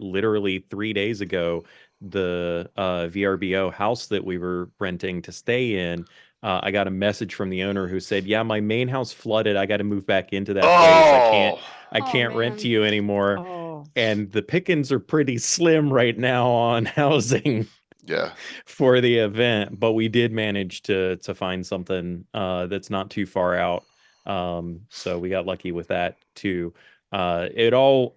literally 3 days ago, the VRBO house that we were renting to stay in, I got a message from the owner who said, "Yeah, my main house flooded. I got to move back into that place. I Oh, can't rent man. to you anymore." Oh, And the pickings are pretty slim right now on housing Yeah. for the event, but we did manage to find something that's not too far out. So we got lucky with that too. It all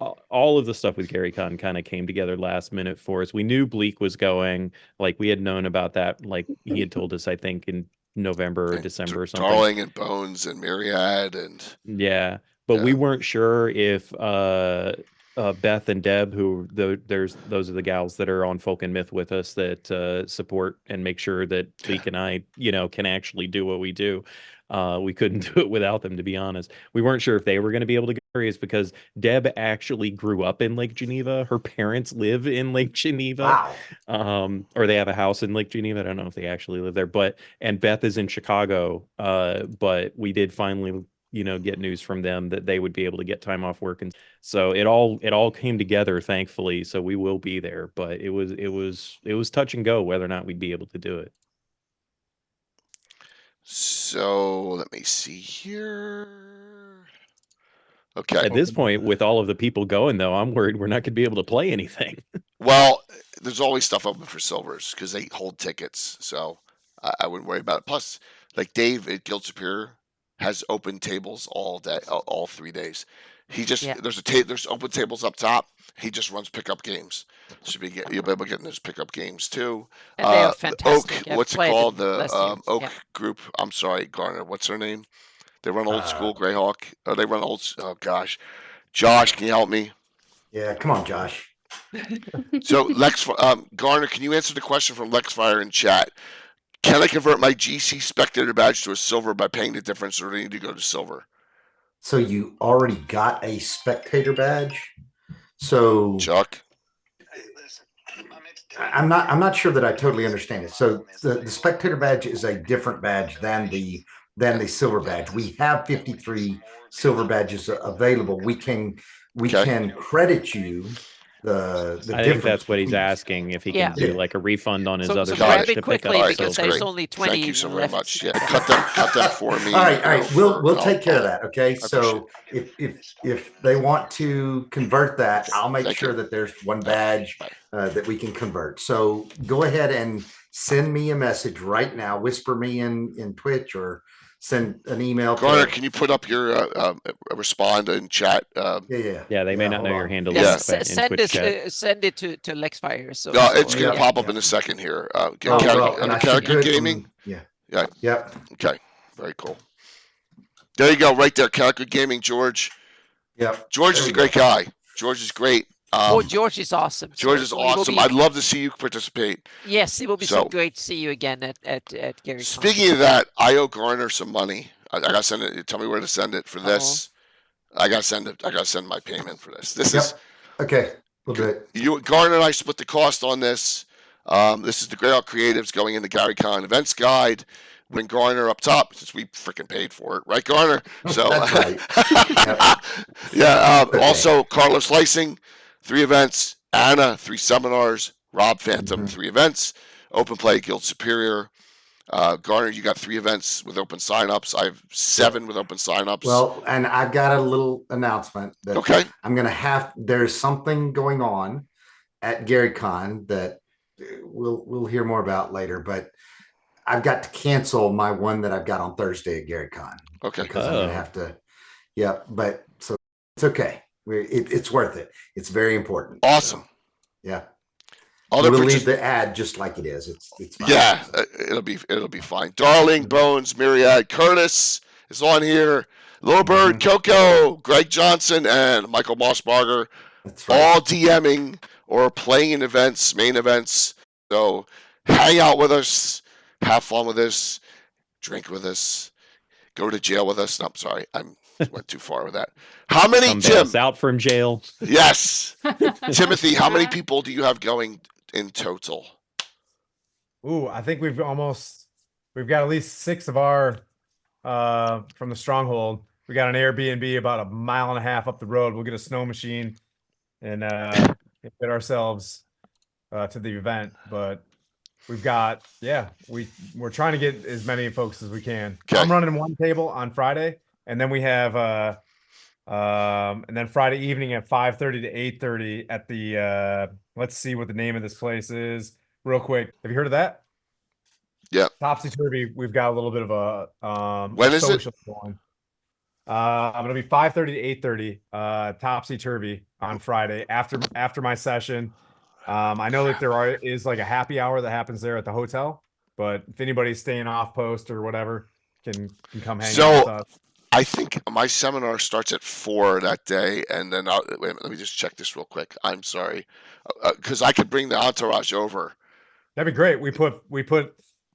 of the stuff with GaryCon kind of came together last minute for us. We knew Bleak was going, like we had known about that, like he had told us, I think in November or And December or something. Darling and Bones and Myriad and Yeah, but we Yeah. weren't sure if Beth and Deb, who those are the gals that are on Folk and Myth with us that support and make sure that Leek and I, can actually do what we do. We couldn't do it without them, to be honest. We weren't sure if they were going to be able to go curious because Deb actually grew up in Lake Geneva. Her parents live in Lake Geneva. Wow. Or they have a house in Lake Geneva. I don't know if they actually live there, and Beth is in Chicago. But we did finally, get news from them that they would be able to get time off work. And so it all came together, thankfully. So we will be there, but it was touch and go whether or not we'd be able to do it. so let me see here. Okay. At this point, with all of the people going though, I'm worried we're not going to be able to play anything. Well, there's always stuff open for silvers because they hold tickets, so I wouldn't worry about it. Plus, like Dave at Guild Superior has open tables all day, all 3 days. He just Yeah. there's open tables up top. He just runs pickup games. You'll be able to get in those pickup games too. and they are The fantastic. Oak, I've what's it played called? them The last year. Oak Yeah. group. I'm sorry, Garner. What's their name? They run old school Greyhawk. Oh, they run old. Oh gosh, Josh, can you help me? Yeah, come on, Josh. So Lex, Garner, can you answer the question from Lexfire in chat? Can I convert my GC spectator badge to a silver by paying the difference, or do I need to go to silver? So you already got a spectator badge. So Chuck, I'm not sure that I totally understand it. So the spectator badge is a different badge than the than the silver badge. We have 53 silver badges available. We can credit you the I think difference that's what he's between- asking, if he Yeah. can do like a refund on his So other grab badge it to pick quickly up Alright, because that's there's great. only 20 Thank you so very left. much. Yeah, cut them for me. All right, you all right. know, We'll for- take care of I'll- that. Okay. appreciate So if they want to convert that, I'll make Thank sure you. that there's one badge that we can convert. So go ahead and send me a message right now. Whisper me in Twitch or send an email. Garner, can you put up your respond in chat? Yeah, they may not hold know your on. handle Yeah. in Twitch chat. Send it to Lexfire. So, No, it's gonna yeah, pop up yeah. in a second here. Oh, well, and I should Character do it Gaming. from- yeah. Yeah. Yep. Okay. Very cool. There you go, right there. Character Gaming, George. Yep. George There is a we great go. guy. George is great. George is awesome. George is so it will awesome. be- I'd love to see you participate. Yes, it will be So- so great to see you again at Gary. Speaking of that, I owe Garner some money. I gotta send it. Tell me where to send it for this. I gotta send it. I gotta send my payment for this. This is Okay. We'll do it. you. Garner and I split the cost on this. This is the Greyhawk Creatives going into Gary Con Events Guide. When Garner up top, since we freaking paid for it, right, Garner? So That's right. yeah. Okay. Also, Carlos Slicing, 3 events. Anna, 3 seminars. Rob Phantom, 3 events. Open Play Guild Superior. Garner, you got 3 events with open signups. I have 7 with open signups. Well, and I've got a little announcement that okay. I'm going to have. There's something going on at Gary Con that we'll hear more about later, but I've got to cancel my one that I've got on Thursday at Gary Con. Okay. Because I'm going to have to. Yeah, but so it's okay. It's worth it. It's very important. Awesome. So, yeah. Other We'll partic- leave the ad just like it is. It's fine. Yeah, it'll be fine. Darling, Bones, Myriad, Curtis is on here. Little Bird, Coco, Greg Johnson, and Michael Mossbarger, That's right. all DMing or playing in events, main events. So hang out with us, have fun with us, drink with us, go to jail with us. No, I'm sorry, I went too far with that. How many, Come Tim? bail us out from jail. Yes, Timothy. How many people do you have going in total? Ooh, I think we've got at least 6 of our from the stronghold. We got an Airbnb about 1.5 miles up the road. We'll get a snow machine and get ourselves to the event. But we've got we're trying to get as many folks as we can. Okay. I'm running one table on Friday, and then we have and then Friday evening at 5:30 to 8:30 at the let's see what the name of this place is real quick. Have you heard of that? Yeah. Topsy Turvy. We've got a little bit of a When is it? social going. I'm gonna be 5:30 to 8:30 Topsy Turvy on Friday after my session. I know that there is like a happy hour that happens there at the hotel, but if anybody's staying off post or whatever, can come hang out with us. I think my seminar starts at 4 that day, and then wait a minute, let me just check this real quick. I'm sorry, because I could bring the entourage over. That'd be great.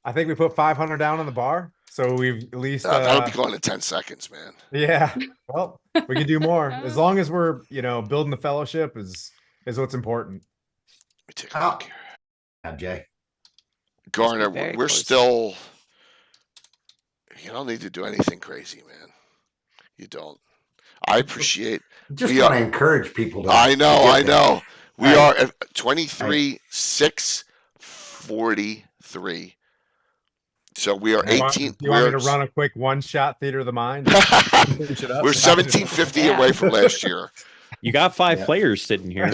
I think we put 500 down on the bar, so we've at least That'll be going in 10 seconds, man. yeah. Well, we can do more as long as we're building the fellowship is what's important. Let me take a look here. Now, Jay. Garner, Very we're close. still. You don't need to do anything crazy, man. You don't. I appreciate. Just We want to are- encourage people to. I know. to get I there. know. We Right. are at 23,643. So we are You want 18. me to We're run a quick one-shot theater of the mind? we're 1750 away from last year. You got 5 Yeah. players sitting here.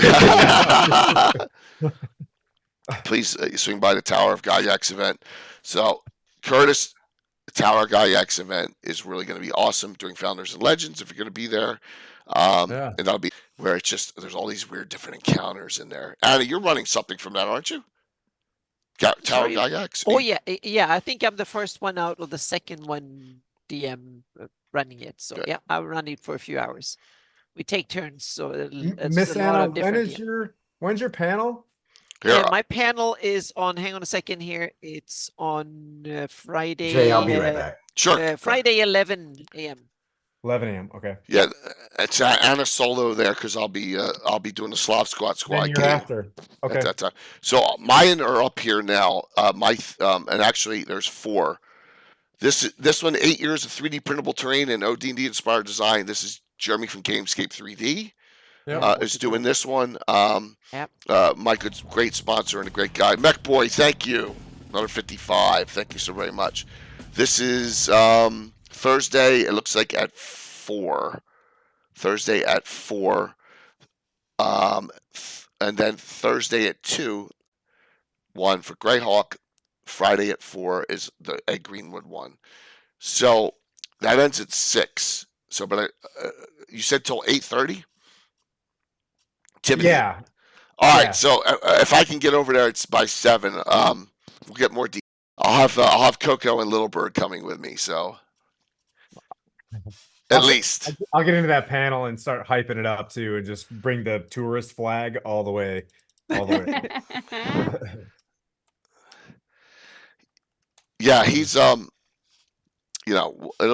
Please swing by the Tower of Gaiax event. So, Curtis, the Tower of Gaiax event is really going to be awesome during Founders and Legends if you're going to be there. Yeah. And that'll be where it's just, there's all these weird different encounters in there. Anna, you're running something from that, aren't you? Tower Sorry. of Gaiax? Oh yeah, yeah. I think I'm the first one out, or the second one DM running it. So Good. yeah, I'll run it for a few hours. We take turns, so it's Miss a lot Anna, of different. when's your panel? Here, Yeah, my panel is on. Hang on a second here. It's on Friday. Jay, I'll be right back. sure. Friday 11 a.m. 11 a.m. Okay. Yeah, it's Anna solo there because I'll be doing the Slav Squad Then you're game after. Okay. at that time. So mine are up here now. And actually there's 4. This one, 8 years of 3D printable terrain and OD&D inspired design. This is Jeremy from Gamescape 3D. Is doing this one. Yep. My great sponsor and a great guy. Mech Boy, thank you. Another 55. Thank you so very much. This is Thursday. It looks like at 4. Thursday at 4. And then Thursday at 2. 1 for Greyhawk. Friday at 4 is the Ed Greenwood one. So that ends at 6. So, but you said till 8:30. Timothy. Yeah. All right. Yeah. So if I can get over there, it's by 7. We'll get more. I'll have Coco and Little Bird coming with me. So at least I'll get into that panel and start hyping it up too, and just bring the tourist flag all the way. Yeah, he's it'll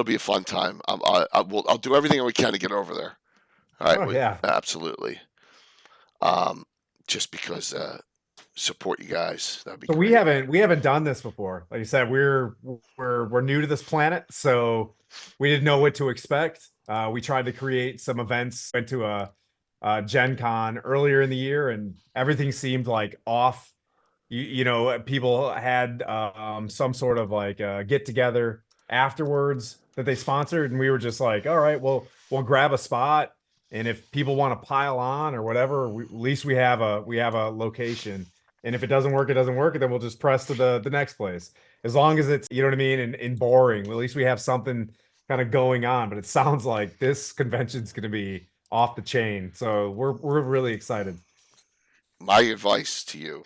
be a fun time. I'll do everything we can to get over there. All right. Oh, yeah. Absolutely. Just because support you guys. That'd be So great. we haven't done this before. Like you said, we're new to this planet, so we didn't know what to expect. We tried to create some events. Went to a Gen Con earlier in the year, and everything seemed like off. People had some sort of like get together afterwards that they sponsored, and we were just like, all right, well, we'll grab a spot, and if people want to pile on or whatever, at least we have a location. And if it doesn't work, it doesn't work, and then we'll just press to the next place. As long as it's, you know what I mean, and boring, at least we have something kind of going on. But it sounds like this convention's going to be off the chain, so we're really excited. My advice to you,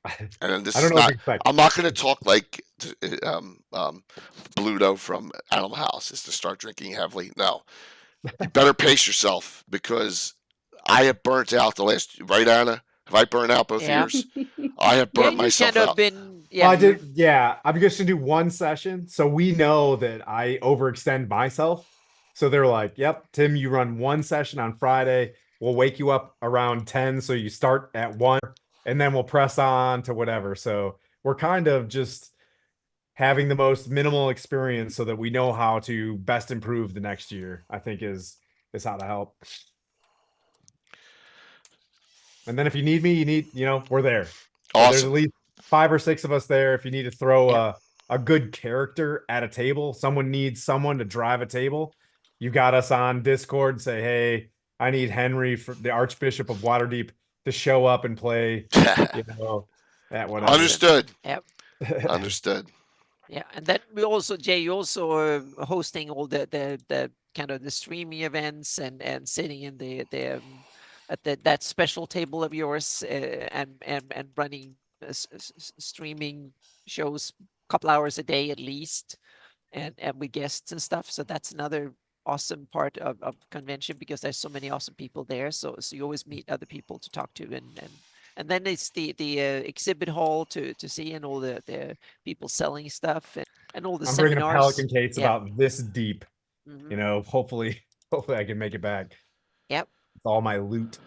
and then this I is don't know what not. to expect. I'm not going to talk like Bluto from Animal House, is to start drinking heavily. No, you better pace yourself, because I have burnt out the last. Right, Anna? Have I burnt out both Yeah. years? I have burnt you myself kind of out. been. Well, I you- did. Yeah, I'm just gonna do one session, so we know that I overextend myself. So they're like, "Yep, Tim, you run one session on Friday. We'll wake you up around 10, so you start at 1, and then we'll press on to whatever." So we're kind of just having the most minimal experience, so that we know how to best improve the next year. I think is how to help. And then if you need me, we're there. So there's Awesome. at least 5 or 6 of us there. If you need to throw Yeah. a good character at a table, someone needs someone to drive a table, you got us on Discord. Say, hey, I need Henry, for the Archbishop of Waterdeep, to show up and play. At whatever. Understood. Yep. Understood. Yeah, and then we also, Jay, you also are hosting all the kind of the streaming events and sitting in the at that special table of yours and running streaming shows a couple hours a day at least, and with guests and stuff. So that's another awesome part of convention, because there's so many awesome people there. So you always meet other people to talk to, and then it's the exhibit hall to see, and all the people selling stuff, and all the I'm bringing a seminars. Pelican case Yeah. about this deep. Mhm. Hopefully I can make it back. Yep. It's all my loot.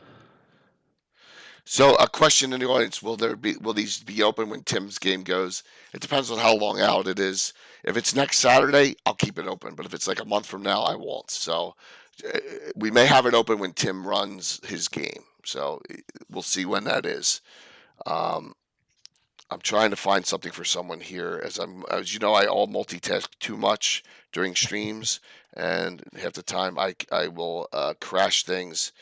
So a question in the audience: will these be open when Tim's game goes? It depends on how long out it is. If it's next Saturday, I'll keep it open. But if it's like a month from now, I won't. So we may have it open when Tim runs his game. So we'll see when that is. I'm trying to find something for someone here, as you know, I all multitask too much during streams, and half the time I will crash things.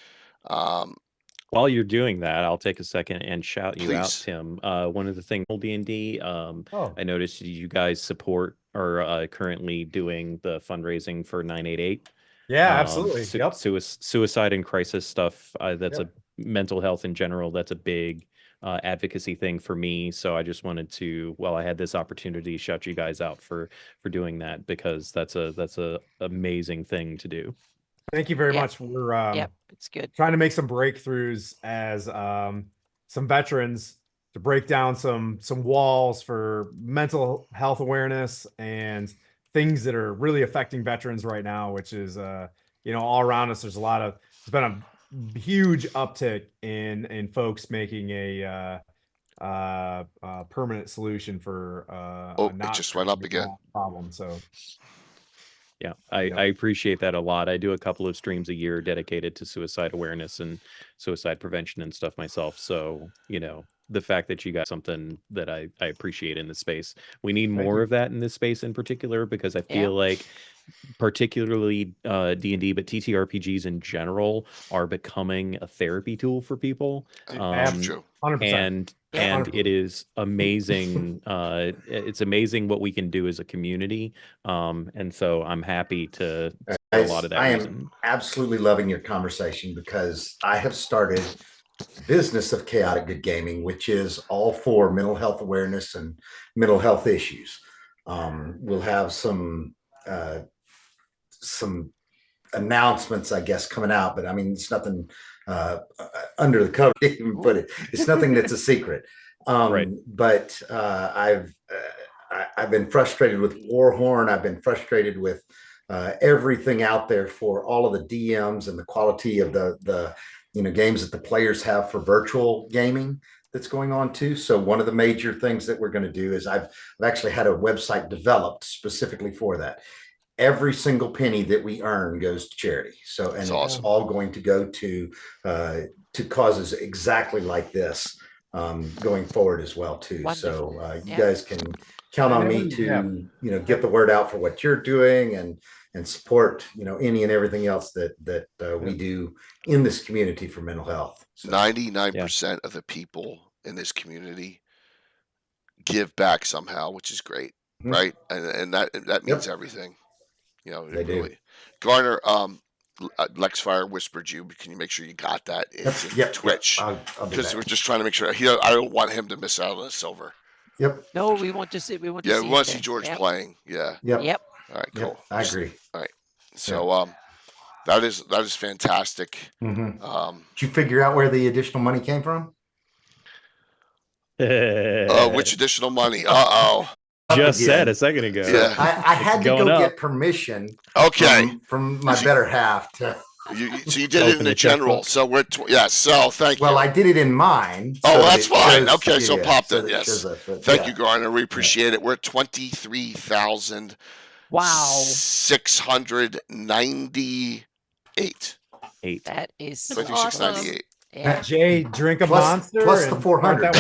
While you're doing that, I'll take a second and shout you out, Please. Tim. One of the things D&D, Oh. I noticed you guys support or currently doing the fundraising for 988. Yeah, absolutely. Yep. Suicide and crisis stuff. That's Yep. a mental health in general. That's a big advocacy thing for me. So I just wanted to, while I had this opportunity, shout you guys out for doing that, because that's a amazing thing to do. Thank you very Yeah. much. We're Yep, it's good. trying to make some breakthroughs as some veterans, to break down some walls for mental health awareness and things that are really affecting veterans right now, which is all around us. There's been a huge uptick in folks making a permanent solution for Oh, a it not just went very up again. long problem. So Yeah, I appreciate that a lot. I do a couple of streams a year dedicated to suicide awareness and suicide prevention and stuff myself. So, the fact that you got something that I appreciate in this space. We need more of that in this space in particular, because I feel like particularly D&D, but TTRPGs in general are becoming a therapy tool for people. That's true. 100%. And it is amazing. It's amazing what we can do as a community. And so I'm happy to for a lot of that I reason. am absolutely loving your conversation, because I have started business of chaotic good gaming, which is all for mental health awareness and mental health issues. We'll have some announcements, I guess, coming out, but I mean, it's nothing under the cover, even put it. It's nothing that's a secret. Right. But I've been frustrated with Warhorn. I've been frustrated with everything out there for all of the DMs and the quality of the games that the players have for virtual gaming that's going on too. So one of the major things that we're going to do is I've actually had a website developed specifically for that. Every single penny that we earn goes to charity. So, and it's all going to go to causes exactly like this going forward as well too. Wonderful. So you guys can count on me to get the word out for what you're doing and support any and everything else that we do in this community for mental health. So, 99% of the people in this community give back somehow, which is great, right? And that means everything. They do. Garner, Lexfire whispered you, but can you make sure you got that into Twitch? Because we're just trying to make sure. I don't want him to miss out on the silver. Yep. No, we want to see. We want to see. We want to see George playing. Yeah. Yep. All right. Cool. I agree. All right. So that is fantastic. Did you figure out where the additional money came from? Which additional money? Uh-oh. Just said a second ago. Yeah. I had to go get permission. From my better half to. So you did it in the general. So we're so thank you. Well, I did it in mine. Oh, that's fine. Okay, so popped it. Yes. Thank you, you, Garner. We appreciate it. We're at 23,000. Wow. 698. That is 2698. Yeah. Jay, drink a Plus monster. the 400.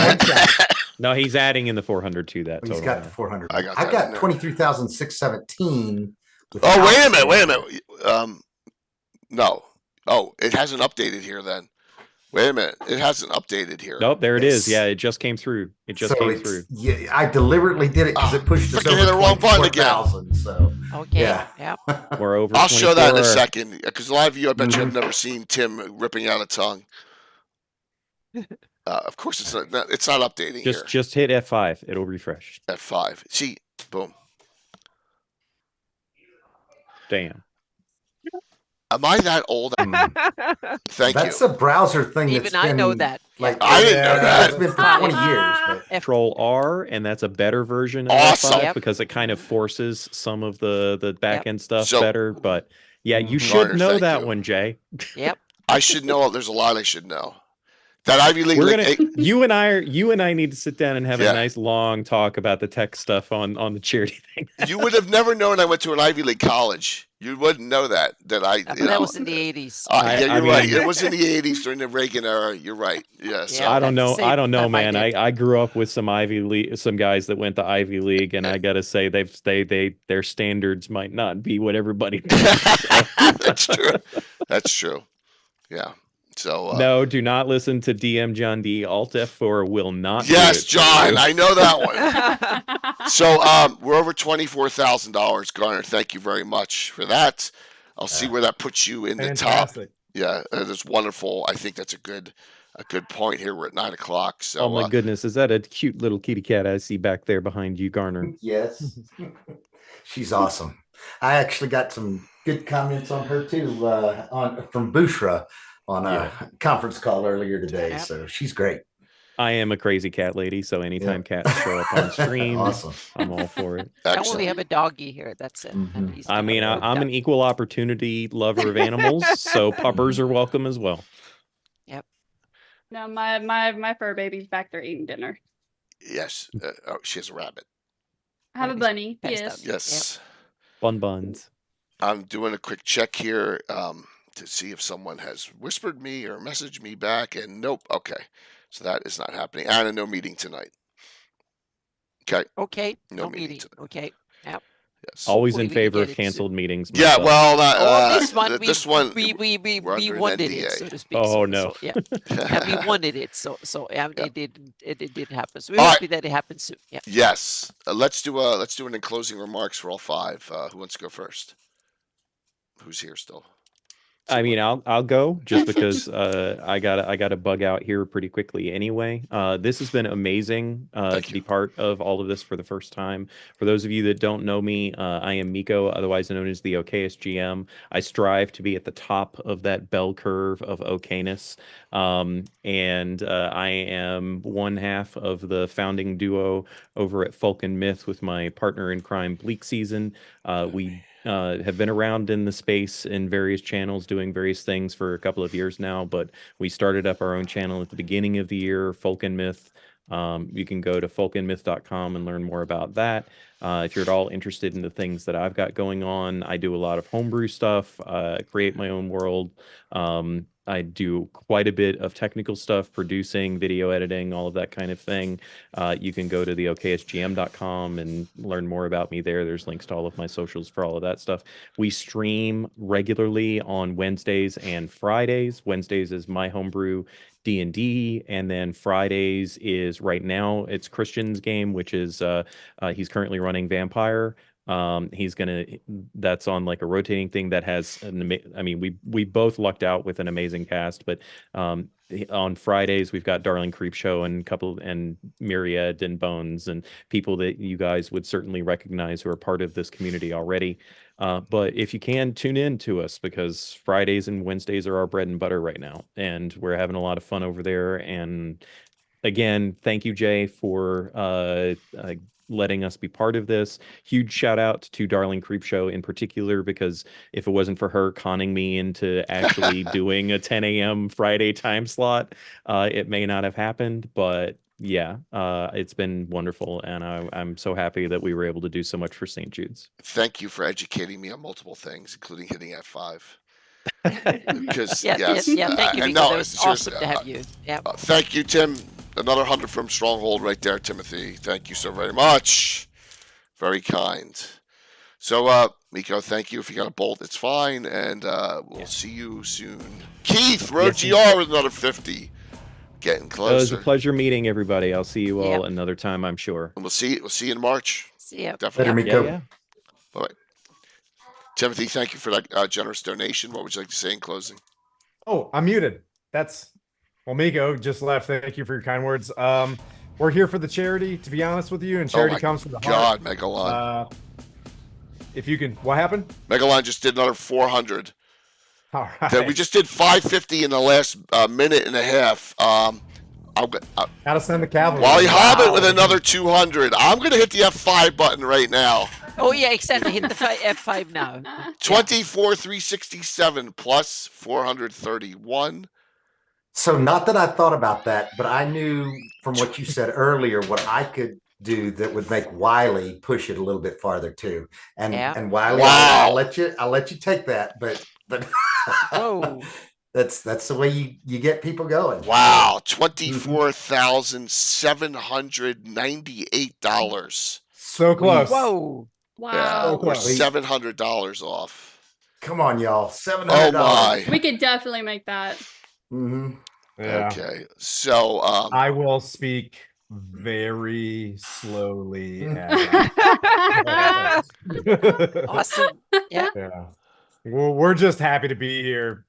No, he's adding in the 400 to that. He's got the 400. I got I've got 23,617. Oh, wait a minute. No. Oh, it hasn't updated here then. Wait a minute. It hasn't updated here. Nope, there it is. Yeah, it just came through. It just came through. Yeah, I deliberately did it because it pushed us over the wrong button again. 24,000. So okay. Yeah. We're over. I'll show that in a second, because a lot of you, I bet you have never seen Tim ripping out a tongue. Of course, it's not updating here. Just hit F5. It'll refresh. F5. See, boom. Damn. Am I that old? Thank you. That's a browser thing. Even I know that. Like I didn't know that. It's been for 20 years. But. Control R, and that's a better version of Awesome. F5 because it kind of forces some of the back end stuff So- better. But yeah, you should Garner, know thank that you. one, Jay. Yep. I should know. There's a lot I should know. That Ivy League. We're gonna you and I need to sit down and have Yeah. a nice long talk about the tech stuff on the charity thing. You would have never known I went to an Ivy League college. You wouldn't know that I. That was in the 80s. Yeah, you're I mean- right. It was in the 80s during the Reagan era. You're right. Yes. Yeah. I don't know. that's the I don't know, same time I man. did. I grew up with some Ivy League, some guys that went to Ivy League, and I gotta say their standards might not be what everybody. That's true. That's true. Yeah. So No, do not listen to DM John D. Alt F4 will not. do yes, it for John, you. I know that one. So we're over $24,000, Garner. Thank you very much for that. I'll see where that puts you in the top. Fantastic. Yeah, that's wonderful. I think that's a good point here. We're at 9 o'clock. So Oh my goodness, is that a cute little kitty cat I see back there behind you, Garner? Yes. She's awesome. I actually got some good comments on her too, from Bushra on a conference call earlier today. Yep. So she's great. I am a crazy cat lady, so anytime cats show up on stream, Awesome. I'm all for it. I only excellent. have a doggy here. That's it. Mhm. He's I mean, not- I'm an equal opportunity lover of animals, so puppers are welcome as well. No, my fur baby's back there eating dinner. Yes. Oh, she has a rabbit. I have a Nice. bunny. Passed Yes. out. Yes. Bun buns. I'm doing a quick check here to see if someone has whispered me or messaged me back, and nope. Okay, so that is not happening. And no meeting tonight. Okay. Okay. No No meeting meeting. tonight. Okay. Yep. Yes. Always in Hopefully we favor get of it soon. canceled meetings. Yeah. myself. Well, Oh, this one, this one. we we're under an wanted it, NDA. so to speak. Oh, so, no. So, yeah, yeah, we wanted it. So yeah, Yeah. it did happen. So we're All right. happy that it happened soon. Yeah. Yes. Let's do an in closing remarks for all five. Who wants to go first? Who's here still? I mean, I'll go just because I gotta bug out here pretty quickly anyway. This has been amazing Thank to you. be part of all of this for the first time. For those of you that don't know me, I am Miko, otherwise known as the okayest GM. I strive to be at the top of that bell curve of okayness, and I am one half of the founding duo over at Folk and Myth with my partner in crime, Bleak Season. We have been around in the space in various channels doing various things for a couple of years now, but we started up our own channel at the beginning of the year, Folk and Myth. You can go to folkandmyth.com and learn more about that. If you're at all interested in the things that I've got going on, I do a lot of homebrew stuff, create my own world. I do quite a bit of technical stuff, producing, video editing, all of that kind of thing. You can go to theokayestgm.com and learn more about me there. There's links to all of my socials for all of that stuff. We stream regularly on Wednesdays and Fridays. Wednesdays is my homebrew D&D, and then Fridays is right now it's Christian's game, which is he's currently running Vampire. That's on like a rotating thing that has I mean, we both lucked out with an amazing cast, but on Fridays we've got Darling Creepshow and Myriad and Bones and people that you guys would certainly recognize who are part of this community already. But if you can, tune in to us, because Fridays and Wednesdays are our bread and butter right now, and we're having a lot of fun over there. And again, thank you, Jay, for letting us be part of this. Huge shout out to Darling Creepshow in particular, because if it wasn't for her conning me into actually doing a 10 a.m. Friday time slot, it may not have happened. But yeah, it's been wonderful, and I'm so happy that we were able to do so much for St. Jude's. Thank you for educating me on multiple things, including hitting F5. Because Yeah, yes, yeah, thank you, and Miko. no, That was seriously, awesome to have you. Yeah. thank you, Tim. Another 100 from Stronghold right there, Timothy. Thank you so very much. Very kind. So, Miko, thank you. If you got a bolt, it's fine, and we'll see you soon. Keith, Road Yes, GR with another 50. Getting It was a closer. pleasure meeting everybody. I'll see you all another time, I'm sure. And we'll see you in March. See ya. Definitely. Later, Miko. Yeah. Bye. Timothy, thank you for that generous donation. What would you like to say in closing? Oh, I'm muted. Well, Miko just left. Thank you for your kind words. We're here for the charity, to be honest with you, and charity my comes from the God, heart. Megalon. If you can, what happened? Megalon just did another 400. All We right. just did 550 in the last minute and a half. Gotta send the cavalry. Wally Hobbit with Wow. another 200. I'm going to hit the F5 button right now. Oh yeah, exactly. Hit the F5 now. 24,367 plus 431. So not that I thought about that, but I knew from what you said earlier what I could do that would make Wiley push it a little bit farther too. And Yeah. and Wiley, Wow. I'll let you take that, but Whoa. that's the way you get people going. Wow. $24,798. So close. Whoa. Wow. Yeah, So we're close. $700 off. Come on, y'all. $700. Oh my. We could definitely make that. Mm-hmm. Yeah. Okay. So I will speak very slowly. Awesome. Yeah. Yeah. Well, we're just happy to be here.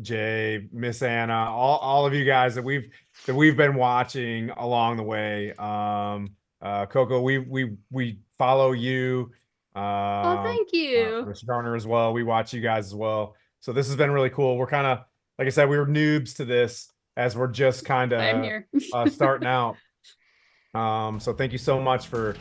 Jay, Miss Anna, all of you guys that we've been watching along the way. Coco, we follow you. Oh, thank you. Mr. Garner as well. We watch you guys as well. So this has been really cool. We're kind of, like I said, we were noobs to this as we're just kind I'm of here. starting out. So thank you so much for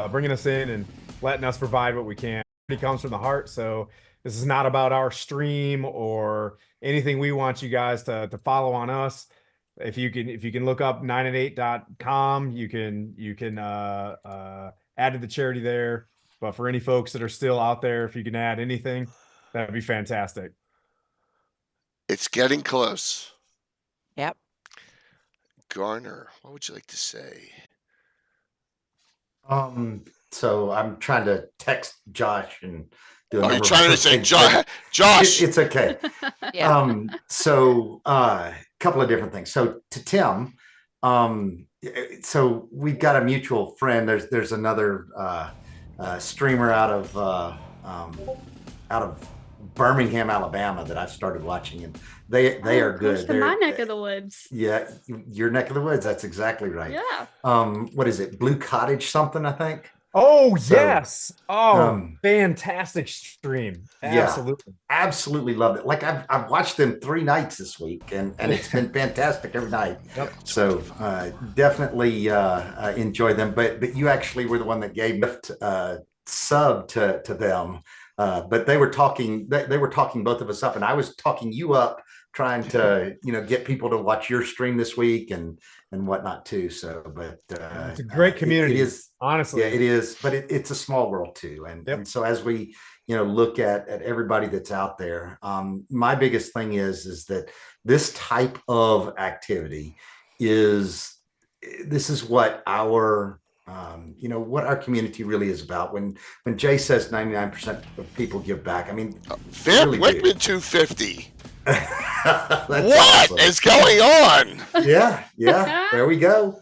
bringing us in and letting us provide what we can. comes from the heart. So this is not about our stream or anything. We want you guys to follow on us. If you can look up 9and8.com, you can add to the charity there. But for any folks that are still out there, if you can add anything, that would be fantastic. It's getting close. Yep. Garner, what would you like to say? So I'm trying to text Josh and do a Are you number of trying to say things, Josh? but Josh, it's okay. Yeah. So a couple of different things. So to Tim, so we've got a mutual friend. There's another streamer out of Birmingham, Alabama that I've started watching, and they are Close good. to my They're- neck of the woods. Yeah, your neck of the woods. That's exactly right. Yeah. What is it? Blue Cottage something, I think. Oh, So, yes. Oh, um, fantastic stream. Yeah. Absolutely. Absolutely loved it. Like I've watched them 3 nights this week, and it's been fantastic every night. Yep. So definitely enjoy them. But you actually were the one that gave me sub to them. But they were talking. They were talking both of us up, and I was talking you up, trying to get people to watch your stream this week and whatnot too. So, but It's a great community. It is. Honestly. Yeah, it is, but it's a small world too. And so as we, look at everybody that's out there, my biggest thing is that this type of activity this is what our, what our community really is about. When Jay says 99% of people give back, I mean, Vamp really do. Wickman 250. That's What awesome. is going on? Yeah, there we go.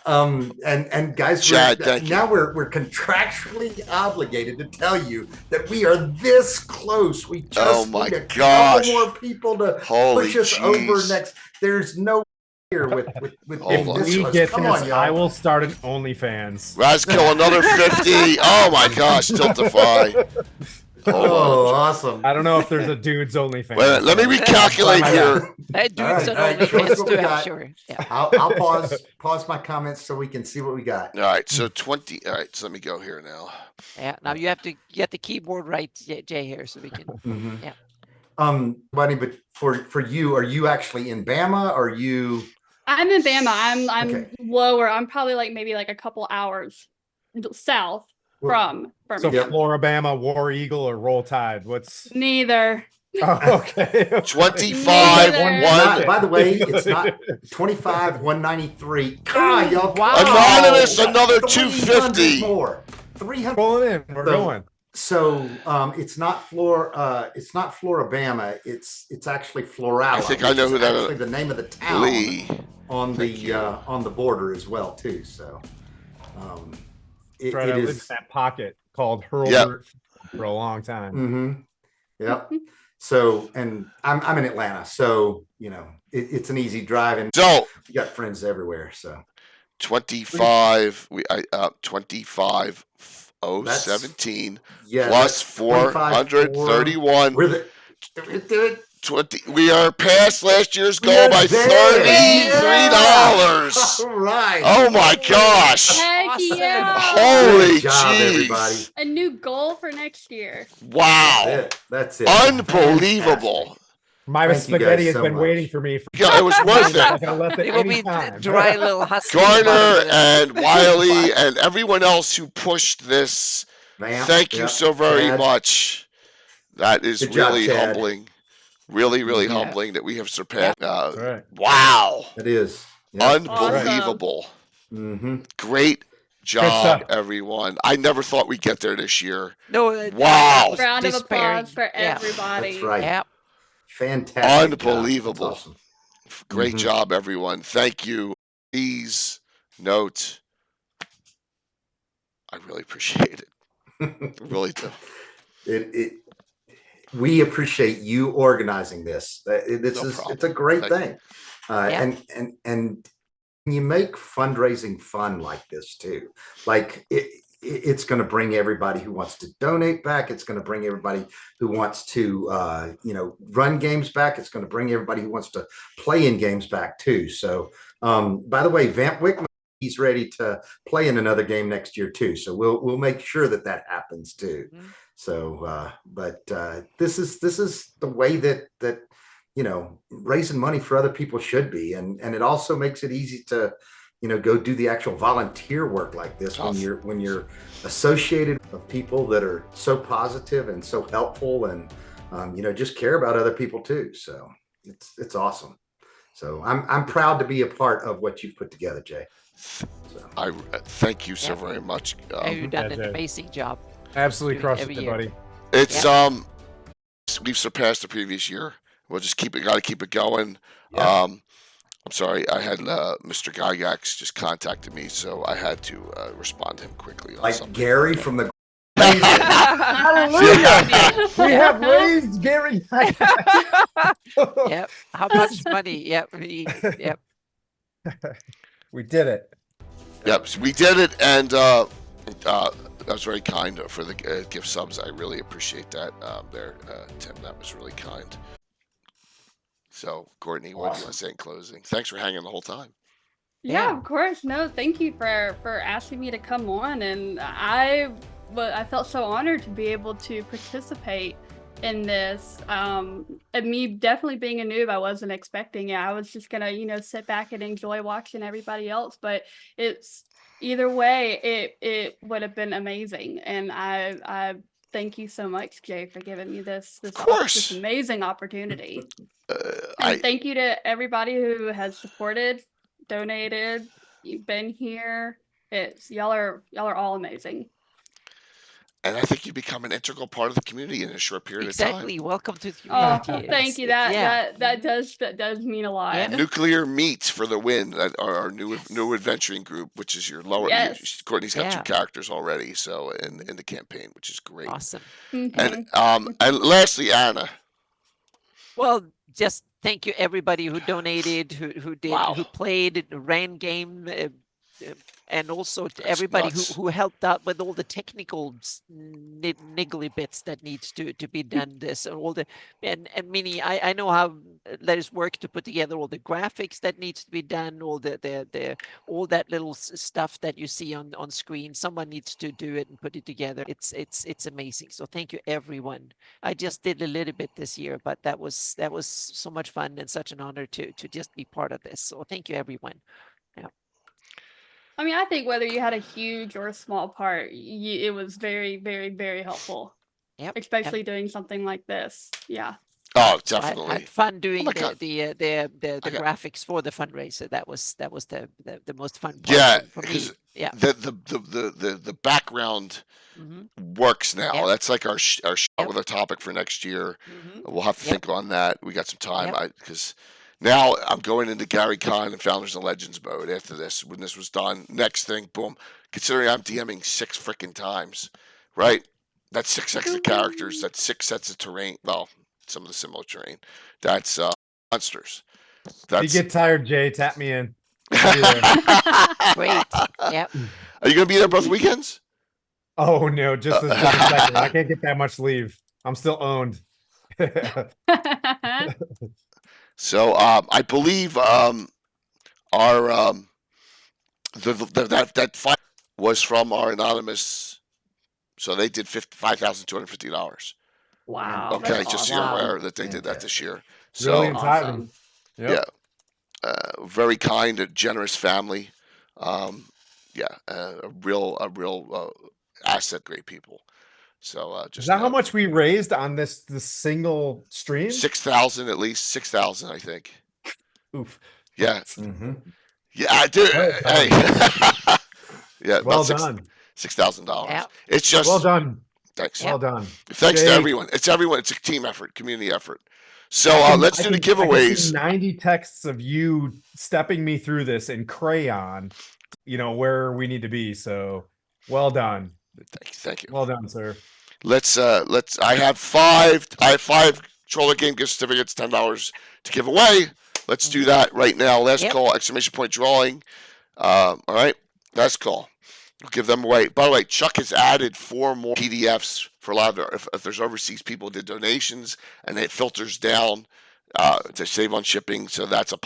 And guys, Chad, thank you. now we're contractually obligated to tell you that we are this close. We just Oh my need a gosh. couple more people to Holy push us over jeez. next. There's no here with Hold on. If this we close. get Come this, on, y'all. I will start an OnlyFans. Raskill another 50. Oh my gosh, Tiltify. Hold Oh, on. awesome. I don't know if there's a dude's OnlyFans. Wait a minute, let me recalculate here. Hey, dudes All right, on all right, show us OnlyFans what too, we I'm got. sure. Yeah. I'll pause my comments so we can see what we got. All right, so 20. All right, so let me go here now. Yeah. Now you have to get the keyboard right, Jay, here, so we can. Mhm. Yeah. Buddy, but for you, are you actually in Bama? Or are you? I'm in Bama. I'm Okay. lower. I'm probably maybe a couple hours south from So Birmingham. Floribama, War Eagle, or Roll Tide? What's Neither. oh, okay. 25, Neither. one. By the way, it's not 25, 193. God, y'all. Wow. Anonymous, another 300 250. more. 300. Pulling in. We're So- going. So it's not Floribama. It's actually Florala. I think I which know is who that actually is. the name of the town Lee. on Thank you. the border as well too. So it Right, I lived in is. that pocket called Hurlburt for a long time. Mm-hmm. Yep. So, and I'm in Atlanta, so it's an easy drive, and So you got friends everywhere. So 25. 25,017 yeah, plus that's 25, 431. We're the do it. 20. We are past last year's goal We're by there. $33. All right. Oh my gosh. Heck Awesome. yeah! Holy Good job, jeez. everybody. A new goal for next year. Wow. That's it. Unbelievable. My Thank you spaghetti guys has so been much. waiting for me. For Yeah, it was worth I'm it. gonna let it It will be anytime. dry little husky. Garner and Wiley and everyone else who pushed this. Vamp, Thank you yep, so very Chad. much. That is Good job, really Chad. humbling. Really, really Yeah. humbling that we have surpassed. That's right. Wow. It is. Yep. Unbelievable. Mm-hmm. Great job, stuff. everyone. I never thought we'd get there this year. No. Wow. was Round of despairing. applause for Yeah. everybody. That's right. Yeah. Fantastic. job. Unbelievable. That's awesome. Great Mhm. job, everyone. Thank you. Please note, I really appreciate it. I really do. We appreciate you organizing this. This No is problem. it's a great Thank thing. Yeah. And you make fundraising fun like this too. Like it's going to bring everybody who wants to donate back. It's going to bring everybody who wants to run games back. It's going to bring everybody who wants to play in games back too. So by the way, Vamp Wickman he's ready to play in another game next year too. So we'll make sure that happens too. So, but this is the way that raising money for other people should be, and it also makes it easy to go do the actual volunteer work like this when you're associated with people that are so positive and so helpful, and just care about other people too. So it's awesome. So I'm proud to be a part of what you've put together, Jay. So. I thank you so very much. You've done an amazing job. Absolutely crushed every it, year. buddy. It's we've surpassed the previous year. We'll just got to keep it going. Yeah. I'm sorry, I had Mr. Gygax just contacted me, so I had to respond to him quickly. On Like something. Gary from the. Hallelujah! We have raised Gary. Yep. How much money? Yep. Yep. We did it. Yep, so we did it, and that was very kind for the gift subs. I really appreciate that. Tim, that was really kind. So, Courtney, what do you want to say in closing? Thanks for hanging the whole time. Yeah, of course. No, thank you for asking me to come on, and I felt so honored to be able to participate in this. And me definitely being a noob, I wasn't expecting it. I was just gonna, sit back and enjoy watching everybody else. But it's either way, it would have been amazing. And I thank you so much, Jay, for giving me this amazing opportunity. And thank you to everybody who has supported, donated, you've been here. Y'all are all amazing. And I think you become an integral part of the community in a short period of time. Exactly. Welcome to the Oh, community. thank you. That does mean a lot. Yeah. Nuclear Meats for the win. That are our new adventuring group, which is your lower. Yes. Courtney's got 2 characters already, so in the campaign, which is great. Awesome. Mhm. And lastly, Anna. Well, just thank you everybody who donated, who played, ran game, and also to everybody who helped out with all the technical niggly bits that needs to be done. This and all the and Minnie, I know how that is work to put together all the graphics that needs to be done, all the all that little stuff that you see on screen. Someone needs to do it and put it together. It's amazing. So thank you everyone. I just did a little bit this year, but that was so much fun and such an honor to just be part of this. So thank you everyone. Yeah. I mean, I think whether you had a huge or a small part, it was very, very, very helpful. Yep. Especially doing something like this. Yeah. Oh, definitely. I had fun doing the Okay. graphics for the fundraiser. That was the most fun part Yeah, for me. because Yeah. the background works now. Yep. That's like our shot with our topic for next year. We'll have to think on that. We got some time because now I'm going into Gary Con and Founders and Legends mode after this. When this was done, next thing, boom. Considering I'm DMing 6 freaking times, right? That's 6 extra characters. That's 6 sets of terrain. Well, some of the similar terrain. That's monsters. If you get tired, Jay, tap me in. Great. Yep. Are you gonna be there both weekends? Oh no, just a second. I can't get that much leave. I'm still owned. So I believe our that fight was from our anonymous. So they did $5,250. Wow. Okay, that's just so you're awesome. aware that they did that this year. So Brilliant timing. Yep. yeah, very kind, a generous family. A real asset, great people. So just Is that how much we raised on this single stream? 6,000 at least, 6,000 I think. Oof. Yeah. Mm-hmm. Yeah, I do. Hey. Yeah. Well done. $6,000. Yeah. It's just Well done. Thanks. Well done. Thanks to Jay, everyone. It's everyone. It's a team effort, community effort. So let's do the I can giveaways. see 90 texts of you stepping me through this in crayon, where we need to be. So well done. Thank you. Well done, sir. Let's I have 5 Troller Game gift certificates, $10 to give away. Let's do that right now. Last call, exclamation point drawing. All right. Last call. We'll give them away. By the way, Chuck has added 4 more PDFs for a lot of if there's overseas people who did donations, and it filters down to save on shipping. So that's a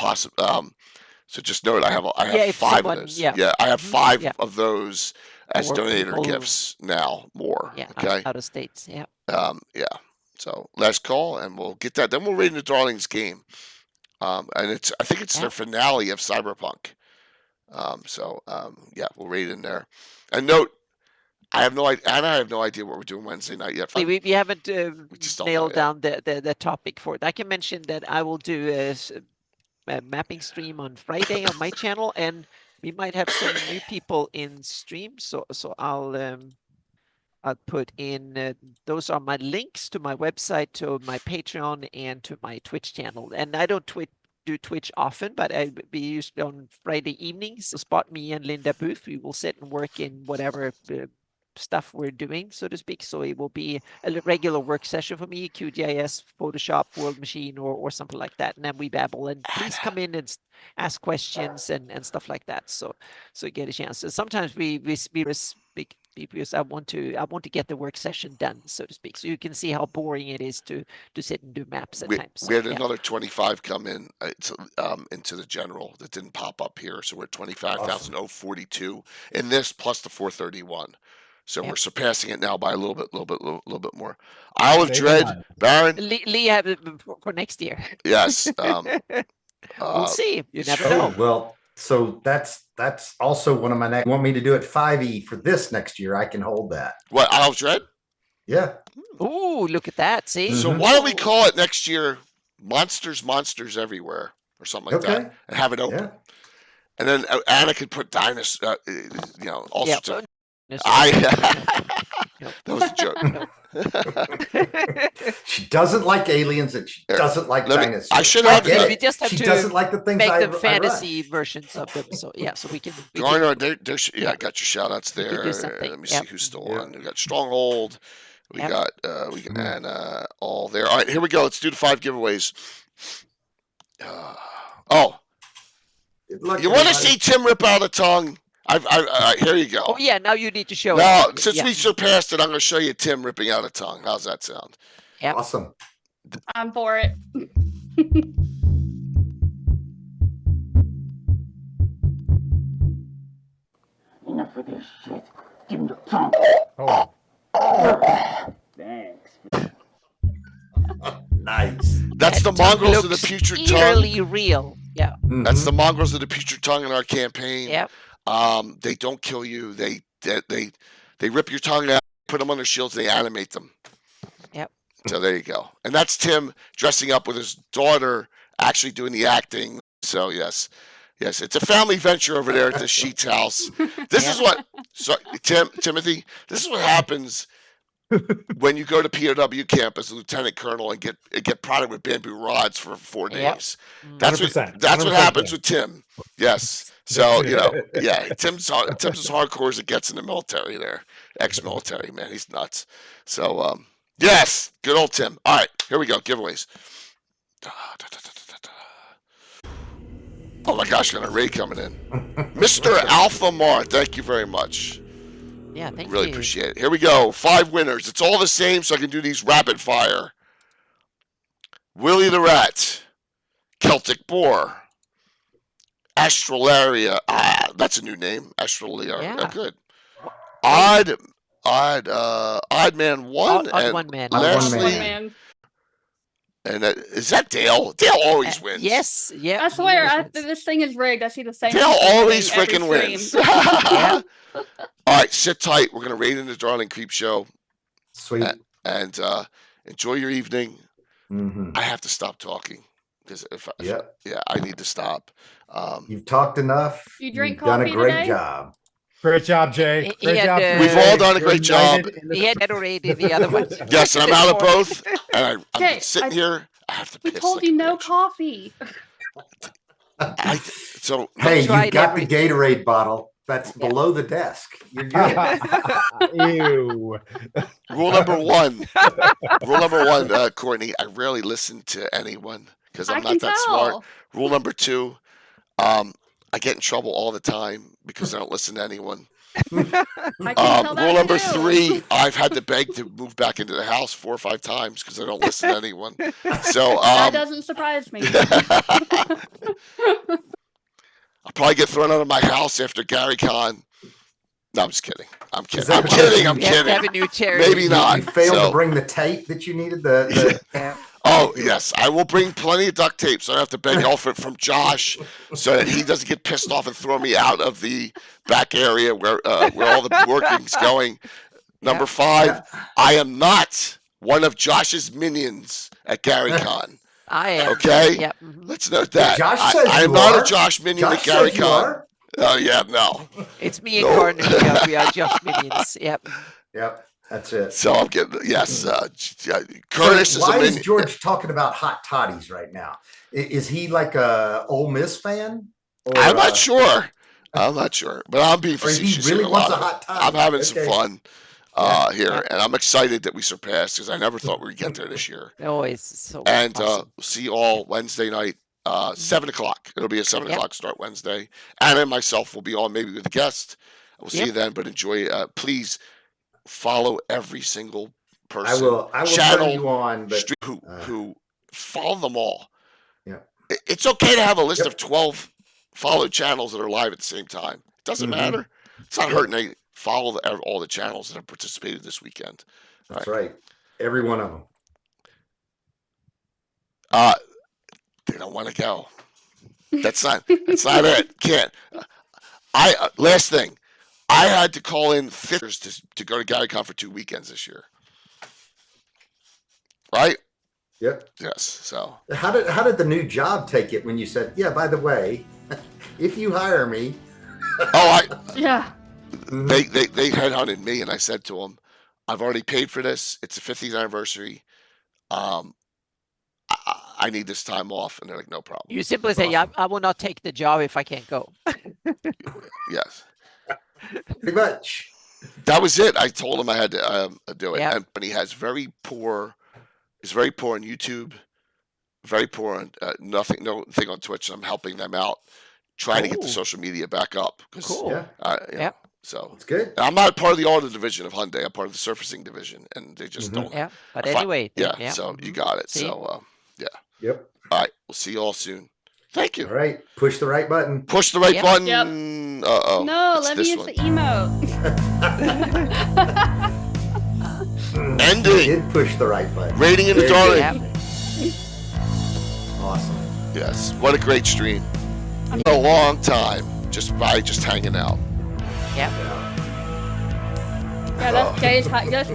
So just note, I have Yeah, if 5 someone- of those. yeah. I have Mhm, 5 yeah. of those as Or donator people- gifts now. More. Yeah, Okay. out of states. Yeah. Yeah. So last call, and we'll get that. Then we'll read in the Darlings game. And I think it's their finale of Cyberpunk. Yeah, we'll read in there. And note, I have no idea. And I have no idea what we're doing Wednesday night yet. We haven't just don't know nailed yet. down the topic for it. I can mention that I will do a mapping stream on Friday on my channel, and we might have some new people in stream. So I'll put in those are my links to my website, to my Patreon, and to my Twitch channel. And I don't do Twitch often, but I be used on Friday evenings. So spot me and Linda Booth. We will sit and work in whatever stuff we're doing, so to speak. So it will be a regular work session for me, QGIS, Photoshop, World Machine, or something like that. And then we babble. And please come in and ask questions and stuff like that. So get a chance. So sometimes we speak because I want to get the work session done, so to speak. So you can see how boring it is to sit and do maps at times. So, We had yeah. another 25 come in into the general that didn't pop up here, so we're at 25,042 in this plus the 431. So we're surpassing it now by a little bit more. Isle of Save Dread, money. Baron. Lee have it for next year. Yes. We'll see. You never Oh, know. well, so that's also one of my next. Want me to do it 5e for this next year? I can hold that. What, Isle of Dread? Yeah. Ooh, look at that. See? So why don't we call it next year Monsters Everywhere or something like that, and have it open. Yeah. And then Anna could put dinosaur, all Yeah, sorts of. but- That was a joke. She doesn't like aliens and she doesn't like dinosaurs. I should I have get the- it. We just have She to doesn't like the things make I them I run. fantasy versions of them. So yeah, so we can. Garner, I got your shout outs can do there. something. Let me Yep. see who's still on. We got Stronghold. We Yep. got Anna all there. All right, here we go. Let's do the 5 giveaways. Good luck, You want to everybody. see Tim rip out a tongue? Here you go. Oh yeah, now you need to show Now, it. since Yeah. we surpassed it, I'm going to show you Tim ripping out a tongue. How's that sound? Yep. Awesome. I'm for it. Enough of this shit. Give him the tongue. Oh, Thanks. Nice. That's the That tongue mongrels of the looks putrid tongue. eerily real. Yeah. That's Mhm. the mongrels of the putrid tongue in our campaign. Yep. They don't kill you. They rip your tongue out, put them on their shields, and they animate them. Yep. So there you go. And that's Tim dressing up with his daughter, actually doing the acting. So yes, it's a family venture over there at the Sheets house. This is what, Timothy. This is what happens when you go to POW camp as a lieutenant colonel and get prodded with bamboo rods for 4 Yep. days. That's what 100%, that's what 100%, happens yeah. with Tim. Yes. So Tim's as hardcore as it gets in the military. There, ex-military man. He's nuts. So yes, good old Tim. All right, here we go. Giveaways. Oh my gosh, got a raid coming in. Mr. Alpha Mar, thank you very much. Yeah. Thank Really you. appreciate it. Here we go. 5 winners. It's all the same, so I can do these rapid fire. Willie the Rat, Celtic Boar, Astralaria. That's a new name. Astralaria. Yeah. Good. Odd Man 1 Odd and one man. Odd one Leslie. One man. man. And is that Dale? Dale always wins. Yes. Yeah. I swear, he always wins. this thing is rigged. I see the same. Dale people always winning every freaking wins. stream. Yeah. All right, sit tight. We're gonna raid in the Darling Creep Show Sweet. and enjoy your evening. Hmm. I have to stop talking because Yep. I need to stop. You've talked enough. You drink You've done a coffee great today? job. great job, Jay. He Great had, job. uh, We've today. all done a You're great job. united in the- He had better rate in the other one. Yes, and I'm out of both. And I'm Okay, sitting here. I have to We piss. told like you a no bitch. coffee. So Hey, you've tried got the everything. Gatorade bottle. That's Yeah. below the desk. You're good. Ew. rule number one, Courtney. I rarely listen to anyone because I I'm can not that smart. tell. Rule number 2, I get in trouble all the time because I don't listen to anyone. I can tell that Rule number too. 3, I've had to beg to move back into the house 4 or 5 times because I don't listen to anyone. So That doesn't surprise me. I'll probably get thrown out of my house after Gary Con. No, I'm just kidding. I'm kidding. that I'm because kidding. you I'm We have to kidding. have a new chair. Maybe not. You failed So- to bring the tape that you needed. The Yeah. Oh, yes. I will bring plenty of duct tape, so I don't have to beg off it from Josh so that he doesn't get pissed off and throw me out of the back area where all the working's going. Number 5, I am not one of Josh's minions at GaryCon. I am. Okay? Yep. mhm. Let's note that. Josh says I am you not are. a Josh minion Josh at says you GaryCon. are. Oh, yeah, no. It's me and No. Gardner. We are just minions. Yep. Yep, that's it. So I'm getting, yes. Curtis So is a why is minion. George talking about hot toddies right now? Is he like a Ole Miss fan? Or, I'm not sure. I'm not sure. But I'm being Or he facetious really here wants lot a of it. hot toddy. I'm having some Okay. fun here, Yeah. and I'm excited that we surpassed because I never thought we would get there this year. Always so And awesome. we'll see you all Wednesday night, 7 o'clock. It'll be a 7 Yep. o'clock start Wednesday. Anna and myself will be on maybe with a guest. We'll see Yep. you then, but enjoy. Please follow every single I person. will channel, turn you on, but who follow them all. Yeah. It's okay to have a list Yep. of 12 followed channels that are live at the same time. It doesn't Mhm. matter. It's not hurting to follow all the channels that have participated this weekend. that's right. Every one of them. They don't want to go. That's not it. Can't. Last thing. I had to call in fitters to go to GaryCon for 2 weekends this year. Right? Yep. Yes. So How did the new job take it when you said, yeah, by the way, if you hire me? Yeah. they headhunted me, and I said to them, I've already paid for this. It's the 50th anniversary. I need this time off, and they're like, no problem. You simply say, "Yeah, I will not take the job if I can't go." Yes. Pretty much. That was it. I told him I had to do it. Yeah. But he has he's very poor on YouTube, very poor on nothing on Twitch. I'm helping them out, trying to get the Cool. social media back up. 'Cause, Cool. Yeah, Yep. So it's good. I'm not part of the auto division of Hyundai. I'm part of the surfacing division, and they just Mhm. don't. Yeah. But I fi- anyway. Yeah. So you got it. See? So Yep. all right. We'll see you all soon. Thank you. All right. Push the right button. Push the right Yep. button. Yep. Uh-oh. No, It's let me this use one. the emote. You Ending. did push the right button. Rating in the Very darling. good. Yep. Awesome. Yes. What a great stream. A long time just hanging out. Yep. Yeah, that's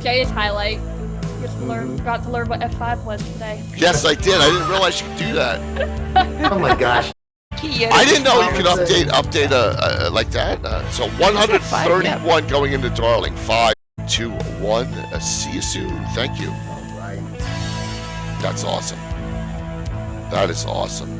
Jay's highlight. Got to learn what F5 was today. Yes, I did. I didn't realize you could do that. Oh my gosh. I didn't know you could update like that. So 131 going into Darling. 5, 2, 1. See you soon. Thank you. All right. That's awesome. That is awesome.